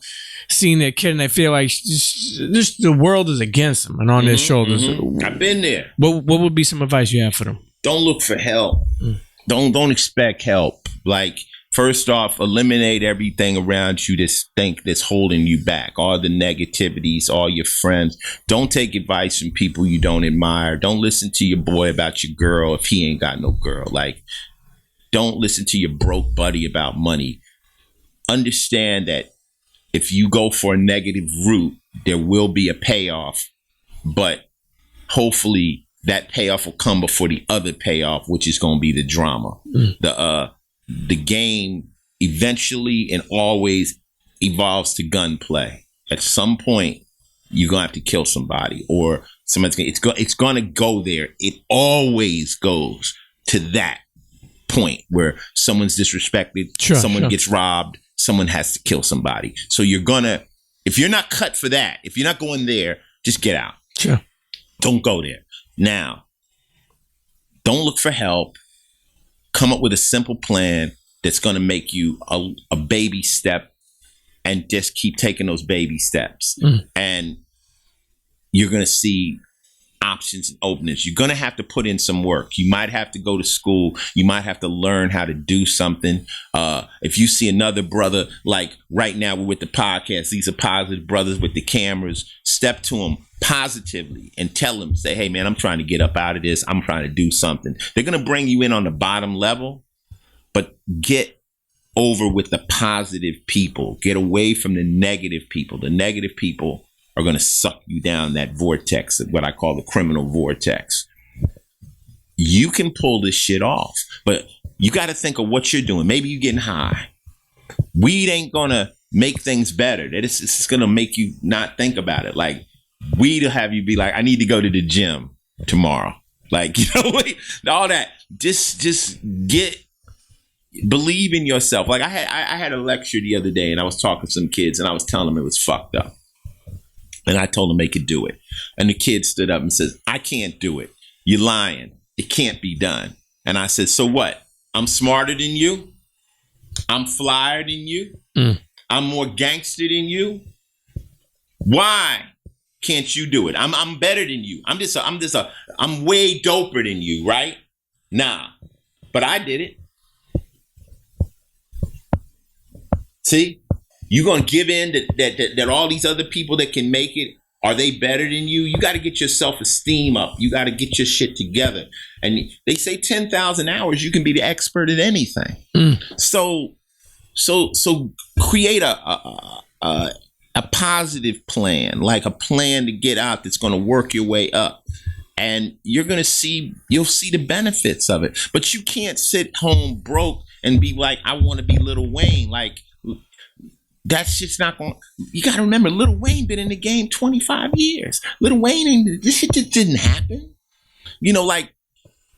seeing their kid, and they feel like just the world is against them and on their shoulders. I've been there. What would be some advice you have for them? Don't look for help. Don't expect help. Like, first off, eliminate everything around you that's holding you back. All the negativities, all your friends. Don't take advice from people you don't admire. Don't listen to your boy about your girl if he ain't got no girl. Like, don't listen to your broke buddy about money. Understand that if you go for a negative route, there will be a payoff, but hopefully that payoff will come before the other payoff, which is going to be the drama. The game eventually and always evolves to gunplay. At some point, you're going to have to kill somebody, or it's going to go there. It always goes to that point where someone's disrespected, someone gets robbed, someone has to kill somebody. So if you're not cut for that, if you're not going there, just get out. Sure. Don't go there. Now, don't look for help. Come up with a simple plan that's going to make you a baby step, and just keep taking those baby steps. And you're going to see options and openings. You're going to have to put in some work. You might have to go to school. You might have to learn how to do something. If you see another brother, like right now we're with the podcast, these are positive brothers with the cameras, step to them positively and tell them, say, hey man, I'm trying to get up out of this. I'm trying to do something. They're going to bring you in on the bottom level, but get over with the positive people. Get away from the negative people. The negative people are going to suck you down that vortex, what I call the criminal vortex. You can pull this shit off, but you got to think of what you're doing. Maybe you're getting high. Weed ain't going to make things better. It's going to make you not think about it. Like, weed will have you be like, I need to go to the gym tomorrow. Like, you know, all that. Just believe in yourself. Like, I had a lecture the other day, and I was talking to some kids, and I was telling them it was fucked up. And I told them they could do it. And the kid stood up and says, I can't do it. You're lying. It can't be done. And I said, so what? I'm smarter than you. I'm flyer than you. I'm more gangster than you. Why can't you do it? I'm better than you. I'm way doper than you, right? Nah. But I did it. See? You're going to give in that all these other people that can make it, are they better than you? You got to get your self-esteem up. You got to get your shit together. And they say 10,000 hours, you can be the expert at anything. So create a positive plan, like a plan to get out that's going to work your way up. And you'll see the benefits of it. But you can't sit home broke and be like, I want to be Lil Wayne. Like, that's just not going. You got to remember, Lil Wayne been in the game 25 years. Lil Wayne, this shit just didn't happen. You know, like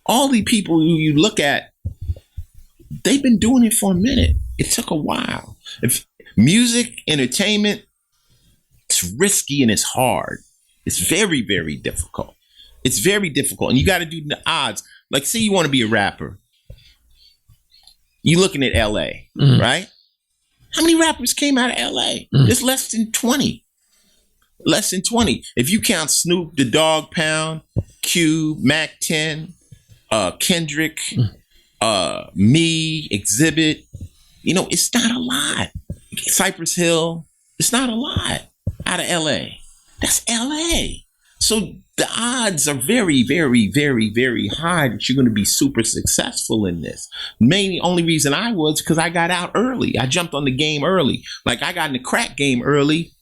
all the people who you look at, they've been doing it for a minute. It took a while. If music, entertainment, it's risky and it's hard. It's very, very difficult. It's very difficult. And you got to do the odds. Like, say you want to be a rapper. You looking at LA, right? How many rappers came out of LA? It's less than 20. Less than 20. If you count Snoop, the Dog Pound, Cube, Mac 10, Kendrick, me, Exhibit, you know, it's not a lot. Cypress Hill, it's not a lot out of LA. That's LA. So the odds are very, very, very, very high that you're going to be super successful in this. Only reason I was because I got out early. I jumped on the game early. Like I got in the crack game early,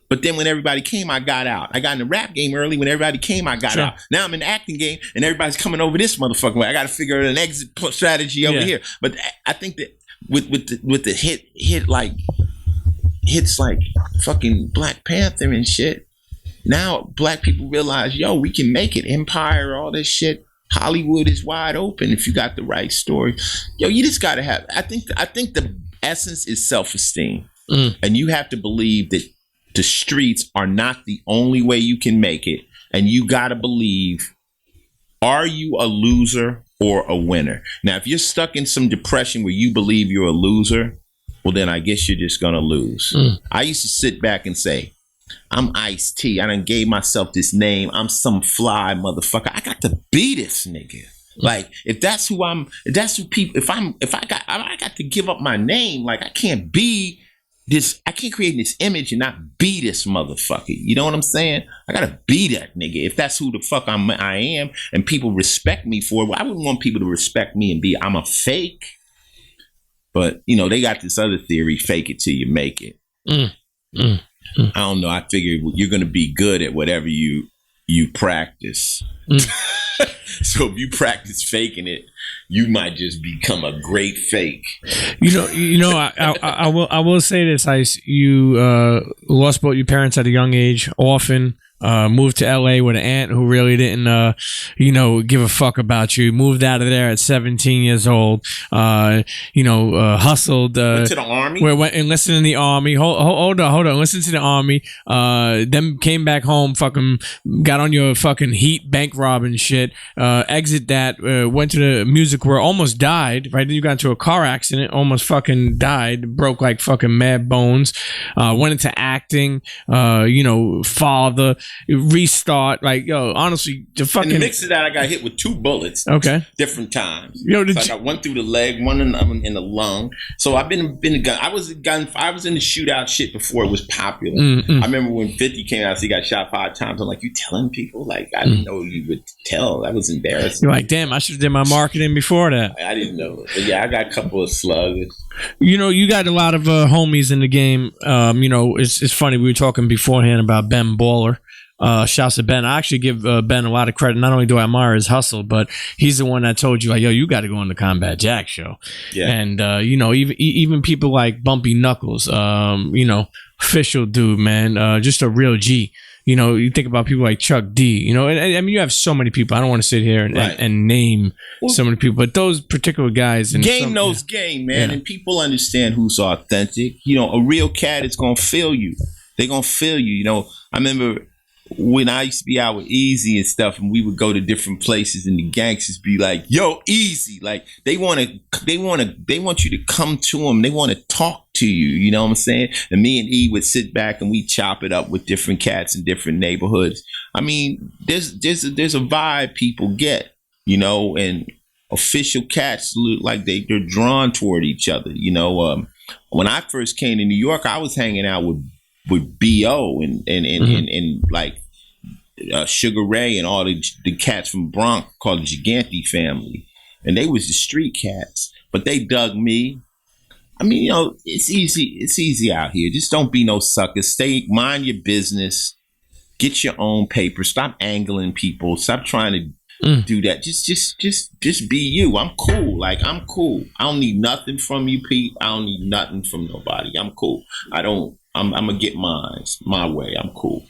but then when everybody came, I got out. I got in the rap game early. When everybody came, I got out. Now I'm in the acting game, and everybody's coming over this motherfucking way. I got to figure out an exit strategy over here. But I think that with the hits like fucking Black Panther and shit. Now black people realize, yo, we can make it. Empire, all this shit. Hollywood is wide open if you got the right story. Yo, you just gotta have. I think the essence is self-esteem, and you have to believe that the streets are not the only way you can make it, and you gotta believe: are you a loser or a winner? Now, if you're stuck in some depression where you believe you're a loser, well, then I guess you're just gonna lose. I used to sit back and say, I'm Ice-T. I done gave myself this name. I'm some fly motherfucker. I got to be this nigga. Like, if that's who people, if I got to give up my name, like I can't be this, I can't create this image and not be this motherfucker. You know what I'm saying? I gotta be that nigga. If that's who the fuck I am, and people respect me for it, well, I wouldn't want people to respect me and be, I'm a fake. But, you know, they got this other theory, fake it till you make it. I don't know. I figure you're going to be good at whatever you practice. So if you practice faking it, you might just become a great fake. You know. I will say this, Ice. You lost both your parents at a young age, orphan. Moved to LA with an aunt who really didn't, give a fuck about you. Moved out of there at 17 years old. Hustled. Went to the army. Went enlisted in the army. Hold on. Listen to the army. Then came back home. Fucking got on your fucking heat bank robbing shit. Exit that. Went to the music world. Almost died. Right then you got into a car accident. Almost fucking died. Broke like fucking mad bones. Went into acting. Father. Restart, like, yo, honestly, the fucking in the mix of that, I got hit with 2 bullets. Okay, different times. Yo, so I got one through the leg, one in the lung. So I've been a gun. I was in the shootout shit before it was popular. I remember when 50 came out, so he got shot 5 times. I'm like, you telling people? Like, I didn't know you would tell. That was embarrassing. You're like, damn, I should have did my marketing before that. I didn't know. But yeah, I got a couple of slugs. You got a lot of homies in the game. It's funny. We were talking beforehand about Ben Baller. Shouts to Ben. I actually give Ben a lot of credit. Not only do I admire his hustle, but he's the one that told you, like, yo, you got to go on the Combat Jack show. Yeah. And even people like Bumpy Knuckles, official dude, man, just a real G. You think about people like Chuck D, and I mean, you have so many people. I don't want to sit here and name so many people, but those particular guys. Game knows game, man, and people understand who's authentic. A real cat is going to feel you. They're going to feel you. I remember when I used to be out with Easy and stuff, and we would go to different places, and the gangsters be like, "Yo, Easy!" Like they want you to come to them. They want to talk to you. You know what I'm saying? And me and E would sit back and we chop it up with different cats in different neighborhoods. I mean, there's a vibe people get, and official cats look like they're drawn toward each other. When I first came to New York, I was hanging out with B.O. and like Sugar Ray and all the cats from Bronx called the Gigante family. And they was the street cats. But they dug me. I mean, it's easy out here. Just don't be no sucker. Mind your business. Get your own paper. Stop angling people. Stop trying to do that. Just be you. I'm cool. Like, I'm cool. I don't need nothing from you, Pete. I don't need nothing from nobody. I'm cool. I'm gonna get mine my way. I'm cool.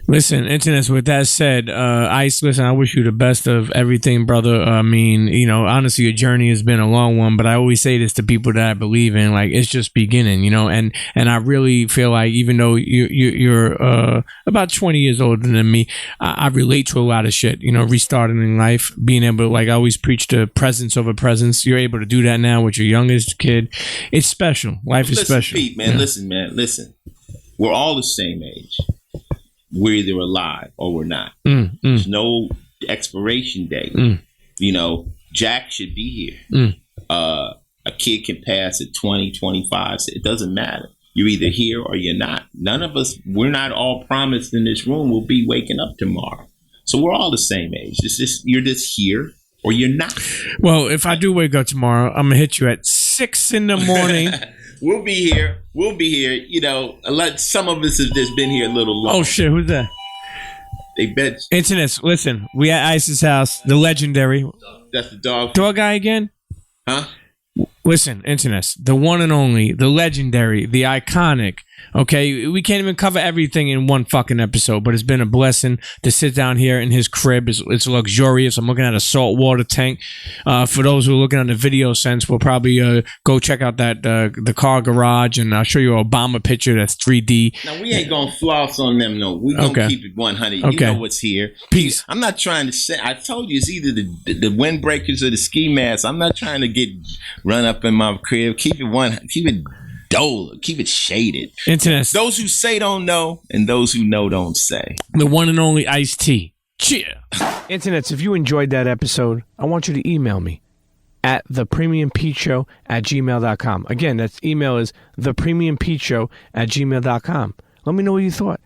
Listen, Internet, with that said, Ice, listen, I wish you the best of everything, brother. I mean, honestly, your journey has been a long one, but I always say this to people that I believe in, like, it's just beginning, and I really feel like even though you're about 20 years older than me, I relate to a lot of shit, restarting in life, being able to, like, I always preach the presence over presence. You're able to do that now with your youngest kid. It's special. Life is special. Pete, man, listen. We're all the same age. We're either alive or we're not. There's no expiration date. Jack should be here. A kid can pass at 20, 25. So it doesn't matter. You're either here or you're not. None of us, we're not all promised in this room we'll be waking up tomorrow. So we're all the same age. It's just, you're just here or you're not. Well, if I do wake up tomorrow, I'm going to hit you at 6 in the morning. We'll be here. You know, some of us have just been here a little long. Oh, shit. Who's that? They bet. Internet, listen. We at Ice's house, the legendary. That's the dog. Dog guy again? Huh? Listen, Internet, the one and only, the legendary, the iconic. Okay, we can't even cover everything in one fucking episode, but it's been a blessing to sit down here in his crib. It's luxurious. I'm looking at a saltwater tank. For those who are looking at the video sense, we'll probably go check out that the car garage, and I'll show you an Obama picture that's 3D. Now, we ain't going to floss on them, no. We're going to keep it 100. You know what's here. Peace. I'm not trying to say, I told you it's either the windbreakers or the ski masks. I'm not trying to get run up in my crib. Keep it dull. Keep it shaded. Internet. Those who say don't know, and those who know don't say. The one and only Ice-T. CHEA. Internets, if you enjoyed that episode, I want you to email me at thepremiumpeachshow@gmail.com. Again, that email is thepremiumpeachshow@gmail.com. Let me know what you thought.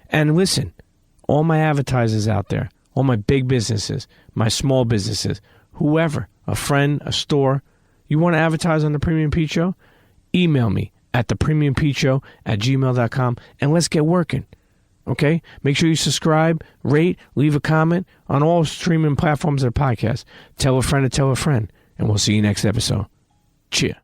And listen, all my advertisers out there, all my big businesses, my small businesses, whoever, a friend, a store, you want to advertise on the Premium Pete Show? Email me at thepremiumpeachshow@gmail.com and let's get working. Okay? Make sure you subscribe, rate, leave a comment on all streaming platforms of the podcast. Tell a friend to tell a friend, and we'll see you next episode. CHEA.